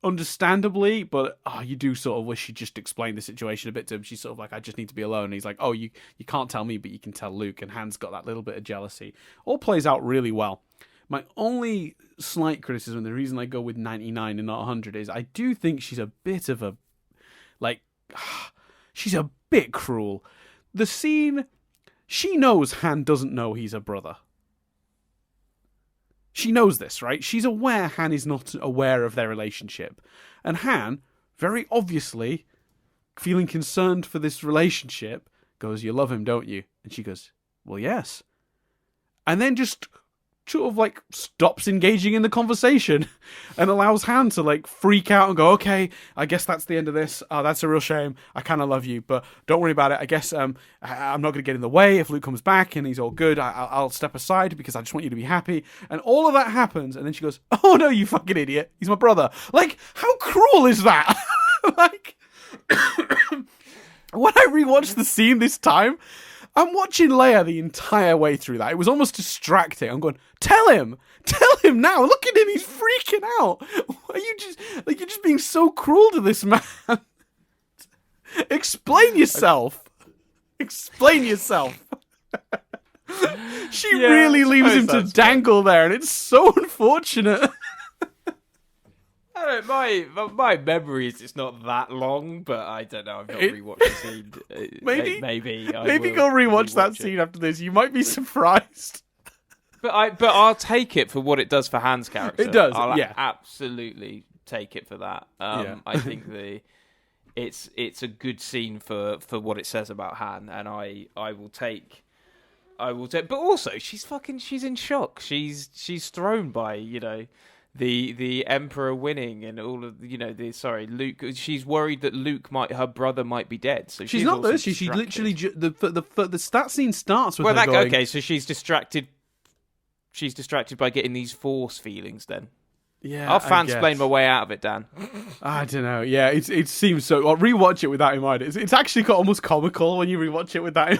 understandably, but you do sort of wish she just explained the situation a bit to him. She's sort of like, I just need to be alone. And he's like, oh, you can't tell me, but you can tell Luke. And Han's got that little bit of jealousy. All plays out really well. My only slight criticism, the reason I go with 99 and not 100, is I do think she's a bit of a, like, she's a bit cruel. The scene, she knows Han doesn't know he's a brother. She knows this, right? She's aware Han is not aware of their relationship. And Han, very obviously, feeling concerned for this relationship, goes, you love him, don't you? And she goes, well, yes. And then just sort of like stops engaging in the conversation and allows Han to like freak out and go, okay, I guess that's the end of this. Oh, that's a real shame. I kind of love you, but don't worry about it. I guess I'm not going to get in the way. If Luke comes back and he's all good, I'll step aside because I just want you to be happy. And all of that happens. And then she goes, oh no, you fucking idiot. He's my brother. Like, how cruel is that? Like, when I rewatched the scene this time, I'm watching Leia the entire way through that. It was almost distracting. I'm going, tell him now. Look at him. He's freaking out. Are you you're just being so cruel to this man? Explain yourself. Explain yourself. She Yeah, really I leaves him suppose to that's dangle there, and it's so unfortunate. I don't know, my memory is it's not that long, but I don't know. I've not rewatched the scene. Maybe maybe go rewatch that scene after this. You might be surprised. But I'll take it for what it does for Han's character. It does, I'll yeah. absolutely take it for that. Yeah. I think it's a good scene for what it says about Han, and I will take. But also, she's in shock. She's thrown by the Emperor winning and all of Luke. She's worried that her brother might be dead. So she's not though. She literally the stat scene starts with her going. Okay, so she's distracted. She's distracted by getting these force feelings. Then yeah, I'll fansplain my way out of it, Dan. I don't know. Yeah, it seems so. I'll rewatch it with that in mind. It's actually got almost comical when you rewatch it with that in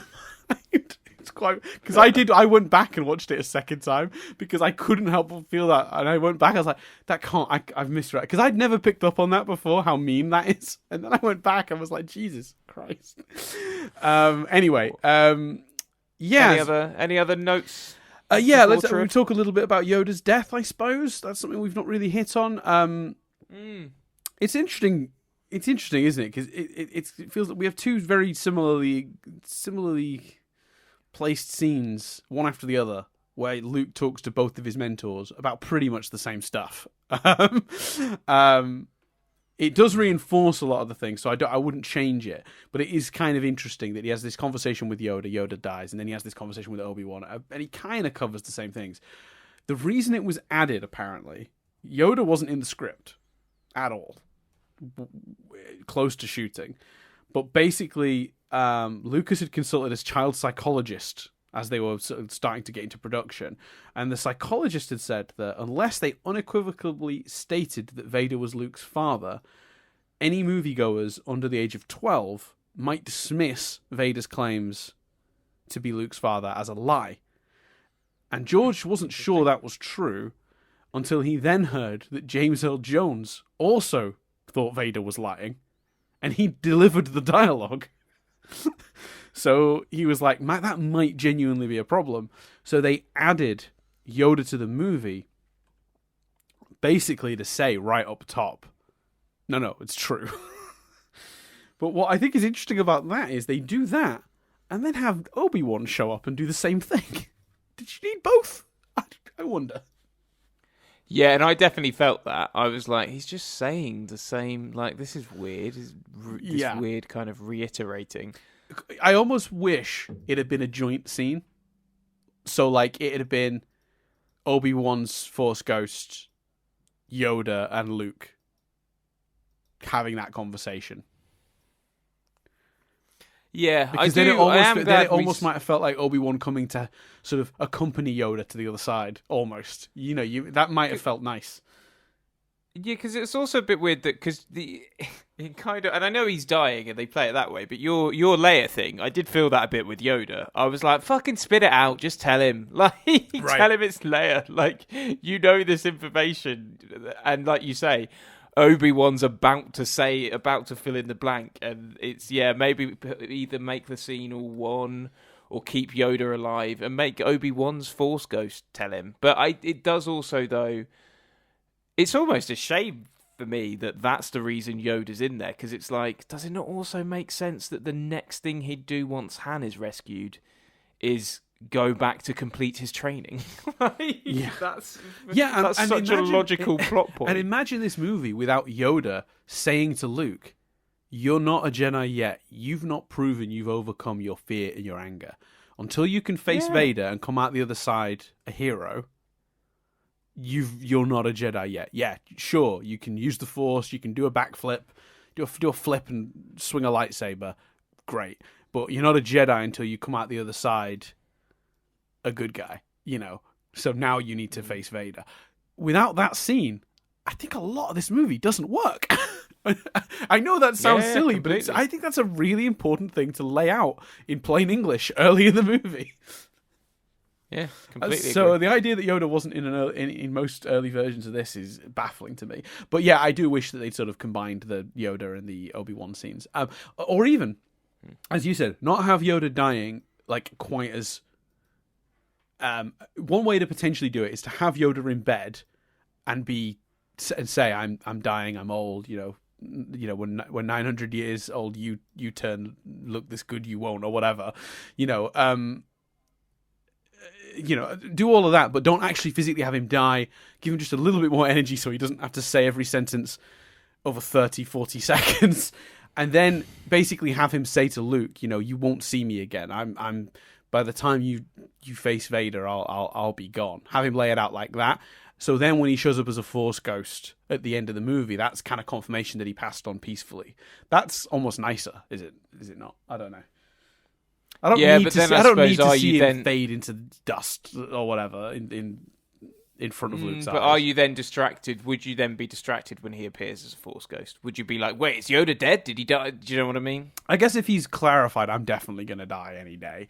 mind. It's quite because I went back and watched it a second time because I couldn't help but feel that, and I went back. I was like, that can't. I've misread because I'd never picked up on that before. How mean that is, and then I went back and was like, Jesus Christ. Anyway, yeah. Any other notes? Yeah, let's talk a little bit about Yoda's death. I suppose that's something we've not really hit on. It's interesting. It's interesting, isn't it? Because it feels like we have two very similarly placed scenes, one after the other, where Luke talks to both of his mentors about pretty much the same stuff. It does reinforce a lot of the things, so I wouldn't change it. But it is kind of interesting that he has this conversation with Yoda. Yoda dies, and then he has this conversation with Obi-Wan, and he kind of covers the same things. The reason it was added, apparently, Yoda wasn't in the script at all, close to shooting. But basically, Lucas had consulted his child psychologist as they were sort of starting to get into production. And the psychologist had said that unless they unequivocally stated that Vader was Luke's father, any moviegoers under the age of 12 might dismiss Vader's claims to be Luke's father as a lie. And George wasn't sure that was true until he then heard that James Earl Jones also thought Vader was lying. And he delivered the dialogue. So he was like, that might genuinely be a problem. So they added Yoda to the movie basically to say right up top, no, it's true. But what I think is interesting about that is they do that and then have Obi-Wan show up and do the same thing. Did you need both? I wonder. Yeah, and I definitely felt that. I was like, he's just saying the same, like, this is weird. This weird kind of reiterating. I almost wish it had been a joint scene. So, like, it had been Obi-Wan's Force Ghost, Yoda, and Luke having that conversation. Yeah, because then it almost might have felt like Obi-Wan coming to sort of accompany Yoda to the other side, almost. That might have felt nice. Yeah, because it's also a bit weird that it kind of, and I know he's dying and they play it that way, but your Leia thing, I did feel that a bit with Yoda. I was like, fucking spit it out, just tell him, like, tell him it's Leia, like, this information, and like you say, Obi-Wan's about to fill in the blank, and it's maybe either make the scene all one or keep Yoda alive and make Obi-Wan's Force Ghost tell him. But it does also though. It's almost a shame for me that that's the reason Yoda's in there, because it's like, does it not also make sense that the next thing he'd do once Han is rescued is go back to complete his training? That's such a logical plot point. And imagine this movie without Yoda saying to Luke, "You're not a Jedi yet. You've not proven you've overcome your fear and your anger. Until you can face Vader and come out the other side a hero, you're not a Jedi yet. Yeah, sure, you can use the Force, you can do a backflip, do a flip and swing a lightsaber. Great. But you're not a Jedi until you come out the other side a good guy, So now you need to face Vader." Without that scene, I think a lot of this movie doesn't work. I know that sounds silly, completely. But I think that's a really important thing to lay out in plain English early in the movie. Yeah, completely. So agree. the idea that Yoda wasn't in most early versions of this is baffling to me. But yeah, I do wish that they'd sort of combined the Yoda and the Obi-Wan scenes, or even as you said, not have Yoda dying like quite as. One way to potentially do it is to have Yoda in bed and say, "I'm dying, I'm old," when 900 years old, you turn look this good, you won't, or whatever, do all of that, but don't actually physically have him die. Give him just a little bit more energy so he doesn't have to say every sentence over 30-40 seconds, and then basically have him say to Luke, you won't see me again. I'm by the time you face Vader, I'll be gone. Have him lay it out like that. So then when he shows up as a Force ghost at the end of the movie, that's kind of confirmation that he passed on peacefully. That's almost nicer, is it? Is it not? I don't know. I don't need to see him fade into dust or whatever in front of Luke's eyes. But are you then distracted? Would you then be distracted when he appears as a Force ghost? Would you be like, wait, is Yoda dead? Did he die? Do you know what I mean? I guess if he's clarified, I'm definitely going to die any day,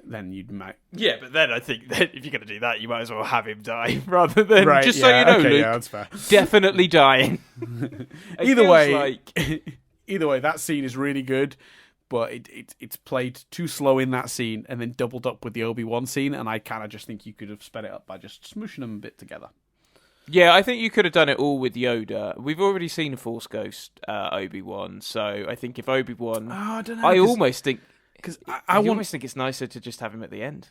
then you might. Yeah, but then I think that if you're going to do that, you might as well have him die rather than so you know, Luke, that's fair. Definitely dying. Either way, that scene is really good, but it's played too slow in that scene and then doubled up with the Obi-Wan scene, and I kind of just think you could have sped it up by just smooshing them a bit together. Yeah, I think you could have done it all with Yoda. We've already seen a Force ghost Obi-Wan, so I think if Obi-Wan... I don't know. I almost think... Because I almost think it's nicer to just have him at the end.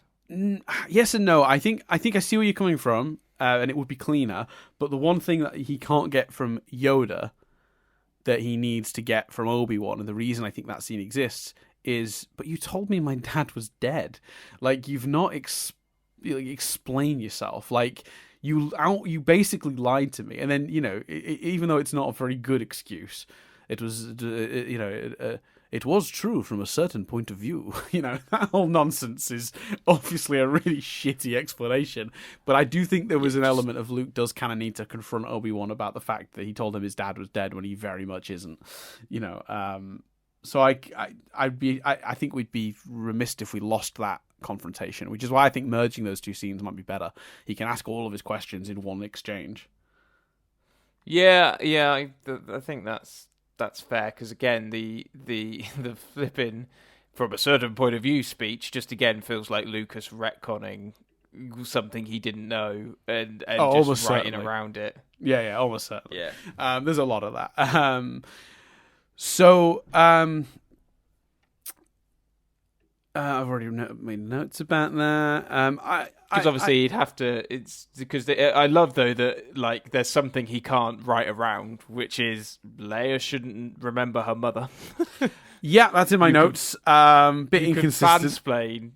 Yes and no. I think I see where you're coming from, and it would be cleaner. But the one thing that he can't get from Yoda that he needs to get from Obi-Wan, and the reason I think that scene exists is, but you told me my dad was dead. Like, you've not explained yourself. Like, you basically lied to me, and then even though it's not a very good excuse, it was it was true from a certain point of view. That whole nonsense is obviously a really shitty explanation. But I do think there was an element of Luke does kind of need to confront Obi-Wan about the fact that he told him his dad was dead when he very much isn't. So I think we'd be remiss if we lost that confrontation, which is why I think merging those two scenes might be better. He can ask all of his questions in one exchange. Yeah, I think that's fair, because again, the flipping from a certain point of view speech just again feels like Lucas retconning something he didn't know and just writing certainly around it. Yeah, almost certainly. Yeah. There's a lot of that. I've already made notes about that. Because obviously he'd have to. It's because I love though that like there's something he can't write around, which is Leia shouldn't remember her mother. Yeah, that's in my notes. Bit inconsistent.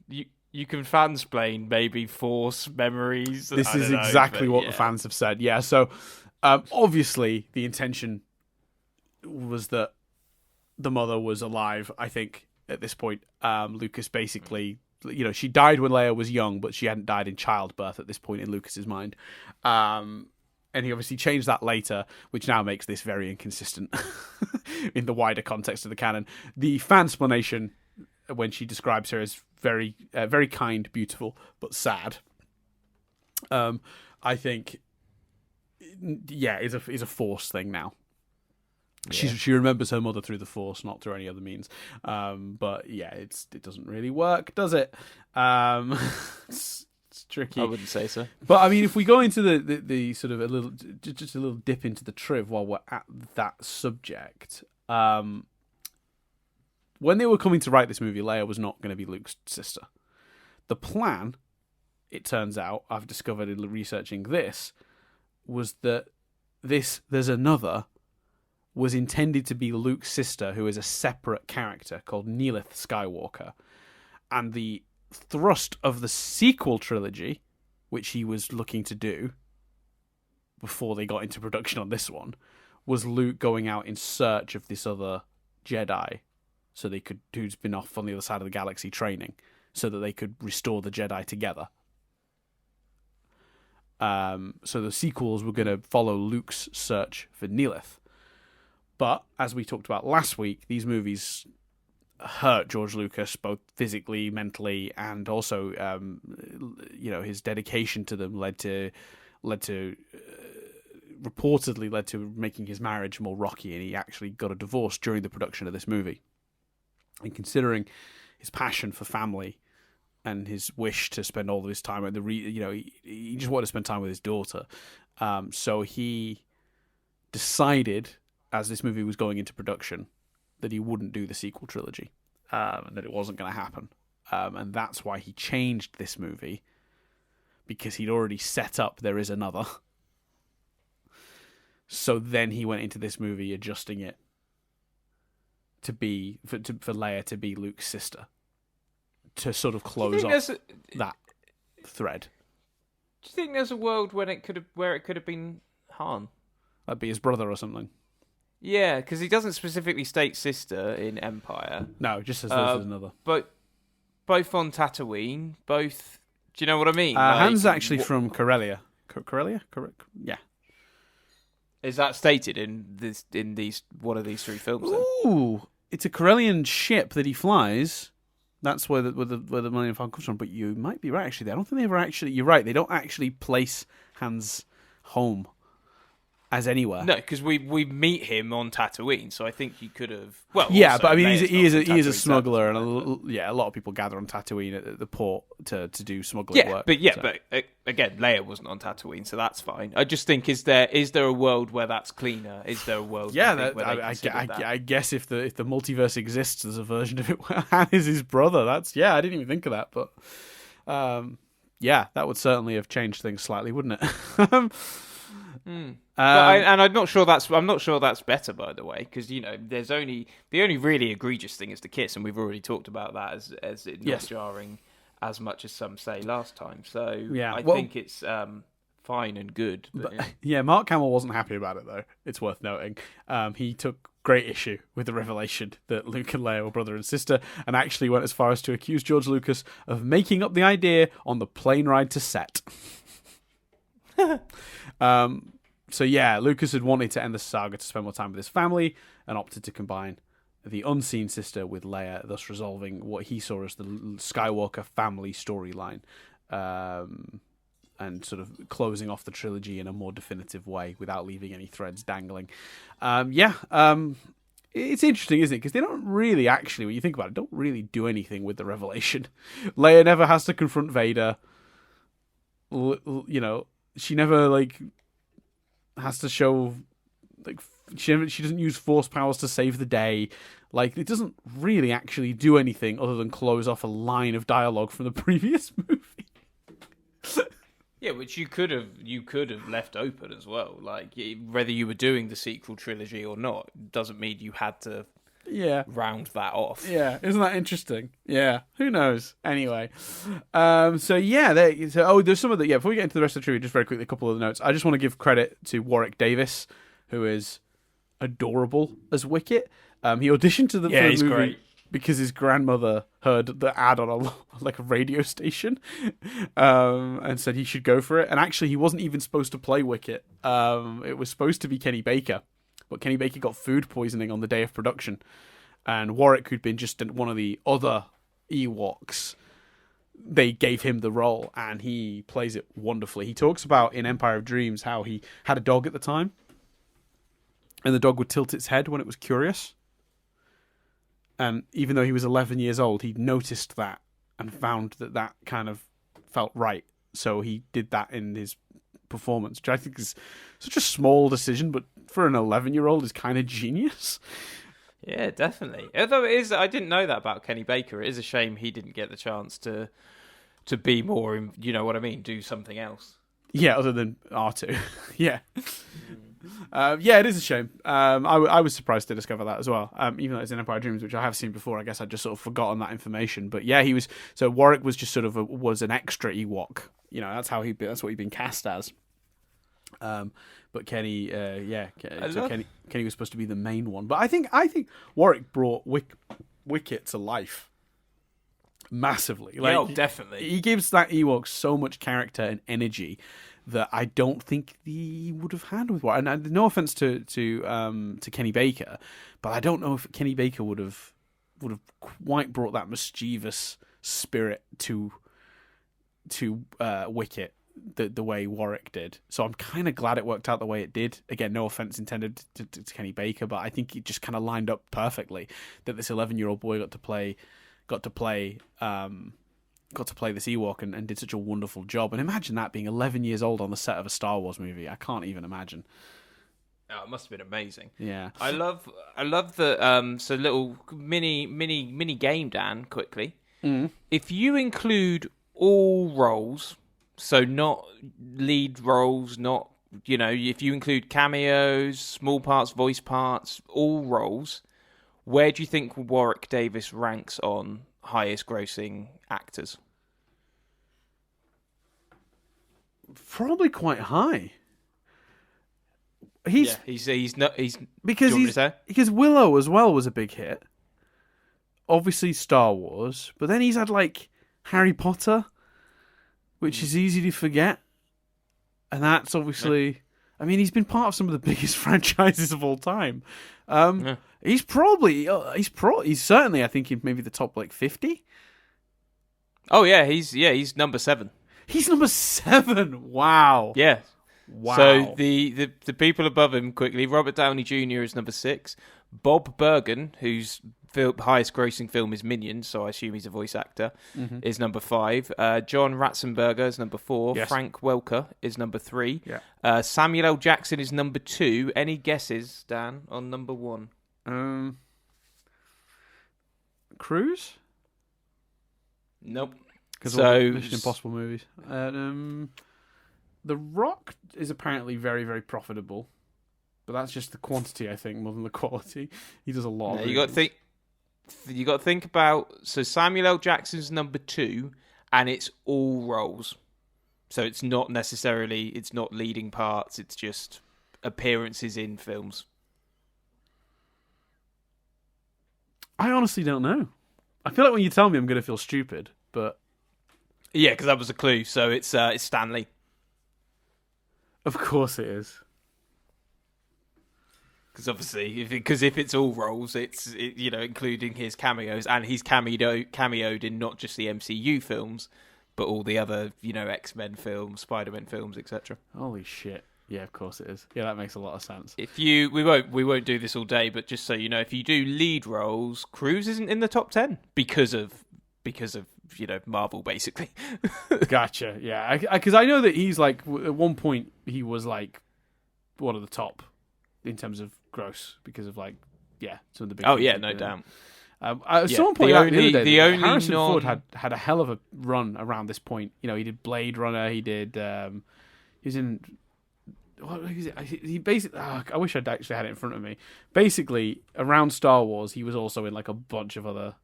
You can fansplain maybe Force memories. This is exactly what the fans have said. Yeah, so obviously the intention was that the mother was alive. I think at this point, Lucas basically. She died when Leia was young, but she hadn't died in childbirth at this point in Lucas's mind. And he obviously changed that later, which now makes this very inconsistent in the wider context of the canon. The fansplanation, when she describes her as very, very kind, beautiful, but sad, I think, is a Force thing now. Yeah. She remembers her mother through the Force, not through any other means. But yeah, it doesn't really work, does it? It's tricky. I wouldn't say so. But I mean, if we go into the sort of just a little dip into the triv while we're at that subject, when they were coming to write this movie, Leia was not going to be Luke's sister. The plan, it turns out, I've discovered in researching this, was that there's another. Was intended to be Luke's sister, who is a separate character called Neelith Skywalker. And the thrust of the sequel trilogy, which he was looking to do before they got into production on this one, was Luke going out in search of this other Jedi, who's been off on the other side of the galaxy training, so that they could restore the Jedi together. So the sequels were going to follow Luke's search for Neelith. But, as we talked about last week, these movies hurt George Lucas both physically, mentally, and also, his dedication to them reportedly led to making his marriage more rocky, and he actually got a divorce during the production of this movie. And considering his passion for family and his wish to spend all of his time at he just wanted to spend time with his daughter. So he decided, as this movie was going into production, that he wouldn't do the sequel trilogy, and that it wasn't going to happen. And that's why he changed this movie, because he'd already set up there is another. So then he went into this movie adjusting it to be for Leia to be Luke's sister, to sort of close off that thread. Do you think there's a world where it could have been Han? That'd be his brother or something. Yeah, because he doesn't specifically state sister in Empire. No, it just says there's another. But both on Tatooine, both. Do you know what I mean? Han's actually from Corellia. Corellia, correct? Yeah. Is that stated in these one of these three films? Then? Ooh, it's a Corellian ship that he flies. That's where the Millennium Falcon comes from. But you might be right, actually. I don't think they ever actually. You're right. They don't actually place Han's home as anywhere. No, because we meet him on Tatooine, so I think he could have. Well, yeah, also, but I mean, Leia's he is a Tatooine smuggler, so. and a lot of people gather on Tatooine at the port to do smuggling work. But again, Leia wasn't on Tatooine, so that's fine. I just think is there a world where that's cleaner? Is there a world? Yeah, where I guess if the multiverse exists, there's a version of it where Han is his brother. I didn't even think of that, but that would certainly have changed things slightly, wouldn't it? I'm not sure that's better, by the way, because there's the only really egregious thing is the kiss, and we've already talked about that as it not jarring as much as some say last time. So I think it's fine and good. But Mark Hamill wasn't happy about it though. It's worth noting. He took great issue with the revelation that Luke and Leia were brother and sister, and actually went as far as to accuse George Lucas of making up the idea on the plane ride to set. So Lucas had wanted to end the saga to spend more time with his family and opted to combine the unseen sister with Leia, thus resolving what he saw as the Skywalker family storyline, and sort of closing off the trilogy in a more definitive way without leaving any threads dangling. It's interesting, isn't it? Because they don't really actually, when you think about it, don't really do anything with the revelation. Leia never has to confront Vader. She never has to show she doesn't use force powers to save the day. It doesn't really actually do anything other than close off a line of dialogue from the previous movie. Yeah, which you could have left open as well. Whether you were doing the sequel trilogy or not doesn't mean you had to round that off. Yeah, isn't that interesting? Yeah, who knows? Anyway, there's some of the before we get into the rest of the trivia, just very quickly, a couple of the notes. I just want to give credit to Warwick Davis, who is adorable as Wicket. He auditioned for the movie great. Because his grandmother heard the ad on a radio station, and said he should go for it. And actually, he wasn't even supposed to play Wicket. It was supposed to be Kenny Baker. But Kenny Baker got food poisoning on the day of production. And Warwick, who'd been just one of the other Ewoks, they gave him the role, and he plays it wonderfully. He talks about in Empire of Dreams how he had a dog at the time, and the dog would tilt its head when it was curious. And even though he was 11 years old, he noticed that and found that kind of felt right. So he did that in his performance, which I think is such a small decision, but for an 11-year-old is kind of genius. Yeah, definitely. Although it is, I didn't know that about Kenny Baker. It is a shame he didn't get the chance to be more, do something else. Yeah, other than R2. Yeah. It is a shame. I was surprised to discover that as well. Even though it's in Empire of Dreams, which I have seen before, I guess I'd just sort of forgotten that information. But yeah, Warwick was just sort of was an extra Ewok. That's what he'd been cast as. But Kenny, Kenny was supposed to be the main one. But I think Warwick brought Wicket to life massively. Definitely. He gives that Ewok so much character and energy that I don't think he would have had with Warwick. And no offense to Kenny Baker, but I don't know if Kenny Baker would have quite brought that mischievous spirit to Wicket the way Warwick did. So I'm kind of glad it worked out the way it did. Again, no offense intended to Kenny Baker, but I think it just kind of lined up perfectly that this 11-year-old boy got to play this Ewok and did such a wonderful job. And imagine that, being 11 years old on the set of a Star Wars movie. I can't even imagine. Oh, it must have been amazing. Yeah, I love the so little mini game, Dan. Quickly, if you include all roles, so not lead roles, not if you include cameos, small parts, voice parts, all roles, where do you think Warwick Davis ranks on highest grossing actors? probably quite high. He's because Willow as well was a big hit. Obviously Star Wars, but then he's had like Harry Potter, which is easy to forget, and that's obviously. I mean, he's been part of some of the biggest franchises of all time. He's probably he's certainly, I think, in maybe the top like 50. Oh yeah, he's number 7. He's number 7. Wow. Yeah. Wow. So the people above him quickly. Robert Downey Jr. is number 6. Bob Bergen, whose highest grossing film is Minions, so I assume he's a voice actor, is number 5. John Ratzenberger is number 4. Yes. Frank Welker is number 3. Yeah. Samuel L. Jackson is number 2. Any guesses, Dan, on number 1? Cruise? Nope. Because all the Mission Impossible movies. The Rock is apparently very, very profitable, but that's just the quantity, I think, more than the quality. He does a lot. No, of you got to think about. So Samuel L. Jackson's number 2, and it's all roles. So it's not necessarily, it's not leading parts. It's just appearances in films. I honestly don't know. I feel like when you tell me, I'm going to feel stupid, but yeah, because that was a clue. So it's Stanley. Of course it is. Because obviously, if it's all roles, it's including his cameos, and he's cameoed in not just the MCU films, but all the other X-Men films, Spider-Man films, etc. Holy shit! Yeah, of course it is. Yeah, that makes a lot of sense. We won't do this all day, but just so you know, if you do lead roles, Cruise isn't in the top 10 because of Marvel, basically. Gotcha. Yeah, because I know that he's like at one point he was like one of the top in terms of gross because of some of the big. Oh yeah, no doubt. Someone pointed out the other day that Harrison Ford had a hell of a run around this point. He did Blade Runner. He did. He was in. What is it? He basically. I wish I'd actually had it in front of me. Basically, around Star Wars, he was also in like a bunch of other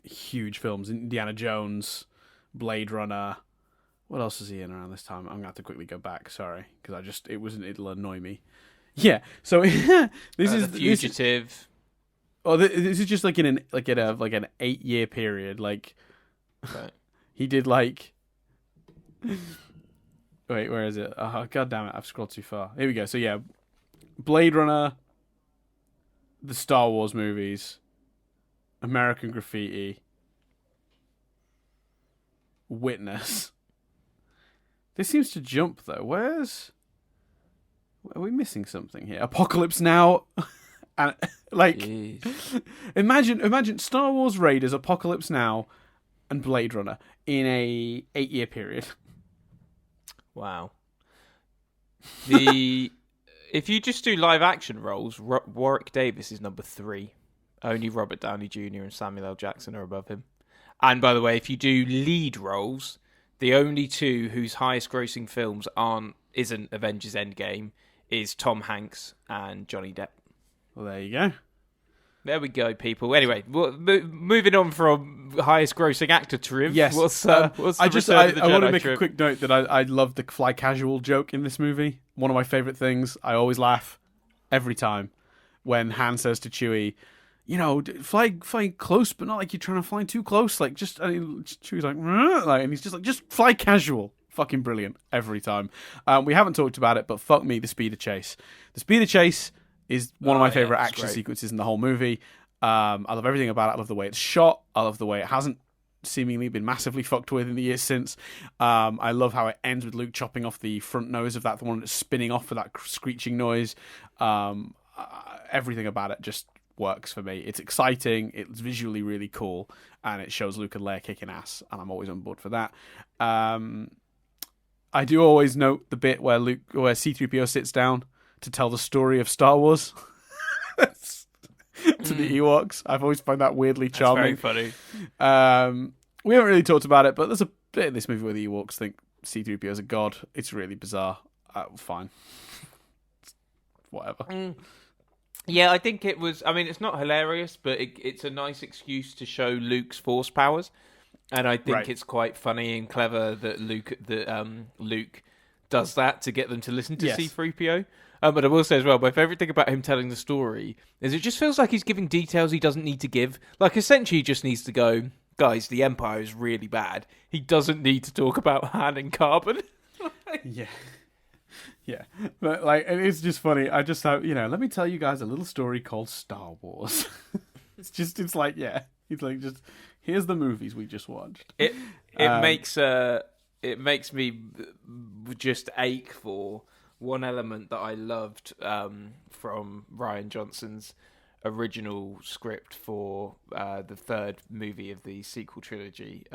huge films. Indiana Jones, Blade Runner. What else is he in around this time? I'm gonna have to quickly go back. Sorry, because it'll annoy me. Yeah. So this is The Fugitive. This is just like in an 8-year period. Like, right. He did like. Wait, where is it? Oh, God damn it! I've scrolled too far. Here we go. So yeah, Blade Runner, the Star Wars movies, American Graffiti, Witness. This seems to jump though. Are we missing something here? Apocalypse Now, and imagine Star Wars, Raiders, Apocalypse Now, and Blade Runner in a 8-year period. Wow. If you just do live action roles, Warwick Davis is number 3. Only Robert Downey Jr. and Samuel L. Jackson are above him. And by the way, if you do lead roles, the only 2 whose highest grossing films isn't Avengers Endgame is Tom Hanks and Johnny Depp. Well, there you go. There we go, people. Anyway, moving on from highest grossing actor trip. Yes. I want to make a quick note that I love the fly casual joke in this movie. One of my favourite things. I always laugh every time when Han says to Chewie, fly close, but not like you're trying to fly too close. Like, Chewie's like, and he's just like, just fly casual. Fucking brilliant every time. We haven't talked about it, but fuck me, the speed of chase. The speed of chase is one of my favourite action sequences in the whole movie. I love everything about it. I love the way it's shot. I love the way it hasn't seemingly been massively fucked with in the years since. I love how it ends with Luke chopping off the front nose of that, the one that's spinning off for that screeching noise. Everything about it just works for me. It's exciting, it's visually really cool, and it shows Luke and Leia kicking ass, and I'm always on board for that. I do always note the bit where C-3PO sits down to tell the story of Star Wars to the Ewoks. I've always found that weirdly charming. That's very funny. We haven't really talked about it, but there's a bit in this movie where the Ewoks think C-3PO is a god. It's really bizarre. Fine. Whatever. Yeah, I think it was. I mean, it's not hilarious, but it's a nice excuse to show Luke's force powers, and I think it's quite funny and clever that Luke does that to get them to listen to C-3PO. But I will say as well, my favourite thing about him telling the story is it just feels like he's giving details he doesn't need to give. Like, essentially, he just needs to go, guys, the Empire is really bad. He doesn't need to talk about Han and carbon. Yeah. Yeah, but like, it's just funny. I just have, let me tell you guys a little story called Star Wars. It's like, yeah, he's like, just here's the movies we just watched. It makes me just ache for one element that I loved from Rian Johnson's original script for the third movie of the sequel trilogy.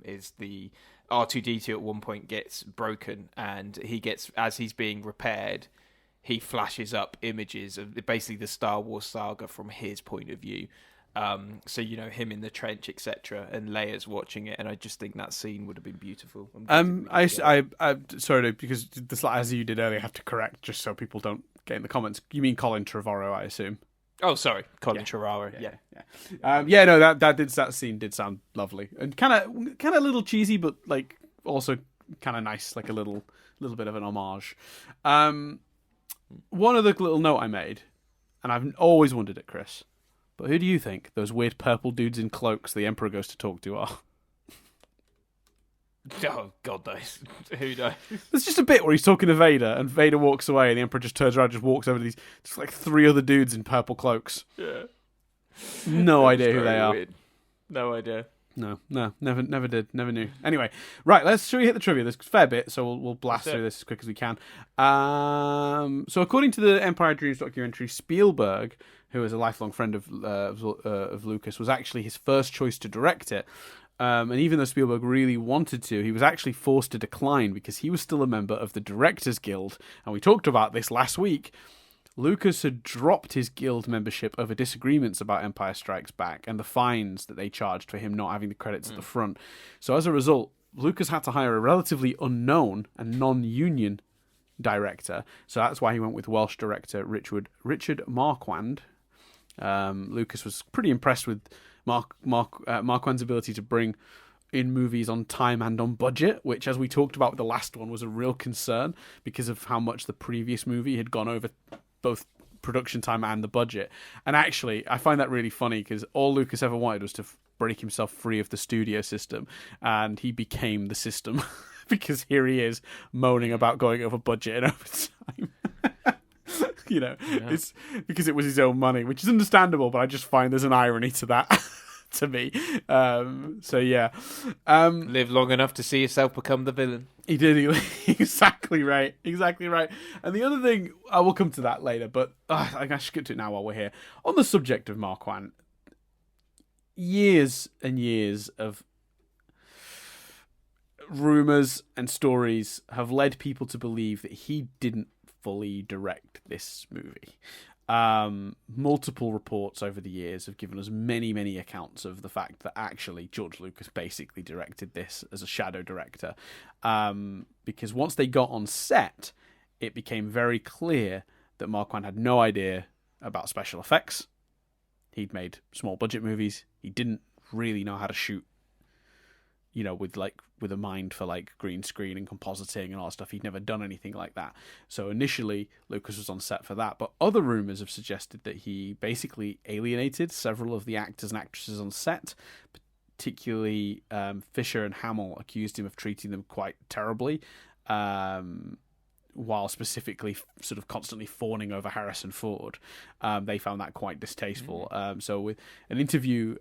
Is the R2-D2 at one point gets broken, and as he's being repaired, he flashes up images of basically the Star Wars saga from his point of view. So him in the trench, etc., and Leia's watching it, and I just think that scene would have been beautiful. I sorry, because as you did earlier, I have to correct just so people don't get in the comments. You mean Colin Trevorrow, I assume? Oh, sorry, Colin Trevorrow. Yeah. No, that scene did sound lovely and kind of a little cheesy, but like also kind of nice, like a little bit of an homage. One other little note I made, and I've always wondered it, Chris, but who do you think those weird purple dudes in cloaks the Emperor goes to talk to are? Oh, God knows. Who knows? There's just a bit where he's talking to Vader, and Vader walks away, and the Emperor just turns around and just walks over to these, just like three other dudes in purple cloaks. Yeah. No idea who they are. Weird. No idea. No, never did, never knew. Anyway, right, should we hit the trivia? There's a fair bit, so we'll blast through this as quick as we can. So according to the Empire Dreams documentary, Spielberg, who is a lifelong friend of Lucas, was actually his first choice to direct it. And even though Spielberg really wanted to, he was actually forced to decline because he was still a member of the Directors Guild. And we talked about this last week. Lucas had dropped his guild membership over disagreements about Empire Strikes Back and the fines that they charged for him not having the credits at the front. So as a result, Lucas had to hire a relatively unknown and non-union director. So that's why he went with Welsh director Richard Marquand. Lucas was pretty impressed with Marquand's ability to bring in movies on time and on budget, which, as we talked about with the last one, was a real concern because of how much the previous movie had gone over both production time and the budget. And actually, I find that really funny because all Lucas ever wanted was to break himself free of the studio system, and he became the system because here he is moaning about going over budget and over time. It's because it was his own money, which is understandable, but I just find there's an irony to that to me. Live long enough to see yourself become the villain. He did. Exactly right. And the other thing, I will come to that later, but I should get to it now while we're here. On the subject of Marquand, years and years of rumours and stories have led people to believe that he didn't fully direct this movie. Multiple reports over the years have given us many accounts of the fact that actually George Lucas basically directed this as a shadow director, because once they got on set, it became very clear that Marquand had no idea about special effects. He'd made small budget movies. He didn't really know how to shoot, with a mind for like green screen and compositing and all that stuff. He'd never done anything like that. So initially, Lucas was on set for that. But other rumors have suggested that he basically alienated several of the actors and actresses on set. Particularly, Fisher and Hamill accused him of treating them quite terribly, while specifically sort of constantly fawning over Harrison Ford. They found that quite distasteful. So with an interview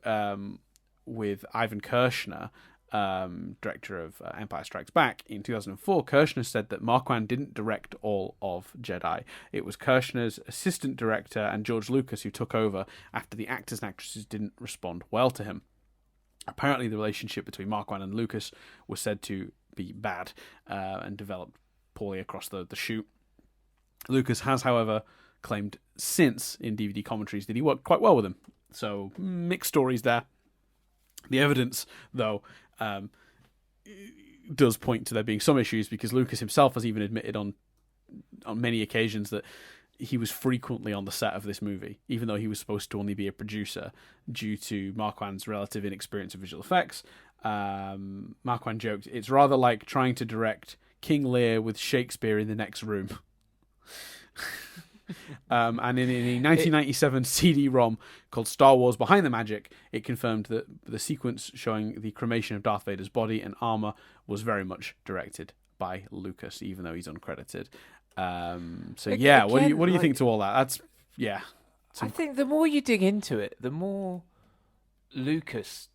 with Ivan Kershner, director of Empire Strikes Back, in 2004, Kershner said that Marquand didn't direct all of Jedi. It was Kershner's assistant director and George Lucas who took over after the actors and actresses didn't respond well to him. Apparently, the relationship between Marquand and Lucas was said to be bad and developed poorly across the shoot. Lucas has, however, claimed since in DVD commentaries that he worked quite well with him. So, mixed stories there. The evidence, though, does point to there being some issues, because Lucas himself has even admitted on many occasions that he was frequently on the set of this movie, even though he was supposed to only be a producer, due to Marquand's relative inexperience of visual effects. Marquand joked, "It's rather like trying to direct King Lear with Shakespeare in the next room." And in a 1997 CD-ROM called Star Wars Behind the Magic, it confirmed that the sequence showing the cremation of Darth Vader's body and armor was very much directed by Lucas, even though he's uncredited. So yeah, Again, what do you think to all that? That's I think the more you dig into it, the more Lucas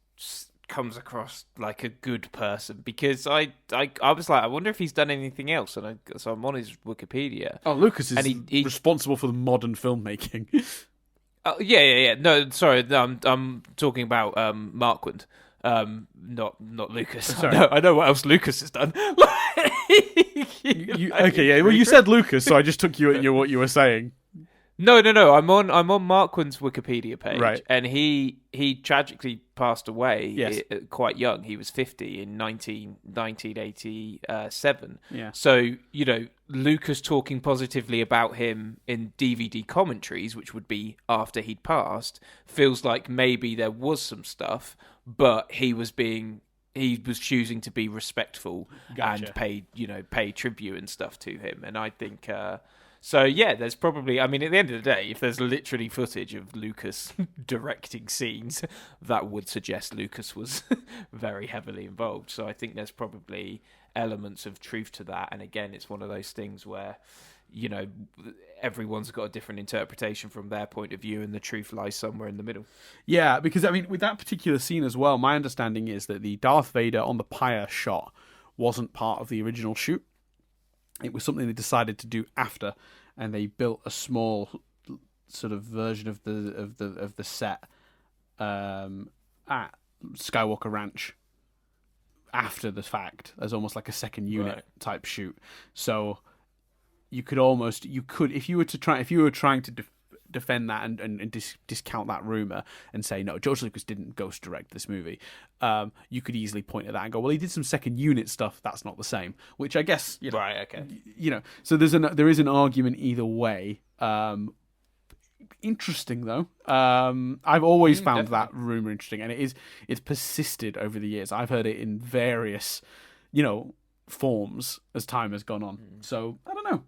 comes across like a good person, because I was like, I wonder if he's done anything else, and so I'm on his Wikipedia. Oh, Lucas is and he responsible for the modern filmmaking. Yeah. No, sorry, I'm talking about Marquand, not Lucas. Sorry. I know what else Lucas has done. Okay, yeah. Well, you said Lucas, so I just took you at what you were saying. No. I'm on Marquand's Wikipedia page, right? And he tragically passed away. Yes. Quite young. He was 50 in 1987. Yeah. So Lucas talking positively about him in DVD commentaries, which would be after he'd passed, feels like maybe there was some stuff, but he was choosing to be respectful. Gotcha. And pay tribute and stuff to him. And I think. So yeah, there's probably. I mean, at the end of the day, if there's literally footage of Lucas directing scenes, that would suggest Lucas was very heavily involved. So I think there's probably elements of truth to that. And again, it's one of those things where, everyone's got a different interpretation from their point of view, and the truth lies somewhere in the middle. Yeah, because I mean, with that particular scene as well, my understanding is that the Darth Vader on the pyre shot wasn't part of the original shoot. It was something they decided to do after, and they built a small sort of version of the set at Skywalker Ranch after the fact, as almost like a second unit type shoot. So you could if you were trying to defend that and discount that rumor and say, no, George Lucas didn't ghost direct this movie, you could easily point at that and go, well, he did some second unit stuff, that's not the same, which I guess right, okay, so there is an argument either way. Interesting though. I've always found definitely that rumor interesting, and it's persisted over the years. I've heard it in various forms as time has gone on. So I don't know,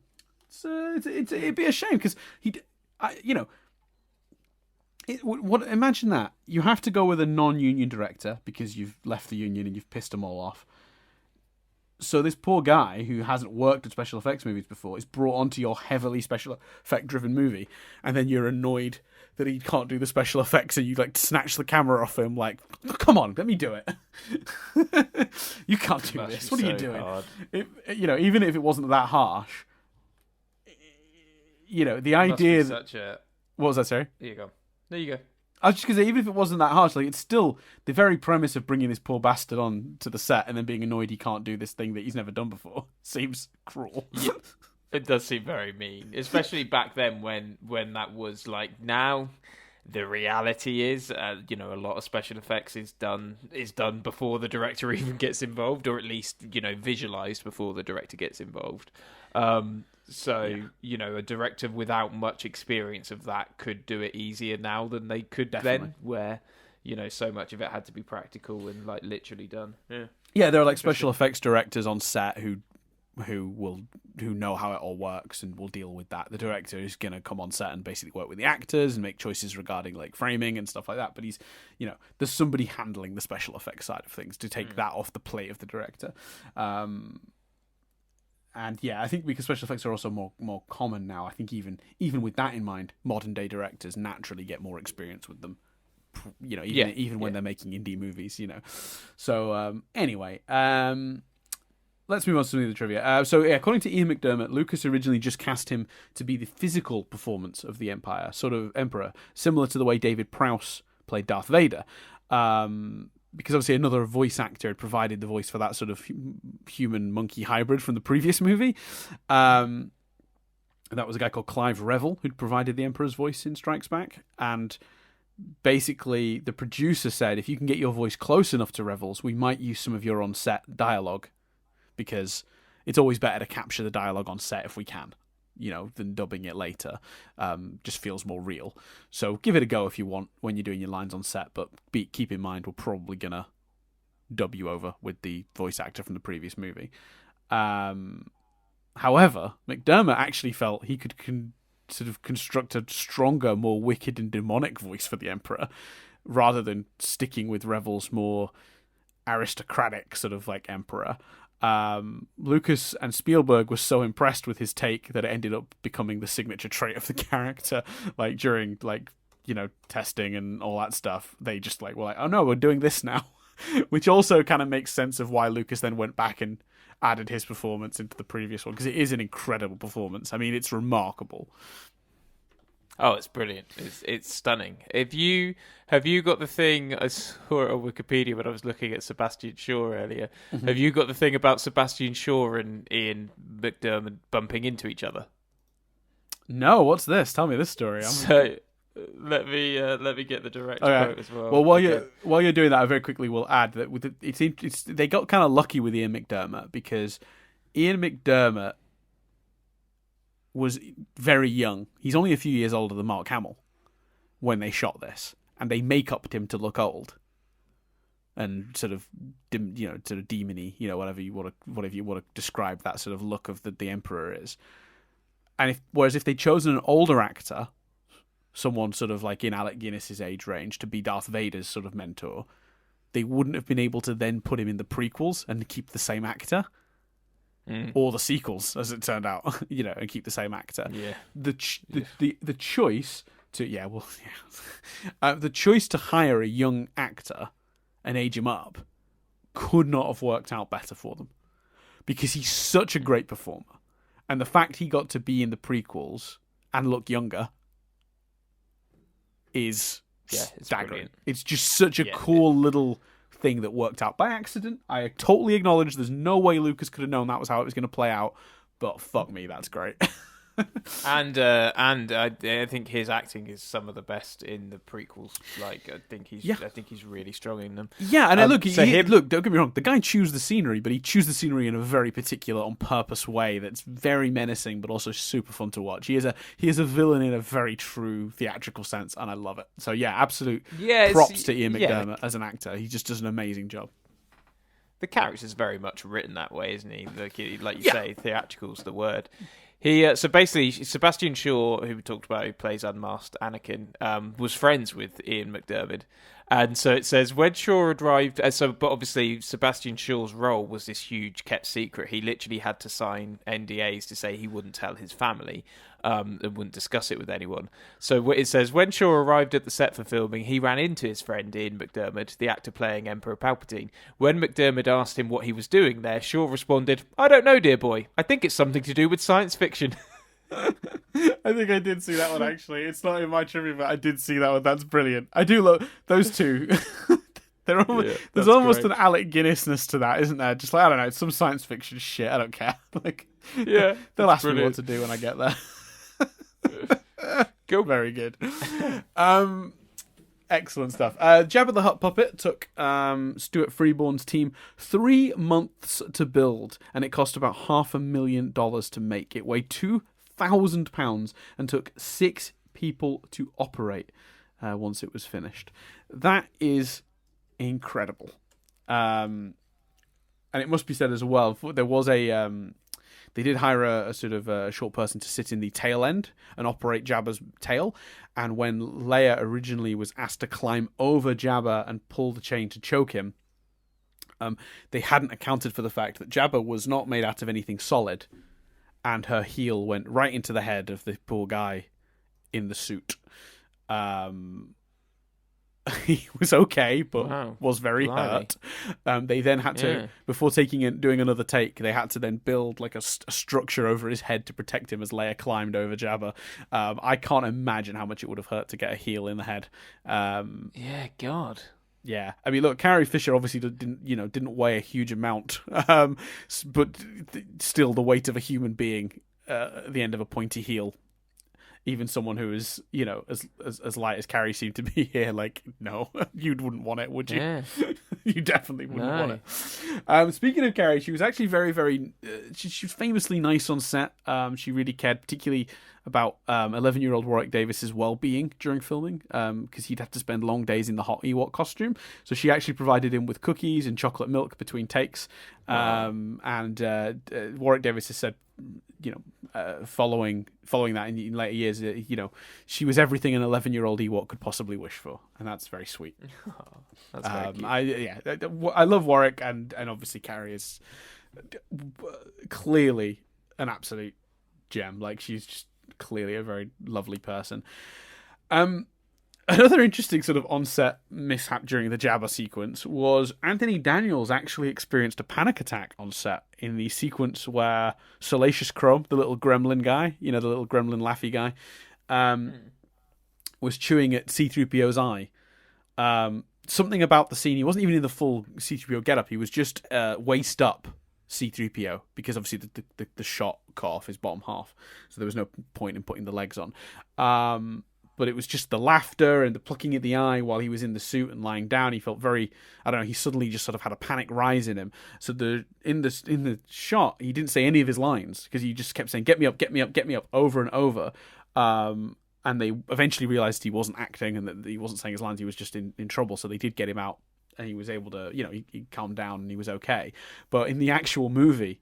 it'd be a shame, because imagine that you have to go with a non-union director because you've left the union and you've pissed them all off. So this poor guy who hasn't worked at special effects movies before is brought onto your heavily special effect driven movie, and then you're annoyed that he can't do the special effects, and you snatch the camera off him, like, come on, let me do it. You can't do this. What are you doing? Even if it wasn't that harsh, the idea that what was that, sorry? There you go. I was just going to say, even if it wasn't that harsh, it's still the very premise of bringing this poor bastard on to the set and then being annoyed he can't do this thing that he's never done before seems cruel. Yeah, it does seem very mean, especially back then when that was like. Now the reality is, a lot of special effects is done before the director even gets involved, or at least visualized before the director gets involved. A director without much experience of that could do it easier now than they could then, where, so much of it had to be practical and literally done. Yeah, there are special effects directors on set who know how it all works and will deal with that. The director is going to come on set and basically work with the actors and make choices regarding framing and stuff like that. But he's, there's somebody handling the special effects side of things to take that off the plate of the director. And yeah, I think because special effects are also more common now, I think even with that in mind, modern day directors naturally get more experience with them even when they're making indie movies, So anyway, let's move on to some of the trivia. According to Ian McDermott, Lucas originally just cast him to be the physical performance of the Empire, sort of Emperor, similar to the way David Prowse played Darth Vader. Because obviously another voice actor had provided the voice for that sort of human-monkey hybrid from the previous movie. And that was a guy called Clive Revill who'd provided the Emperor's voice in Strikes Back. And basically the producer said, if you can get your voice close enough to Revill's, we might use some of your on-set dialogue, because it's always better to capture the dialogue on set if we can, than dubbing it later. Just feels more real. So give it a go if you want when you're doing your lines on set, but keep in mind we're probably going to dub you over with the voice actor from the previous movie. However, McDermott actually felt he could sort of construct a stronger, more wicked and demonic voice for the Emperor, rather than sticking with Revill's more aristocratic sort of like Emperor. Lucas and Spielberg were so impressed with his take that it ended up becoming the signature trait of the character. Like during testing and all that stuff, they just were like, oh no, we're doing this now, which also kind of makes sense of why Lucas then went back and added his performance into the previous one, because it is an incredible performance. I mean, it's remarkable. Oh, it's brilliant. It's stunning. Have you got the thing, I saw it on Wikipedia when I was looking at Sebastian Shaw earlier. Mm-hmm. Have you got the thing about Sebastian Shaw and Ian McDermott bumping into each other? No, what's this? Tell me this story. Let me get the direct quote as well. Well, while you're doing that, I very quickly will add that they got kind of lucky with Ian McDermott, because Ian McDermott was very young. He's only a few years older than Mark Hamill when they shot this, and they make-upped him to look old and sort of demony, whatever you want to describe that sort of look of the Emperor is. And whereas if they'd chosen an older actor, someone sort of like in Alec Guinness's age range, to be Darth Vader's sort of mentor, they wouldn't have been able to then put him in the prequels and keep the same actor. Or the sequels, as it turned out, and keep the same actor. Yeah. The choice to the choice to hire a young actor and age him up could not have worked out better for them, because he's such a great performer, and the fact he got to be in the prequels and look younger is staggering. Brilliant. It's just such a cool little thing that worked out by accident. I totally acknowledge there's no way Lucas could have known that was how it was going to play out, but fuck me, that's great. And I think his acting is some of the best in the prequels. I think he's really strong in them. Yeah, and look, don't get me wrong, the guy chews the scenery, but he chews the scenery in a very particular, on purpose way that's very menacing, but also super fun to watch. He is a villain in a very true theatrical sense, and I love it. So yeah, absolute props to Ian McDermott as an actor. He just does an amazing job. The character's very much written that way, isn't he? Like you say, theatrical's the word. So basically, Sebastian Shaw, who we talked about, who plays unmasked Anakin, was friends with Ian McDermott. And so it says, when Shaw arrived... but obviously, Sebastian Shaw's role was this huge kept secret. He literally had to sign NDAs to say he wouldn't tell his family and wouldn't discuss it with anyone. So it says, when Shaw arrived at the set for filming, he ran into his friend Ian McDermott, the actor playing Emperor Palpatine. When McDermott asked him what he was doing there, Shaw responded, "I don't know, dear boy. I think it's something to do with science fiction." I think I did see that one, actually. It's not in my trivia, but I did see that one. That's brilliant. I do love those two. There's almost great. an Alec Guinness-ness to that, isn't there? Just I don't know, it's some science fiction shit. I don't care. They'll ask me what to do when I get there. Go. Very good. Excellent stuff. Jabba the Hutt puppet took Stuart Freeborn's team 3 months to build, and it cost about $500,000 to make. It weighed 2,000 pounds and took 6 people to operate once it was finished. That is incredible. And it must be said as well, there was they did hire a sort of a short person to sit in the tail end and operate Jabba's tail. And when Leia originally was asked to climb over Jabba and pull the chain to choke him, they hadn't accounted for the fact that Jabba was not made out of anything solid, and her heel went right into the head of the poor guy in the suit. he was okay, but Wow. was very Blimey. hurt. They then had to, Yeah. before doing another take, they had to then build like a structure over his head to protect him as Leia climbed over Jabba. I can't imagine how much it would have hurt to get a heel in the head. Yeah, God. Yeah, I mean, look, Carrie Fisher obviously didn't weigh a huge amount, but still the weight of a human being at the end of a pointy heel. Even someone who is, as light as Carrie seemed to be here, like, no, you wouldn't want it, would you? Yeah. You definitely wouldn't No. want it. Speaking of Carrie, she was actually very, very. She was famously nice on set. She really cared, particularly about 11-year-old Warwick Davis's well-being during filming, because he'd have to spend long days in the hot Ewok costume. So she actually provided him with cookies and chocolate milk between takes. And Warwick Davis has said, following that in later years, she was everything an 11-year-old Ewok could possibly wish for, and that's very sweet. That's very cute. I love Warwick, and obviously Carrie is clearly an absolute gem. Like, she's just clearly a very lovely person. Another interesting sort of on-set mishap during the Jabba sequence was Anthony Daniels actually experienced a panic attack on set in the sequence where Salacious Crumb, the little gremlin guy, the little gremlin laughy guy, was chewing at C-3PO's eye. Something about the scene, he wasn't even in the full C-3PO getup, he was just waist up C-3PO, because obviously the shot cut off his bottom half, so there was no point in putting the legs on. But it was just the laughter and the plucking at the eye while he was in the suit and lying down. He felt very, he suddenly just sort of had a panic rise in him. So in the shot, he didn't say any of his lines, because he just kept saying, "Get me up, get me up, get me up," over and over. And they eventually realized he wasn't acting and that he wasn't saying his lines. He was just in trouble. So they did get him out, and he was able to, he calmed down and he was okay. But in the actual movie,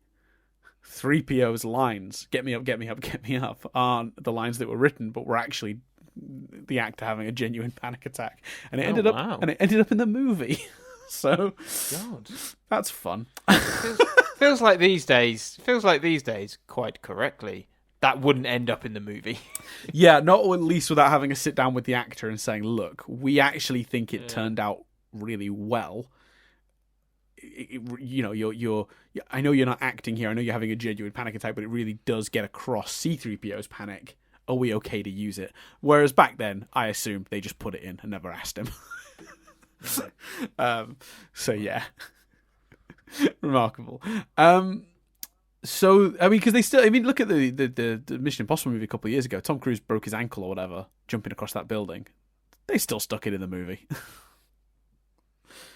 3PO's lines, "Get me up, get me up, get me up," aren't the lines that were written, but were actually the actor having a genuine panic attack, and it ended up in the movie. So God, that's fun. feels like these days, quite correctly, that wouldn't end up in the movie. Yeah, not at least without having a sit down with the actor and saying, "Look, we actually think it turned out really well. You're I know you're not acting here. I know you're having a genuine panic attack, but it really does get across C-3PO's panic. Are we okay to use it?" Whereas back then, I assumed they just put it in and never asked him. So yeah, remarkable. So I mean, because they still, look at the Mission Impossible movie a couple of years ago. Tom Cruise broke his ankle or whatever jumping across that building. They still stuck it in the movie.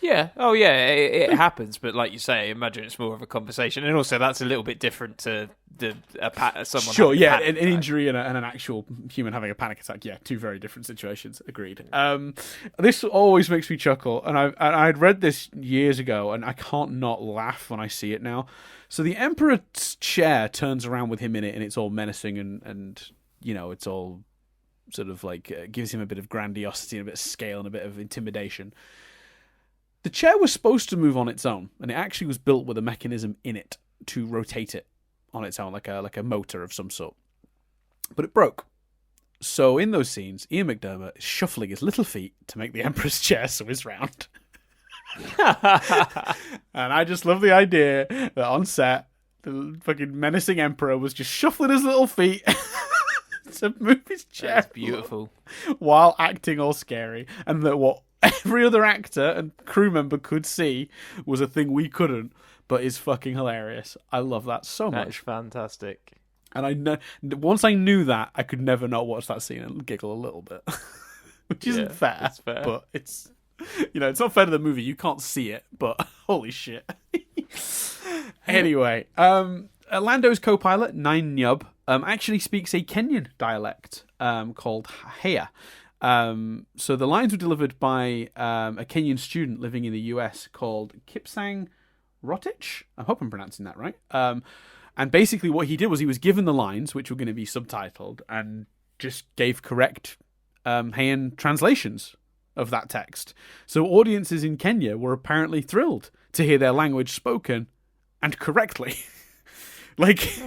Yeah. Oh, yeah. It happens, but like you say, imagine it's more of a conversation, and also that's a little bit different to someone. Sure. having a Yeah. panic An attack. injury and an actual human having a panic attack. Yeah, two very different situations. Agreed. This always makes me chuckle, and I'd read this years ago, and I can't not laugh when I see it now. So the Emperor's chair turns around with him in it, and it's all menacing, and it's all sort of like gives him a bit of grandiosity and a bit of scale and a bit of intimidation. The chair was supposed to move on its own, and it actually was built with a mechanism in it to rotate it on its own, like a motor of some sort. But it broke. So in those scenes, Ian McDiarmid is shuffling his little feet to make the Emperor's chair swizz round. And I just love the idea that on set, the fucking menacing Emperor was just shuffling his little feet to move his chair. That's beautiful. While acting all scary, and that what every other actor and crew member could see was a thing we couldn't, but is fucking hilarious. I love that so That is much. fantastic. And I know once I knew that, I could never not watch that scene and giggle a little bit, which isn't fair. That's fair. But it's it's not fair to the movie. You can't see it, but holy shit. Anyway, Lando's co-pilot Nine Nyub actually speaks a Kenyan dialect called Heya. So the lines were delivered by a Kenyan student living in the US called Kipsang Rotich. I hope I'm pronouncing that right. And basically what he did was he was given the lines, which were going to be subtitled, and just gave correct Heian translations of that text. So audiences in Kenya were apparently thrilled to hear their language spoken and correctly. Like,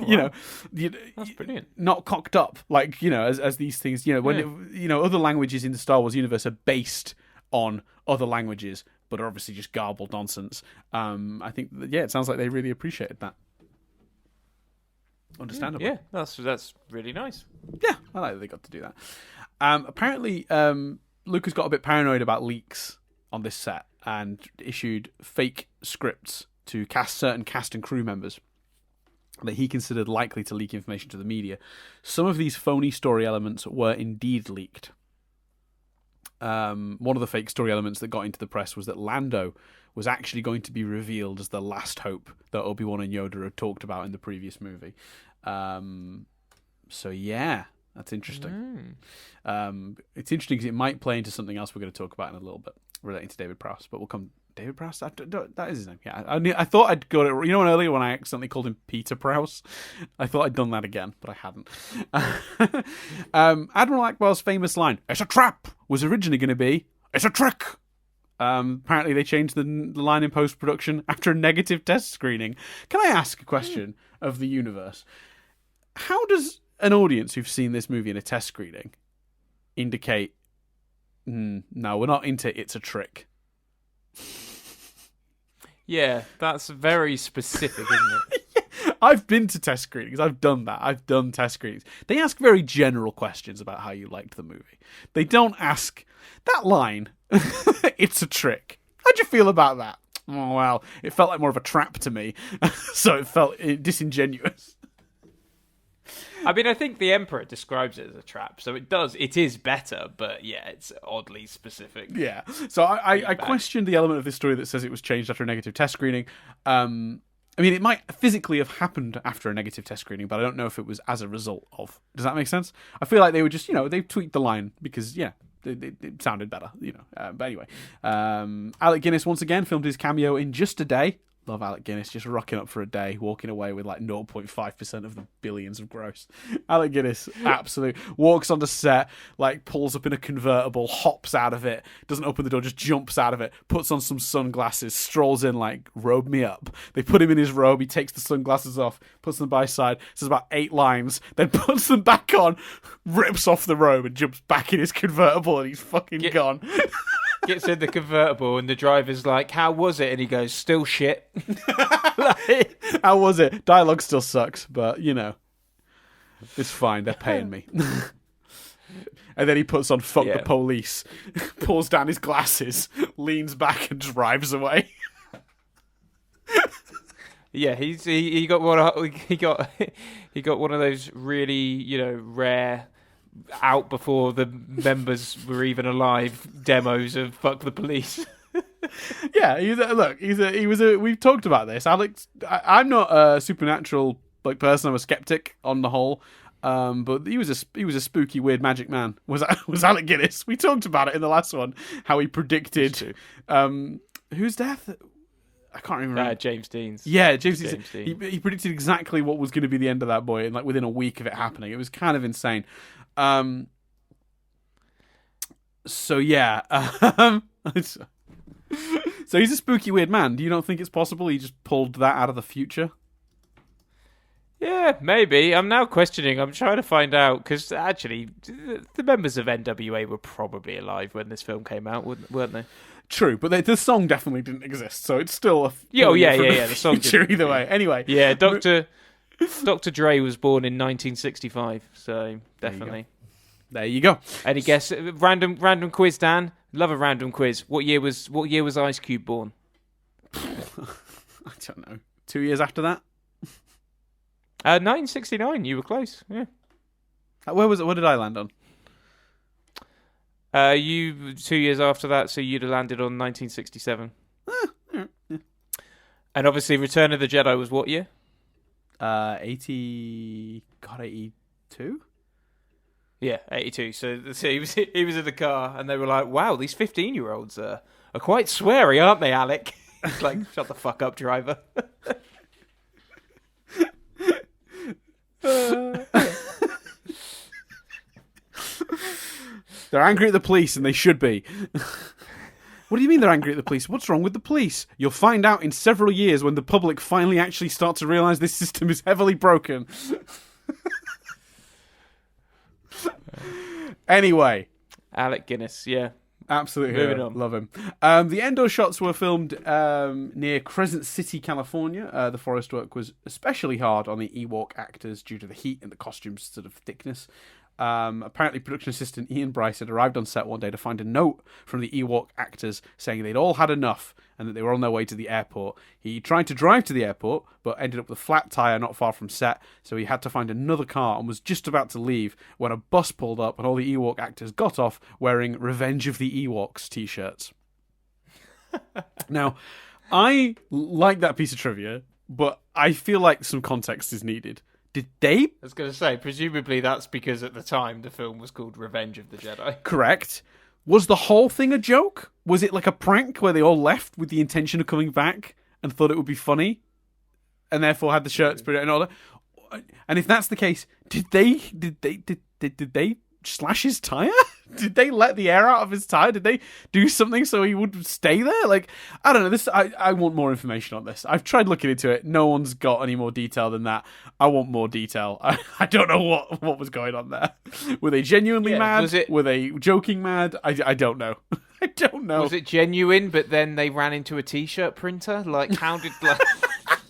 That's brilliant. Not cocked up, like, as these things, when other languages in the Star Wars universe are based on other languages, but are obviously just garbled nonsense. I think, it sounds like they really appreciated that. Understandable. Yeah, that's really nice. Yeah, I like that they got to do that. Apparently, Lucas got a bit paranoid about leaks on this set and issued fake scripts to cast certain cast and crew members that he considered likely to leak information to the media. Some of these phony story elements were indeed leaked. One of the fake story elements that got into the press was that Lando was actually going to be revealed as the last hope that Obi-Wan and Yoda had talked about in the previous movie. So yeah, that's interesting. It's interesting because it might play into something else we're going to talk about in a little bit relating to David Prowse, but we'll come... David Prowse? That is his name. Yeah, I thought I'd got it... You know, earlier when I accidentally called him Peter Prowse? I thought I'd done that again, but I hadn't. Admiral Akbar's famous line, "It's a trap," was originally going to be, "It's a trick." Apparently they changed the line in post-production after a negative test screening. Can I ask a question of the universe? How does an audience who've seen this movie in a test screening indicate, no, we're not into "it's a trick"? Yeah, that's very specific, isn't it? I've been to test screenings. I've done that. I've done test screenings. They ask very general questions about how you liked the movie. They don't ask that line, "It's a trick." How'd you feel about that? Oh, well, it felt like more of a trap to me, so it felt disingenuous. I mean, I think the Emperor describes it as a trap, so it is better, but yeah, it's oddly specific. Yeah. So I questioned the element of this story that says it was changed after a negative test screening. I mean, it might physically have happened after a negative test screening, but I don't know if it was as a result of. Does that make sense? I feel like they were just, they tweaked the line because, it sounded better, But anyway, Alec Guinness once again filmed his cameo in Just a Day. Love Alec Guinness, just rocking up for a day, walking away with like 0.5% of the billions of gross. Alec Guinness, absolute. Walks onto set, like pulls up in a convertible, hops out of it, doesn't open the door, just jumps out of it, puts on some sunglasses, strolls in like, "Robe me up." They put him in his robe, he takes the sunglasses off, puts them by his side, says about 8 lines, then puts them back on, rips off the robe and jumps back in his convertible and he's fucking gone. Gets in the convertible and the driver's like, "How was it?" And he goes, "Still shit." How was it? Dialogue still sucks, but it's fine. They're paying me. And then he puts on "Fuck the police," pulls down his glasses, leans back, and drives away. Yeah, he got one. He got one of those really rare, out before the members were even alive, demos of "Fuck the Police." Yeah, we've talked about this. Alex, I'm not a supernatural person. I'm a skeptic on the whole. But he was a spooky, weird magic man. Was Alec Guinness? We talked about it in the last one. How he predicted whose death? I can't remember. James Dean's. Yeah, James Dean. Dean. He predicted exactly what was going to be the end of that boy, and within a week of it happening. It was kind of insane. So yeah. So he's a spooky, weird man. Do you not think it's possible he just pulled that out of the future? Yeah, maybe. I'm now questioning. I'm trying to find out because actually, the members of NWA were probably alive when this film came out, weren't they? True, but the song definitely didn't exist, so it's still a the song didn't either way. Anyway, yeah, Dr. Dre was born in 1965, so definitely. There you go. Any guess? Random quiz, Dan. Love a random quiz. What year was Ice Cube born? I don't know. 2 years after that. 1969. You were close. Yeah. Where was it? What did I land on? You 2 years after that, so you'd have landed on 1967. Yeah. And obviously, Return of the Jedi was what year? 82. Yeah, 82. So he was in the car, and they were like, "Wow, these 15-year-olds are quite sweary, aren't they, Alec?" It's like, "Shut the fuck up, driver." They're angry at the police, and they should be. What do you mean they're angry at the police? What's wrong with the police? You'll find out in several years when the public finally actually start to realise this system is heavily broken. Anyway. Alec Guinness, yeah. Absolutely. Moving on. Love him. The Endor shots were filmed near Crescent City, California. The forest work was especially hard on the Ewok actors due to the heat and the costume's sort of thickness. Apparently, production assistant Ian Bryce had arrived on set one day to find a note from the Ewok actors saying they'd all had enough and that they were on their way to the airport. He tried to drive to the airport, but ended up with a flat tyre not far from set, so he had to find another car and was just about to leave when a bus pulled up and all the Ewok actors got off wearing Revenge of the Ewoks t-shirts. Now, I like that piece of trivia, but I feel like some context is needed. Did they? I was going to say, presumably that's because at the time the film was called Revenge of the Jedi. Correct. Was the whole thing a joke? Was it like a prank where they all left with the intention of coming back and thought it would be funny, and therefore had the shirts put and all that? And if that's the case, did they slash his tire? Did they let the air out of his tire? Did they do something so he would stay there? Like, I don't know. This I want more information on this. I've tried looking into it. No one's got any more detail than that. I want more detail. I don't know what was going on there. Were they genuinely mad? Were they joking mad? I don't know. I don't know. Was it genuine, but then they ran into a t-shirt printer? Like, how did... Like...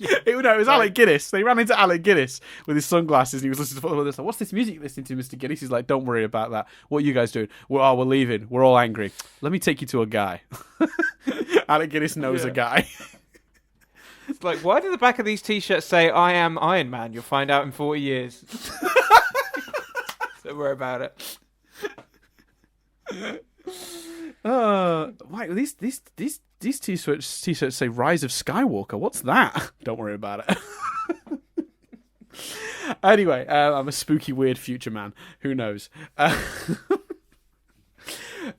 It was Alec Guinness. They ran into Alec Guinness with his sunglasses and he was listening to football. Like, what's this music you're listening to, Mr. Guinness? He's like, don't worry about that. What are you guys doing? We're leaving. We're all angry. Let me take you to a guy. Alec Guinness knows a guy. It's like, why do the back of these t-shirts say, I am Iron Man? You'll find out in 40 years. Don't worry about it. Why these t-shirts say Rise of Skywalker? What's that? Don't worry about it. Anyway, I'm a spooky, weird future man. Who knows?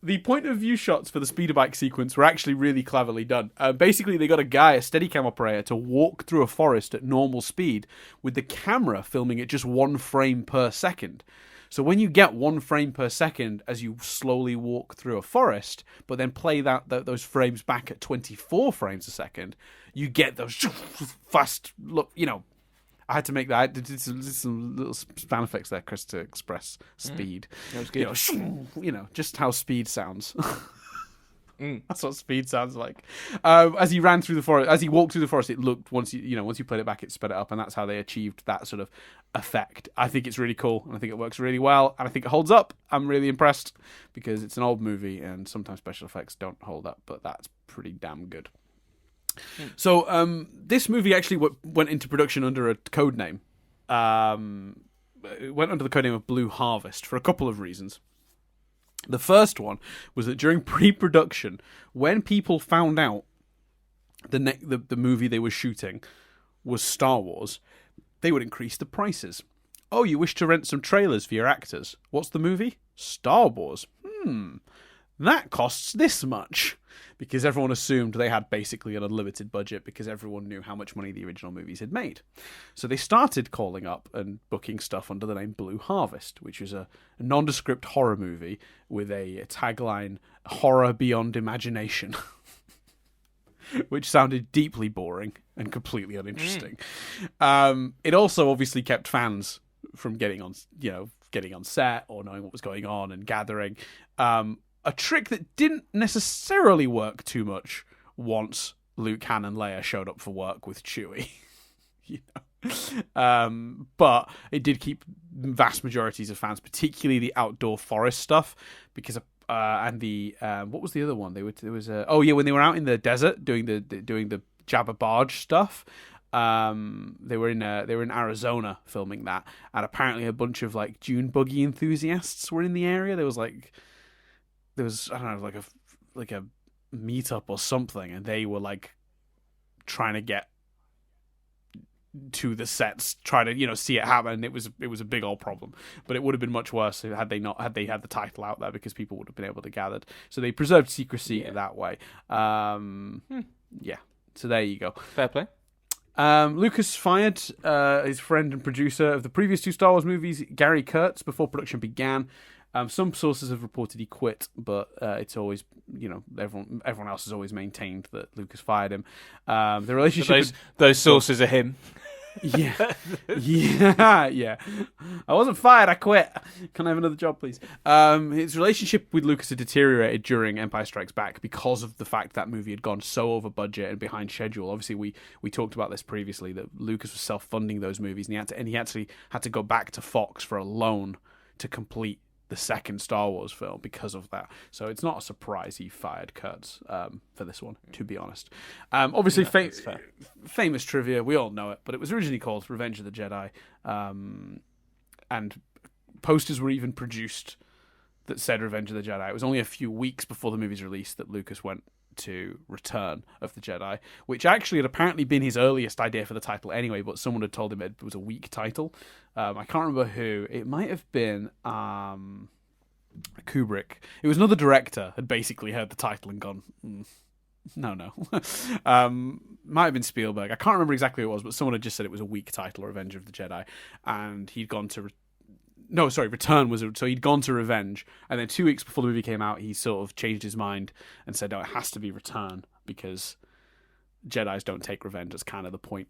The point of view shots for the speeder bike sequence were actually really cleverly done. Basically, they got a Steadicam operator, to walk through a forest at normal speed with the camera filming at just 1 frame per second. So when you get 1 frame per second as you slowly walk through a forest, but then play those frames back at 24 frames a second, you get those fast look. I had to make that. I did some little sound effects there, Chris, to express speed. That was good. Just how speed sounds. That's what speed sounds like. As he ran through the forest, as he walked through the forest, it looked once you played it back, it sped it up, and that's how they achieved that sort of effect. I think it's really cool, and I think it works really well, and I think it holds up. I'm really impressed because it's an old movie, and sometimes special effects don't hold up, but that's pretty damn good. So this movie actually went into production under a code name. It went under the code name of Blue Harvest for a couple of reasons. The first one was that during pre-production, when people found out the movie they were shooting was Star Wars, they would increase the prices. Oh, you wish to rent some trailers for your actors? What's the movie? Star Wars. That costs this much. Because everyone assumed they had basically an unlimited budget because everyone knew how much money the original movies had made. So they started calling up and booking stuff under the name Blue Harvest, which is a nondescript horror movie with a tagline, horror beyond imagination, which sounded deeply boring and completely uninteresting. It also obviously kept fans from getting on set or knowing what was going on and gathering. A trick that didn't necessarily work too much once Luke, Han, and Leia showed up for work with Chewie. But it did keep vast majorities of fans, particularly the outdoor forest stuff, because and the what was the other one? When they were out in the desert doing the Jabba Barge stuff. They were in Arizona filming that, and apparently a bunch of like dune buggy enthusiasts were in the area. There was I don't know, like a meetup or something, and they were like trying to get to the sets, trying to see it happen. It was a big old problem, but it would have been much worse had they had the title out there, because people would have been able to gather. So they preserved secrecy that way. Yeah. So there you go. Fair play. Lucas fired his friend and producer of the previous 2 Star Wars movies, Gary Kurtz, before production began. Some sources have reported he quit, but it's always, everyone else has always maintained that Lucas fired him. The relationship those sources are him. Yeah, yeah. I wasn't fired. I quit. Can I have another job, please? His relationship with Lucas had deteriorated during Empire Strikes Back because of the fact that movie had gone so over budget and behind schedule. Obviously, we talked about this previously, that Lucas was self-funding those movies, and he actually had to go back to Fox for a loan to complete the second Star Wars film because of that. So it's not a surprise he fired Kurtz for this one, to be honest. Obviously, famous trivia, we all know it, but it was originally called Revenge of the Jedi, and posters were even produced that said Revenge of the Jedi. It was only a few weeks before the movie's release that Lucas went to Return of the Jedi, which actually had apparently been his earliest idea for the title anyway, but someone had told him it was a weak title. I can't remember who. It might have been Kubrick. It was another director had basically heard the title and gone, no. Might have been Spielberg. I can't remember exactly who it was, but someone had just said it was a weak title, Revenge of the Jedi, and he'd gone to Return was so he'd gone to Revenge, and then 2 weeks before the movie came out, he sort of changed his mind and said, "No, it has to be Return because Jedis don't take revenge." That's kind of the point.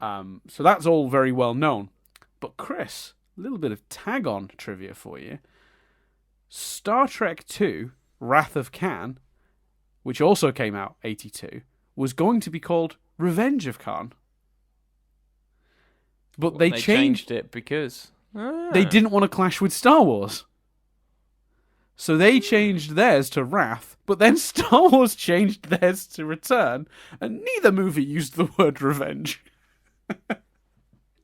So that's all very well known. But Chris, a little bit of tag-on trivia for you: Star Trek II: Wrath of Khan, which also came out '82, was going to be called Revenge of Khan, but they changed it because. They didn't want to clash with Star Wars. So they changed theirs to Wrath, but then Star Wars changed theirs to Return, and neither movie used the word revenge.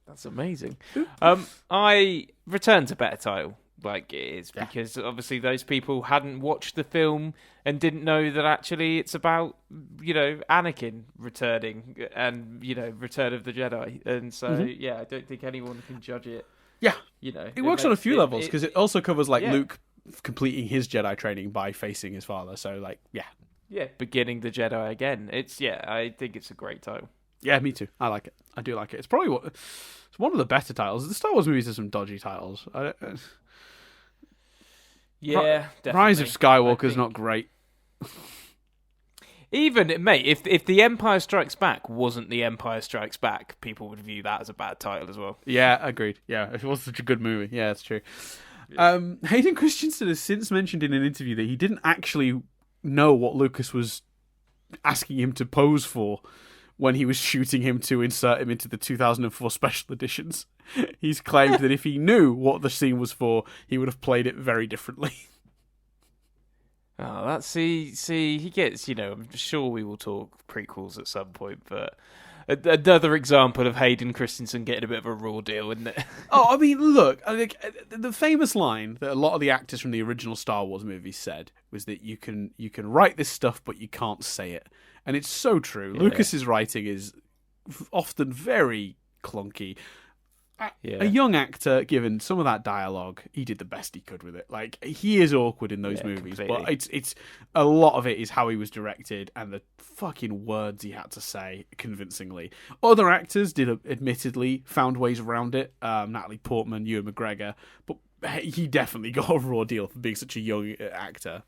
That's amazing. Return's a better title, like it is, because obviously those people hadn't watched the film and didn't know that actually it's about, Anakin returning and, Return of the Jedi. And so, I don't think anyone can judge it. Yeah, it works on a few levels because it also covers Luke completing his Jedi training by facing his father. So beginning the Jedi again. I think it's a great title. Yeah, me too. I like it. I do like it. It's probably it's one of the better titles. The Star Wars movies are some dodgy titles. Definitely. Rise of Skywalker is not great. Even, mate, if The Empire Strikes Back wasn't The Empire Strikes Back, people would view that as a bad title as well. Yeah, agreed. Yeah, if it was such a good movie. Yeah, that's true. Yeah. Hayden Christensen has since mentioned in an interview that he didn't actually know what Lucas was asking him to pose for when he was shooting him to insert him into the 2004 special editions. He's claimed that if he knew what the scene was for, he would have played it very differently. Oh, he gets, I'm sure we will talk prequels at some point, but another example of Hayden Christensen getting a bit of a raw deal, isn't it? Oh, I mean, look, the famous line that a lot of the actors from the original Star Wars movies said was that you can write this stuff, but you can't say it. And it's so true. Yeah. Lucas's writing is often very clunky. A young actor, given some of that dialogue, he did the best he could with it. He is awkward in those movies, completely. But it's a lot of it is how he was directed and the fucking words he had to say convincingly. Other actors did, admittedly, found ways around it. Natalie Portman, Ewan McGregor, but he definitely got a raw deal for being such a young actor.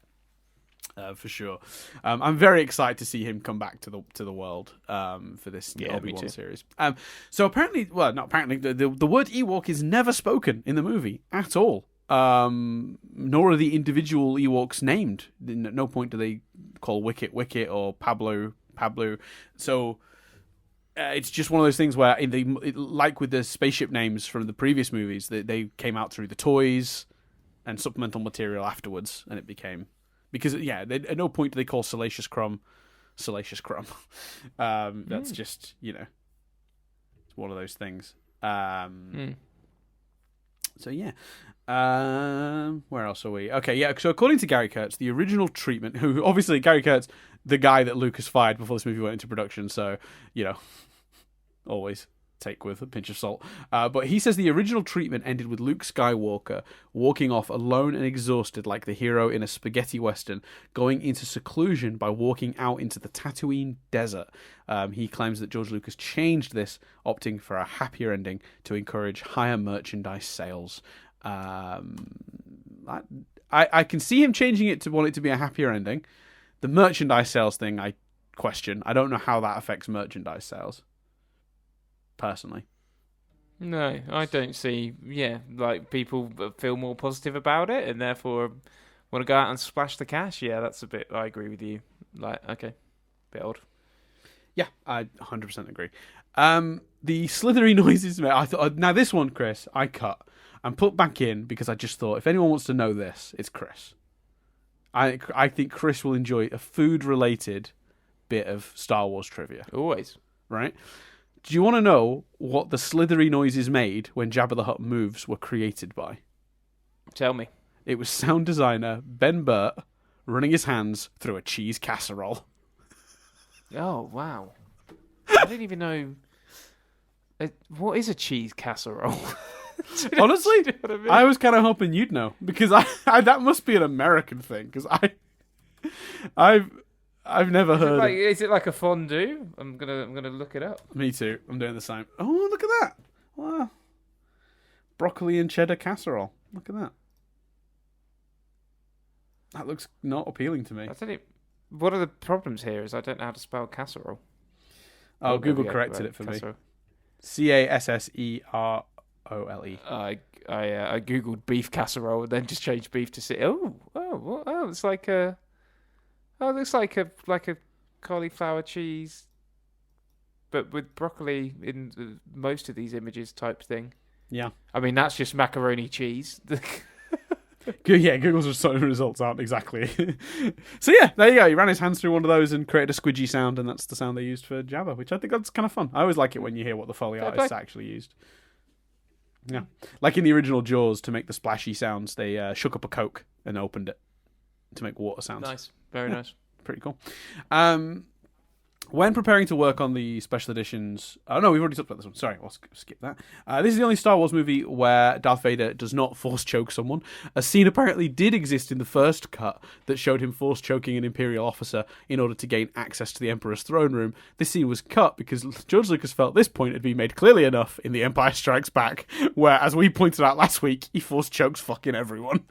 For sure. I'm very excited to see him come back to the world for this Obi-Wan series. So apparently, well, not apparently, the word Ewok is never spoken in the movie at all. Nor are the individual Ewoks named. At no point do they call Wicket Wicket or Pablo. So it's just one of those things where, like with the spaceship names from the previous movies, they came out through the toys and supplemental material afterwards, and it became... Because, at no point do they call Salacious Crumb. That's just, it's one of those things. So, where else are we? Okay, so according to Gary Kurtz, the original treatment, who, obviously, Gary Kurtz, the guy that Lucas fired before this movie went into production, so, always take with a pinch of salt. But he says the original treatment ended with Luke Skywalker walking off alone and exhausted like the hero in a spaghetti western, going into seclusion by walking out into the Tatooine desert. He claims that George Lucas changed this, opting for a happier ending to encourage higher merchandise sales. I can see him changing it to want it to be a happier ending. The merchandise sales thing, I question. I don't know how that affects merchandise sales. Personally, No, I don't see. Yeah, like people feel more positive about it, and therefore want to go out and splash the cash. Yeah, that's a bit. I agree with you. Like, okay, bit odd. Yeah, I 100% agree. The slithery noises. I thought now this one, Chris, I cut and put back in because I just thought if anyone wants to know this, it's Chris. I think Chris will enjoy a food-related bit of Star Wars trivia. Always. Right? Do you want to know what the slithery noises made when Jabba the Hutt moves were created by? Tell me. It was sound designer Ben Burt running his hands through a cheese casserole. Oh wow! I didn't even know. What is a cheese casserole? Honestly, Do you know what I mean? I was kind of hoping you'd know because I that must be an American thing because I've never heard. Is it like a fondue? I'm gonna look it up. Me too. I'm doing the same. Oh, look at that! Wow, broccoli and cheddar casserole. Look at that. That looks not appealing to me. I tell you, one of the problems here is I don't know how to spell casserole. Oh, Google yeah, corrected it for casserole. me. CASSEROLE. I googled beef casserole and then just changed beef to it's like a it looks like a cauliflower cheese, but with broccoli in most of these images type thing. Yeah. I mean that's just macaroni cheese. Yeah, Google's results aren't exactly. So yeah, there you go. He ran his hands through one of those and created a squidgy sound, and that's the sound they used for Jabba, which I think that's kind of fun. I always like it when you hear what the Foley artists actually used. Yeah, like in the original Jaws, to make the splashy sounds, they shook up a Coke and opened it to make water sounds. Nice, very nice. Pretty cool. When preparing to work on the special editions... Oh, no, we've already talked about this one. Sorry, I'll skip that. This is the only Star Wars movie where Darth Vader does not force choke someone. A scene apparently did exist in the first cut that showed him force choking an Imperial officer in order to gain access to the Emperor's throne room. This scene was cut because George Lucas felt this point had been made clearly enough in The Empire Strikes Back, where, as we pointed out last week, he force chokes fucking everyone.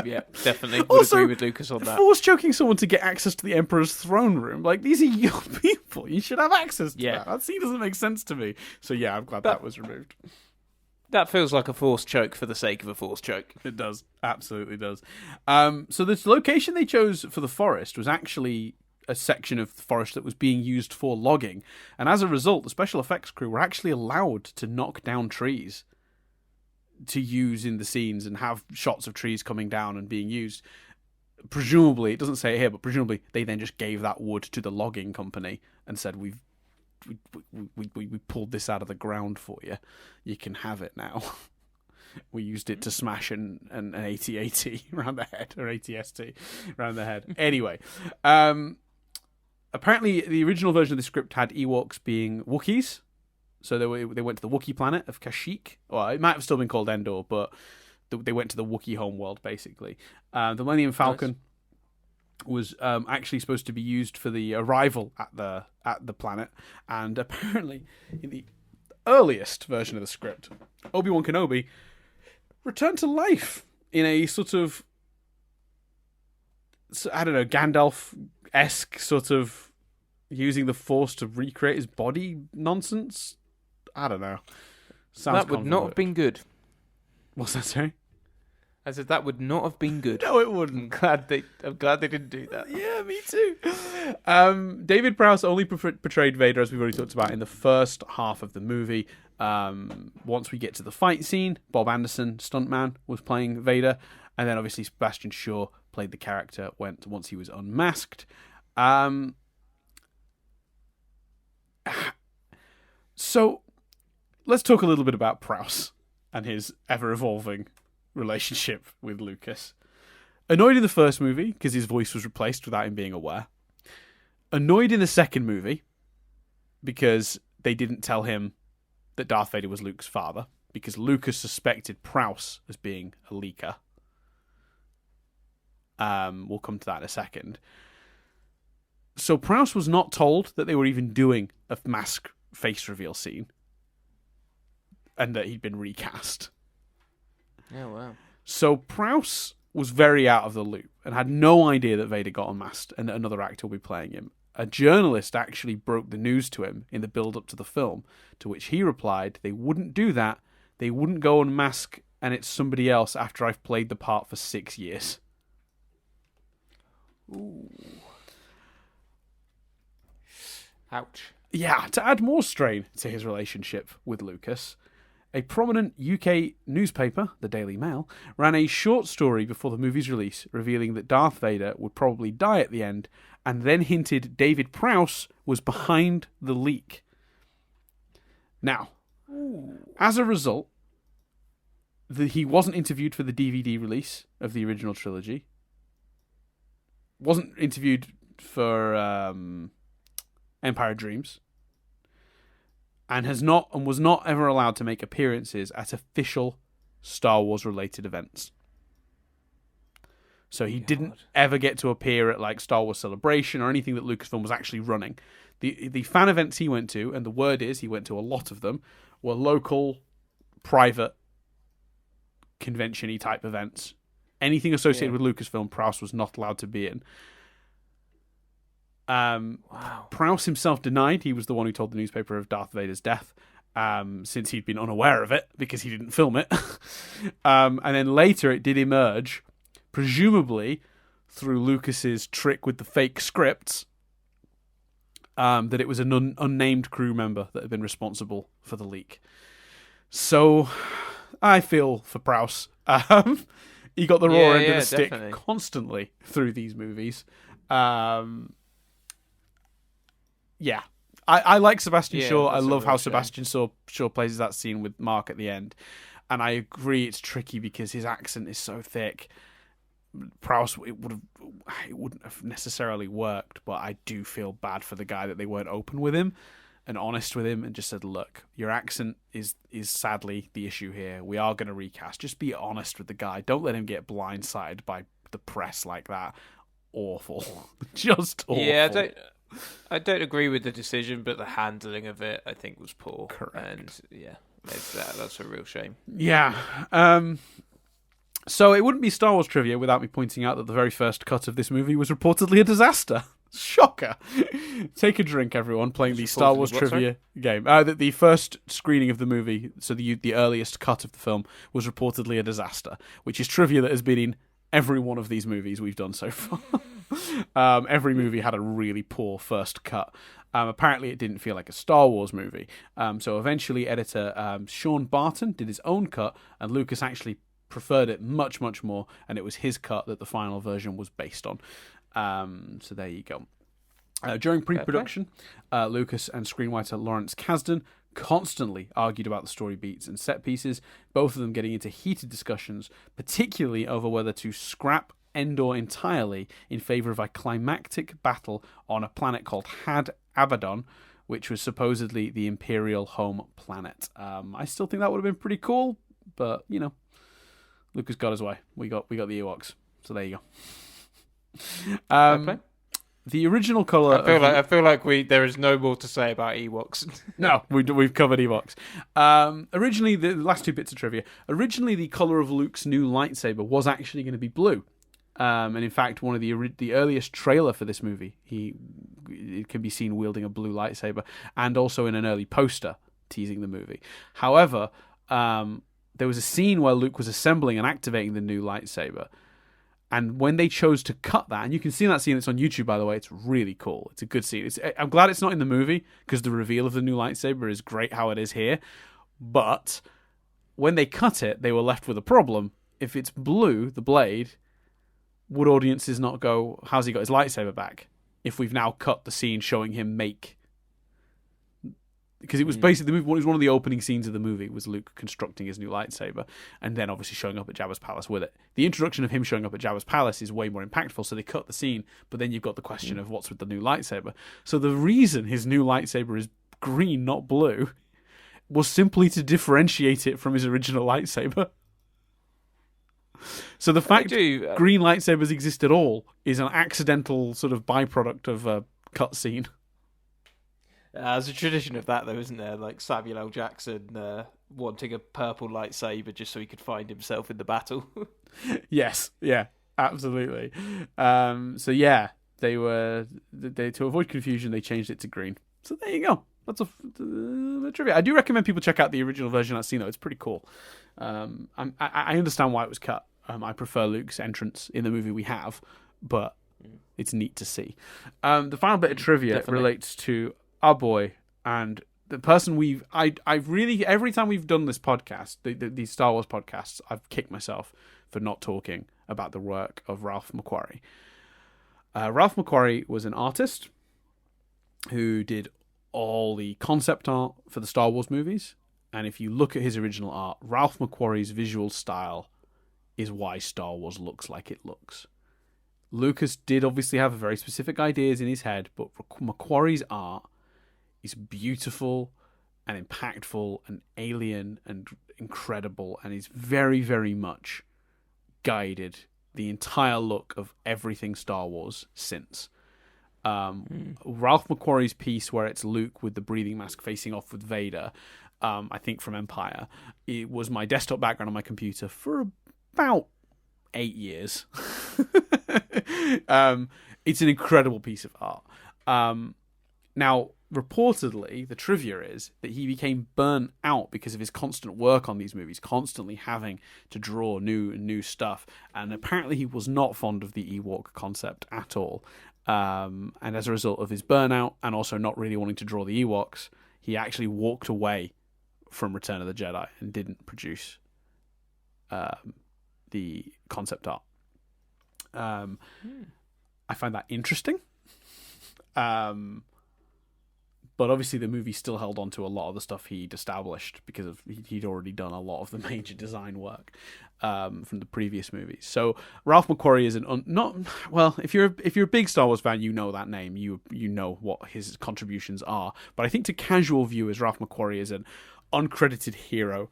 Yeah, definitely. Would Also, agree with Lucas on that. Force choking someone to get access to the Emperor's throne room. Like, these are your people. You should have access to that. That scene doesn't make sense to me. So yeah, I'm glad that was removed. That feels like a force choke for the sake of a force choke. It does. Absolutely does. So the location they chose for the forest was actually a section of the forest that was being used for logging. And as a result, the special effects crew were actually allowed to knock down trees to use in the scenes and have shots of trees coming down and being used. Presumably, it doesn't say it here, but presumably they then just gave that wood to the logging company and said, we pulled this out of the ground for you. You can have it now. We used it to smash an AT-AT around the head, or AT-ST around the head. Anyway, apparently the original version of the script had Ewoks being Wookiees. So they went to the Wookiee planet of Kashyyyk. Well, it might have still been called Endor, but they went to the Wookiee homeworld, basically. The Millennium Falcon was actually supposed to be used for the arrival at the planet. And apparently, in the earliest version of the script, Obi-Wan Kenobi returned to life in a sort of, I don't know, Gandalf-esque sort of using the Force to recreate his body nonsense. I don't know. That would not have been good. What's that, sorry? I said that would not have been good. No, it wouldn't. I'm glad they didn't do that. Yeah, me too. David Prowse only portrayed Vader, as we've already talked about, in the first half of the movie. Once we get to the fight scene, Bob Anderson, stuntman, was playing Vader, and then obviously Sebastian Shaw played the character once he was unmasked. So, let's talk a little bit about Prowse and his ever-evolving relationship with Lucas. Annoyed in the first movie, because his voice was replaced without him being aware. Annoyed in the second movie, because they didn't tell him that Darth Vader was Luke's father, because Lucas suspected Prowse as being a leaker. We'll come to that in a second. So Prowse was not told that they were even doing a mask face reveal scene and that he'd been recast. Oh, wow. So Prowse was very out of the loop and had no idea that Vader got unmasked and that another actor will be playing him. a journalist actually broke the news to him in the build-up to the film, to which he replied, they wouldn't do that. They wouldn't go and mask and it's somebody else after I've played the part for 6 years. Ooh. Ouch. Yeah, to add more strain to his relationship with Lucas, a prominent UK newspaper, the Daily Mail, ran a short story before the movie's release revealing that Darth Vader would probably die at the end, and then hinted David Prowse was behind the leak. Now, as a result, he wasn't interviewed for the DVD release of the original trilogy, wasn't interviewed for Empire of Dreams, and was not ever allowed to make appearances at official Star Wars related events. So he didn't ever get to appear at like Star Wars Celebration or anything that Lucasfilm was actually running. The fan events he went to, and the word is he went to a lot of them, were local, private, convention-y type events. Anything associated with Lucasfilm, Prowse was not allowed to be in. Prowse himself denied he was the one who told the newspaper of Darth Vader's death, since he'd been unaware of it because he didn't film it. And then later it did emerge, presumably through Lucas's trick with the fake scripts, that it was an unnamed crew member that had been responsible for the leak. So I feel for Prowse. He got the raw end of the stick constantly through these movies. Yeah. I like Sebastian Shaw. I love how Sebastian Shaw plays that scene with Mark at the end. And I agree it's tricky because his accent is so thick. Prowse, it wouldn't have necessarily worked, but I do feel bad for the guy that they weren't open with him and honest with him and just said, look, your accent is sadly the issue here. We are going to recast. Just be honest with the guy. Don't let him get blindsided by the press like that. Awful. Just awful. Yeah, I don't agree with the decision, but the handling of it, I think, was poor. Correct. And yeah, that's a real shame. Yeah. So it wouldn't be Star Wars trivia without me pointing out that the very first cut of this movie was reportedly a disaster. Shocker. Take a drink, everyone, playing the Star Wars trivia game. The first screening of the movie, so the earliest cut of the film, was reportedly a disaster, which is trivia that has been in every one of these movies we've done so far. Every movie had a really poor first cut. Apparently it didn't feel like a Star Wars movie. So eventually editor Sean Barton did his own cut, and Lucas actually preferred it much, much more, and it was his cut that the final version was based on. So there you go. During pre-production, Lucas and screenwriter Lawrence Kasdan constantly argued about the story beats and set pieces, both of them getting into heated discussions, particularly over whether to scrap Endor entirely in favour of a climactic battle on a planet called Had Abaddon, which was supposedly the Imperial home planet. I still think that would have been pretty cool, but, you know, Lucas got his way. We got the Ewoks. So there you go. The original colour. I feel like there is no more to say about Ewoks. No, we've covered Ewoks. Originally, the last two bits of trivia. Originally, the colour of Luke's new lightsaber was actually going to be blue. And in fact, one of the earliest trailer for this movie, it can be seen wielding a blue lightsaber, and also in an early poster teasing the movie. However, there was a scene where Luke was assembling and activating the new lightsaber. And when they chose to cut that, and you can see that scene, it's on YouTube, by the way, it's really cool. It's a good scene. I'm glad it's not in the movie, because the reveal of the new lightsaber is great how it is here. But when they cut it, they were left with a problem. If it's blue, the blade, would audiences not go, how's he got his lightsaber back? If we've now cut the scene showing him make... Because it was basically, it was one of the opening scenes of the movie, was Luke constructing his new lightsaber, and then obviously showing up at Jabba's palace with it. The introduction of him showing up at Jabba's palace is way more impactful, so they cut the scene, but then you've got the question of what's with the new lightsaber. So the reason his new lightsaber is green, not blue, was simply to differentiate it from his original lightsaber. So the fact green lightsabers exist at all is an accidental sort of byproduct of a cut scene. There's a tradition of that, though, isn't there? Like Samuel L. Jackson wanting a purple lightsaber just so he could find himself in the battle. Yes, yeah, absolutely. So yeah, to avoid confusion, they changed it to green. So there you go. That's a trivia. I do recommend people check out the original version I've seen, though. It's pretty cool. I understand why it was cut. I prefer Luke's entrance in the movie we have, but it's neat to see. The final bit of trivia relates to our boy and the person I've really, every time we've done this podcast, these Star Wars podcasts, I've kicked myself for not talking about the work of Ralph McQuarrie. Ralph McQuarrie was an artist who did all the concept art for the Star Wars movies. And if you look at his original art, Ralph McQuarrie's visual style is why Star Wars looks like it looks. Lucas did obviously have very specific ideas in his head, but McQuarrie's art is beautiful and impactful and alien and incredible, and is very, very much guided the entire look of everything Star Wars since. Ralph McQuarrie's piece where it's Luke with the breathing mask facing off with Vader, I think from Empire, it was my desktop background on my computer for about 8 years. It's an incredible piece of art. Now, reportedly, the trivia is that he became burnt out because of his constant work on these movies, constantly having to draw new stuff. And apparently he was not fond of the Ewok concept at all. And as a result of his burnout and also not really wanting to draw the Ewoks, he actually walked away from Return of the Jedi and didn't produce the concept art. I find that interesting. But obviously the movie still held on to a lot of the stuff he'd established because he'd already done a lot of the major design work from the previous movies. So Ralph McQuarrie is if you're a big Star Wars fan, you know that name. You know what his contributions are. But I think to casual viewers, Ralph McQuarrie is an uncredited hero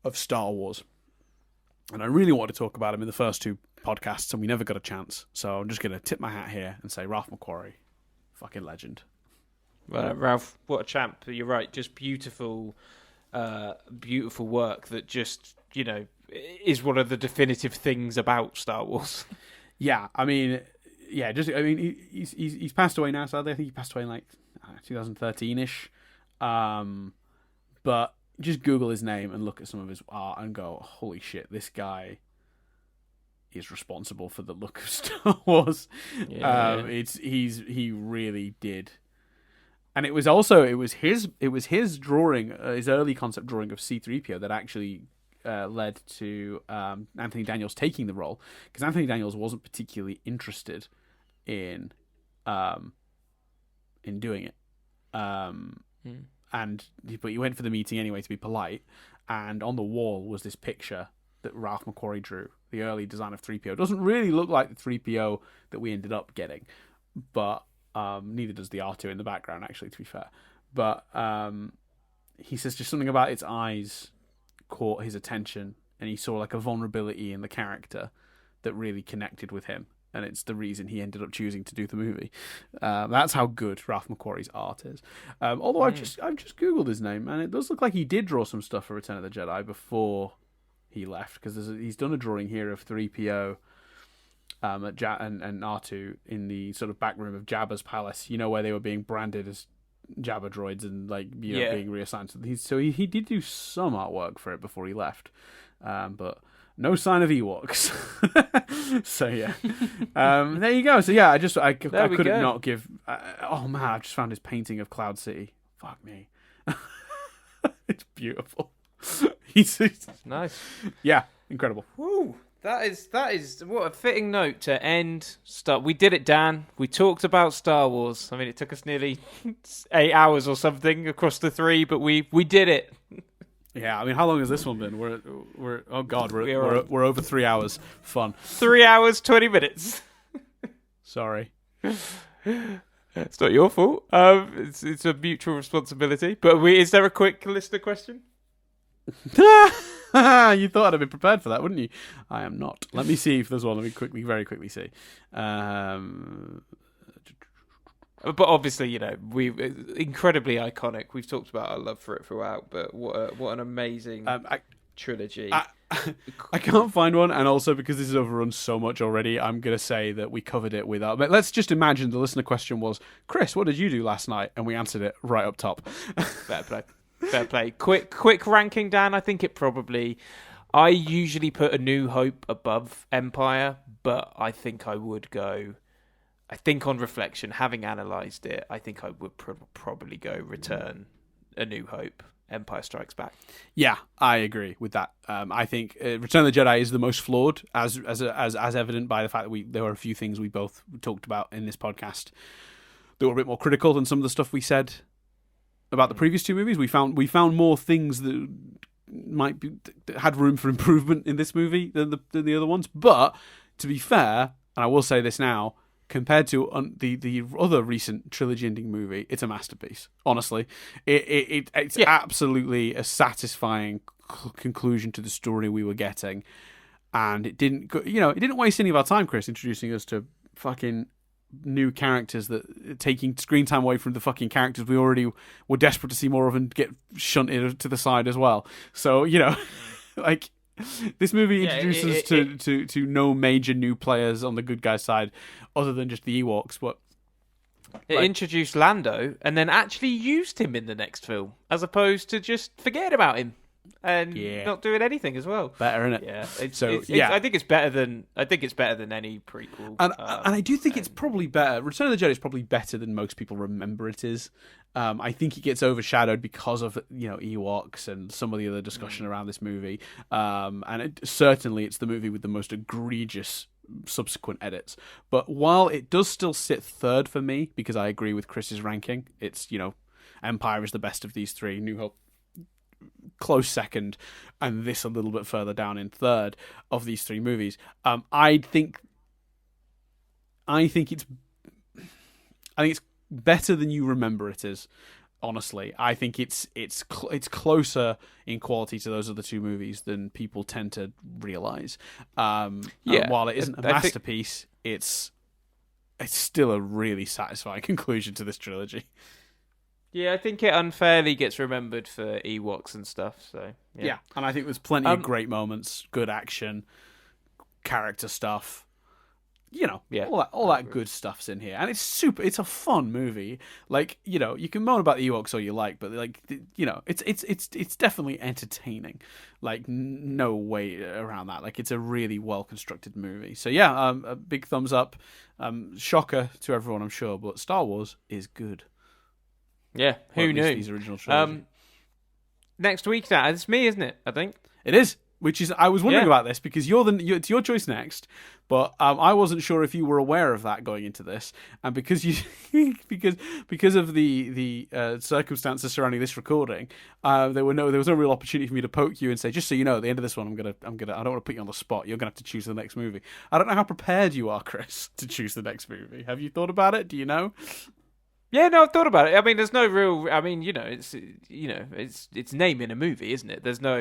of Star Wars. And I really want to talk about him in the first two podcasts, and we never got a chance. So I'm just going to tip my hat here and say Ralph McQuarrie, fucking legend. Ralph, what a champ! You're right. Just beautiful work that just is one of the definitive things about Star Wars. Yeah, he's passed away now. Sadly, I think he passed away in 2013ish. But just Google his name and look at some of his art and go, holy shit, this guy is responsible for the look of Star Wars. Yeah. He really did. And it was his drawing, his early concept drawing of C-3PO that actually led to Anthony Daniels taking the role, because Anthony Daniels wasn't particularly interested in doing it. But he went for the meeting anyway to be polite, and on the wall was this picture that Ralph McQuarrie drew, the early design of 3PO. It doesn't really look like the 3PO that we ended up getting, but neither does the R2 in the background, actually, to be fair. But he says just something about its eyes caught his attention, and he saw like a vulnerability in the character that really connected with him, and it's the reason he ended up choosing to do the movie. That's how good Ralph McQuarrie's art is. Although I've just Googled his name, and it does look like he did draw some stuff for Return of the Jedi before he left, because he's done a drawing here of 3PO and R2 in the sort of back room of Jabba's palace, where they were being branded as Jabba droids and being reassigned. So he did do some artwork for it before he left, but no sign of Ewoks. So yeah, there you go. So yeah, I couldn't not give. Oh man, I just found his painting of Cloud City. Fuck me, it's beautiful. He's nice. Yeah, incredible. Woo. That is what a fitting note to end. We did it, Dan. We talked about Star Wars. I mean, it took us nearly 8 hours or something across the three, but we did it. Yeah, I mean, how long has this one been? We're over 3 hours. Fun. 3 hours, 20 minutes. Sorry. It's not your fault. It's a mutual responsibility. But is there a quick listener question? You thought I'd have been prepared for that, wouldn't you? I am not. Let me see if there's one. Let me very quickly see. But obviously, we incredibly iconic. We've talked about our love for it throughout. But what an amazing. trilogy. I can't find one, and also because this is overrun so much already, I'm going to say that we covered it without. But let's just imagine the listener question was, Chris, what did you do last night? And we answered it right up top. Fair play. Fair play. Quick ranking, Dan. I think it probably... I usually put A New Hope above Empire, but I think I would go... I think on reflection, having analysed it, I think I would probably go Return, A New Hope, Empire Strikes Back. Yeah, I agree with that. I think Return of the Jedi is the most flawed, as evident by the fact that there were a few things we both talked about in this podcast that were a bit more critical than some of the stuff we said about the previous two movies. We found more things that that had room for improvement in this movie than the other ones. But to be fair, and I will say this now, compared to the other recent trilogy-ending movie, it's a masterpiece. Honestly, it's absolutely a satisfying conclusion to the story we were getting, and it didn't waste any of our time, Chris, introducing us to fucking new characters that taking screen time away from the fucking characters we already were desperate to see more of and get shunted to the side as well. So like. This movie introduces to no major new players on the good guys' side, other than just the Ewoks. But it introduced Lando and then actually used him in the next film, as opposed to just forgetting about him and not doing anything as well. Better, isn't it? Yeah. I think it's better than any prequel. And I do think it's probably better. Return of the Jedi is probably better than most people remember it is. I think it gets overshadowed because of Ewoks and some of the other discussion around this movie. And certainly it's the movie with the most egregious subsequent edits. But while it does still sit third for me, because I agree with Chris's ranking, it's Empire is the best of these three. New Hope close second, and this a little bit further down in third of these three movies. I think it's better than you remember it is. Honestly, I think it's closer in quality to those other two movies than people tend to realize. While it isn't a masterpiece, it's still a really satisfying conclusion to this trilogy. Yeah, I think it unfairly gets remembered for Ewoks and stuff. So yeah, and I think there's plenty of great moments, good action, character stuff. All that good stuff's in here, and it's a fun movie. Like, you can moan about the Ewoks all you like, but it's definitely entertaining. Like, no way around that. Like, it's a really well constructed movie. So yeah, a big thumbs up. Shocker to everyone, I'm sure, but Star Wars is good. Yeah, who knew? These original trilogy. Next week, it's me, isn't it? I think it is. Which is, I was wondering about this because it's your choice next, but I wasn't sure if you were aware of that going into this, and because you because of the circumstances surrounding this recording, there was no real opportunity for me to poke you and say, just so you know, at the end of this one, I don't want to put you on the spot. You're gonna have to choose the next movie. I don't know how prepared you are, Chris, to choose the next movie. Have you thought about it? Do you know? Yeah, no, I've thought about it. I mean, there's no real. I mean, it's naming a movie, isn't it? There's no.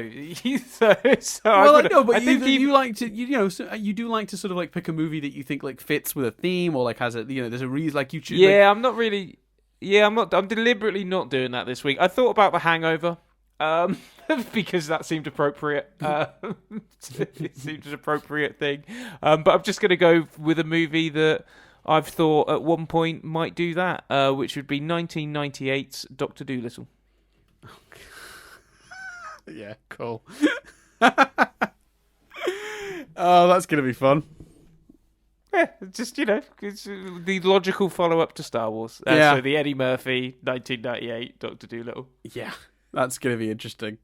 Well, I know, but you like to, you do like to sort of like pick a movie that you think like fits with a theme or like has a, there's a reason like you choose. Yeah, I'm not really. Yeah, I'm not. I'm deliberately not doing that this week. I thought about The Hangover, because that seemed appropriate. It seemed an appropriate thing, but I'm just going to go with a movie that I've thought at one point might do that, which would be 1998's Dr. Dolittle. Yeah, cool. Oh, that's going to be fun. Yeah, just, it's the logical follow-up to Star Wars. So the Eddie Murphy, 1998 Dr. Dolittle. Yeah, that's going to be interesting.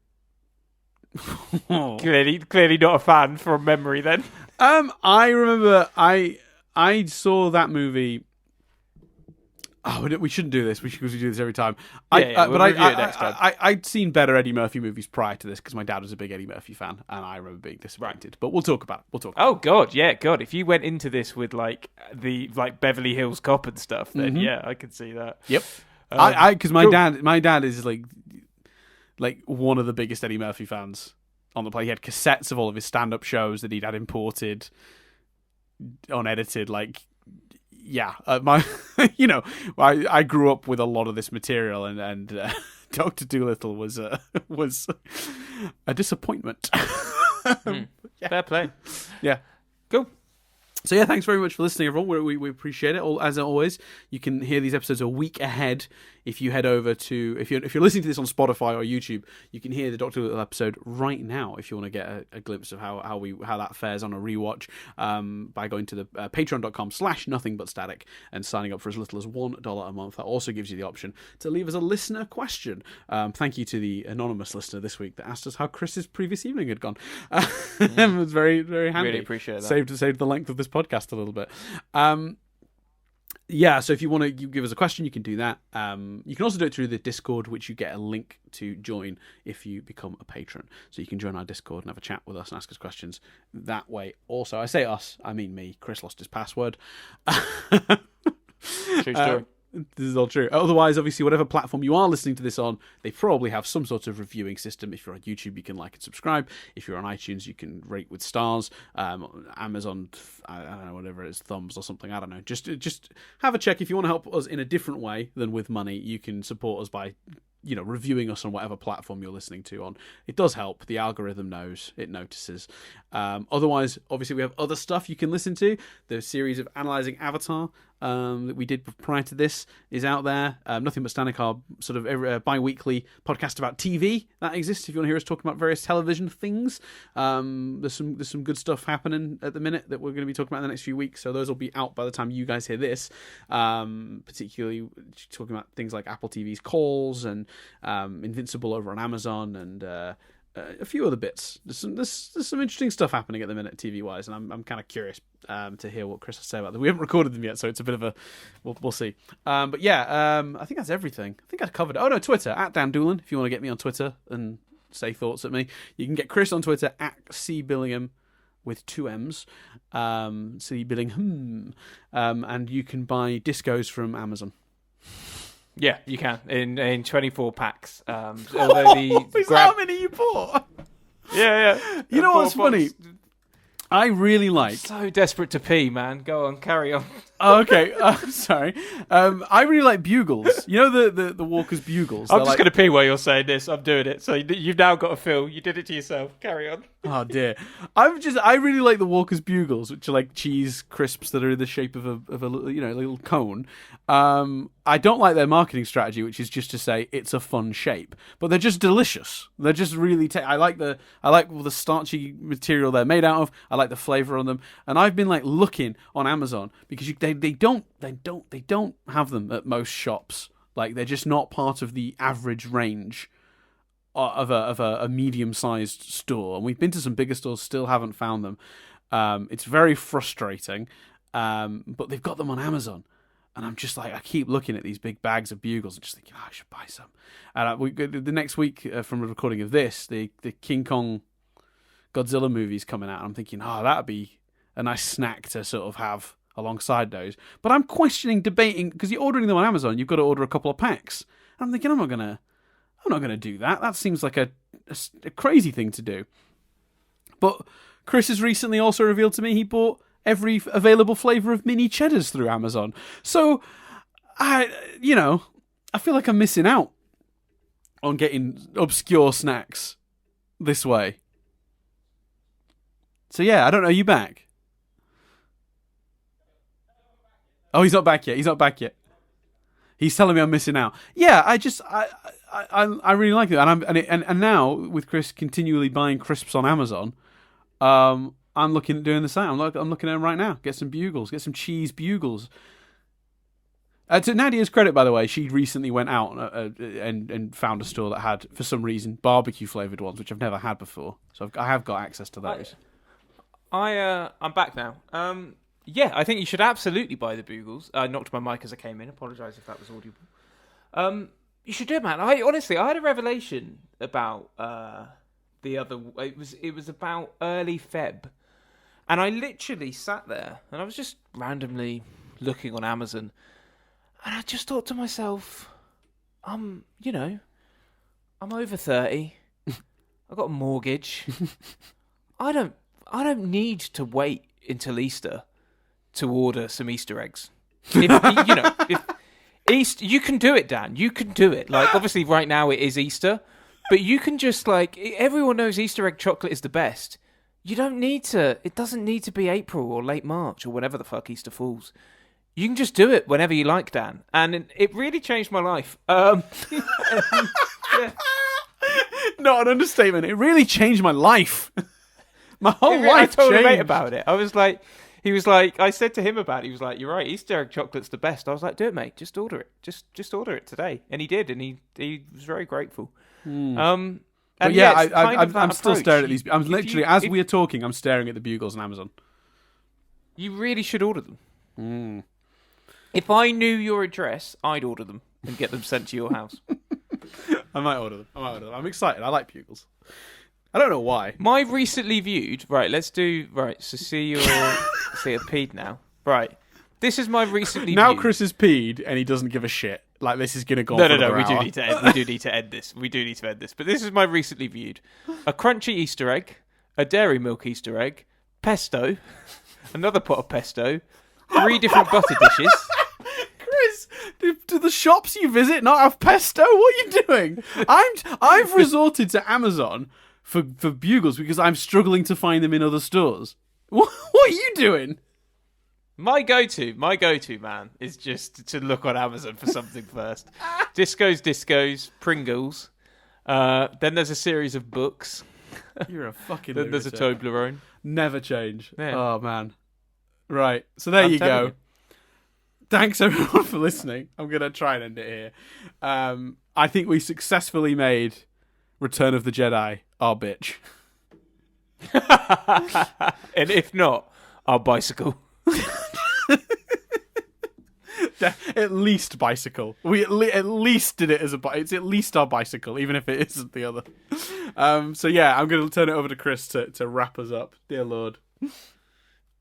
Clearly not a fan from memory then. I remember I saw that movie. Oh, we shouldn't do this because we do this every time. I'd seen better Eddie Murphy movies prior to this because my dad was a big Eddie Murphy fan, and I remember being disappointed. But we'll talk about it. Oh God, yeah, God. If you went into this with like the Beverly Hills Cop and stuff, then yeah, I could see that. Yep. Because my dad is like one of the biggest Eddie Murphy fans on the planet. He had cassettes of all of his stand-up shows that he'd had imported, unedited, I grew up with a lot of this material, and Dr. Dolittle was a disappointment. Fair play. Yeah. Cool. So yeah, thanks very much for listening, everyone. We appreciate it. As always, you can hear these episodes a week ahead if you head over to if you're listening to this on Spotify or YouTube. You can hear the Doctor Little episode right now if you want to get a glimpse of how that fares on a rewatch by going to the patreon.com/nothingbutstatic and signing up for as little as $1 a month. That also gives you the option to leave us a listener question. Thank you to the anonymous listener this week that asked us how Chris's previous evening had gone. It was very, very handy. Really appreciate that. Saved the length of this podcast a little bit. Yeah, so if you want to give us a question, you can do that. You can also do it through the Discord, which you get a link to join if you become a patron. So you can join our Discord and have a chat with us and ask us questions that way. Also, I say us, I mean me. Chris lost his password. True story. This is all true. Otherwise, obviously, whatever platform you are listening to this on, they probably have some sort of reviewing system. If you're on YouTube, you can like and subscribe. If you're on iTunes, you can rate with stars. Amazon, I don't know, whatever it is, thumbs or something. I don't know. Just have a check. If you want to help us in a different way than with money, you can support us by reviewing us on whatever platform you're listening to on. It does help. The algorithm knows. It notices. Otherwise, obviously, we have other stuff you can listen to. The series of Analyzing Avatar that we did prior to this is out there. Nothing But Static, our sort of bi-weekly podcast about TV that exists. If you want to hear us talking about various television things, there's some good stuff happening at the minute that we're going to be talking about in the next few weeks. So those will be out by the time you guys hear this. Particularly talking about things like Apple TV's Calls and Invincible over on Amazon and a few other bits. There's some interesting stuff happening at the minute TV wise, and I'm kind of curious to hear what Chris has to say about them. We haven't recorded them yet, so it's a bit of a we'll see. But yeah, I think that's everything. I think I covered it. Oh no, Twitter @Dan Doolan. If you want to get me on Twitter and say thoughts at me, you can get Chris on Twitter @CBillingham with 2 M's. C Billingham, and you can buy discos from Amazon. Yeah, you can in 24 packs. Although Is that how many you bought? Yeah. You know what's funny? I really like. So desperate to pee, man. Go on, carry on. Oh, okay, sorry. I really like bugles. You know the Walker's bugles. I'm just going to pee while you're saying this. I'm doing it. So you've now got a feel. You did it to yourself. Carry on. Oh dear. I really like the Walker's bugles, which are like cheese crisps that are in the shape of a little cone. I don't like their marketing strategy, which is just to say it's a fun shape, but they're just delicious. They're just really. I like the starchy material they're made out of. I like the flavor on them, and I've been like looking on Amazon because they don't have them at most shops. Like they're just not part of the average range of a medium-sized store, and we've been to some bigger stores, still haven't found them. It's very frustrating, but they've got them on Amazon. And I'm just like, I keep looking at these big bags of bugles and just thinking, I should buy some. And the next week, from a recording of this, the King Kong Godzilla movie's coming out. And I'm thinking, that'd be a nice snack to sort of have alongside those. But I'm debating, because you're ordering them on Amazon, you've got to order a couple of packs. And I'm thinking, I'm not gonna do that. That seems like a crazy thing to do. But Chris has recently also revealed to me he bought every available flavour of mini cheddars through Amazon. So, I feel like I'm missing out on getting obscure snacks this way. So yeah, I don't know, are you back? Oh, he's not back yet. He's telling me I'm missing out. Yeah, I really like it. And now, with Chris continually buying crisps on Amazon, I'm looking at doing the same. I'm looking at them right now. Get some bugles. Get some cheese bugles. To Nadia's credit, by the way, she recently went out and found a store that had, for some reason, barbecue flavoured ones, which I've never had before. So I have got access to those. I'm back now. Yeah, I think you should absolutely buy the bugles. I knocked my mic as I came in. Apologise if that was audible. You should do it, man. I had a revelation about it was about early Feb. And I literally sat there and I was just randomly looking on Amazon, and I just thought to myself, I'm over 30. I've got a mortgage. I don't need to wait until Easter to order some Easter eggs. If Easter, you can do it, Dan. You can do it. Like, obviously, right now it is Easter, but you can just like everyone knows Easter egg chocolate is the best. You don't need to. It doesn't need to be April or late March or whenever the fuck Easter falls. You can just do it whenever you like, Dan, and it really changed my life. Yeah. Not an understatement. It really changed my life. My whole life I told changed. a mate about it. I was like, he was like, I said to him about it. He was like, "You're right. Easter egg chocolate's the best." I was like, "Do it, mate. Just order it. Just order it today." And he did, and he was very grateful. And But I'm still staring at these. I'm literally, as we are talking, I'm staring at the bugles on Amazon. You really should order them. If I knew your address, I'd order them and get them sent to your house. I might order them. I'm excited. I like bugles. I don't know why. My recently viewed. Right, let's do. Right, so see I've peed now. Right, this is my recently now viewed. Chris has peed and he doesn't give a shit. Like, this is going to go on No, for another we hour. do need to end. We do need to end this. We do need to end this. But this is my recently viewed: a crunchy Easter egg, a dairy milk Easter egg, pesto, another pot of pesto, 3 different butter dishes. Chris, do the shops you visit not have pesto? What are you doing? I've resorted to Amazon for bugles because I'm struggling to find them in other stores. What are you doing? My go-to, man, is just to look on Amazon for something first. Discos, Pringles. Then there's a series of books. You're a fucking Then there's a lunatic. Toblerone. Never change. Yeah. Oh, man. Right. So there you telling go. you. Thanks, everyone, for listening. I'm going to try and end it here. I think we successfully made Return of the Jedi our bitch. And if not, our bicycle. At least bicycle. We at least did it as a it's at least our bicycle, even if it isn't the other. So yeah, I'm going to turn it over to Chris to wrap us up. Dear Lord.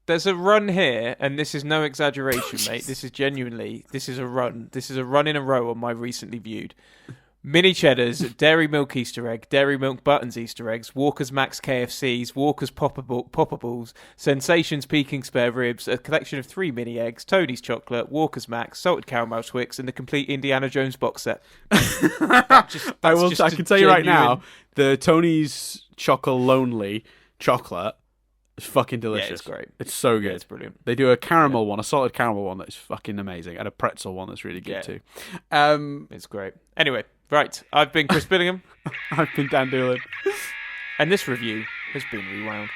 There's a run here, and this is no exaggeration, mate. This is genuinely, this is a run. This is a run in a row on my recently viewed. Mini Cheddars, Dairy Milk Easter Egg, Dairy Milk Buttons Easter Eggs, Walker's Max KFCs, Walker's Poppables, Sensations Peking Spare Ribs, a collection of 3 mini eggs, Tony's Chocolate, Walker's Max, Salted Caramel Twix, and the complete Indiana Jones box set. I can tell you right now, the Tony's Chocolonely chocolate is fucking delicious. Yeah, it's great. It's so good. Yeah, it's brilliant. They do a caramel one, a salted caramel one that is fucking amazing, and a pretzel one that's really good too. It's great. Anyway, right. I've been Chris Billingham. I've been Dan Doolan. And this review has been rewound.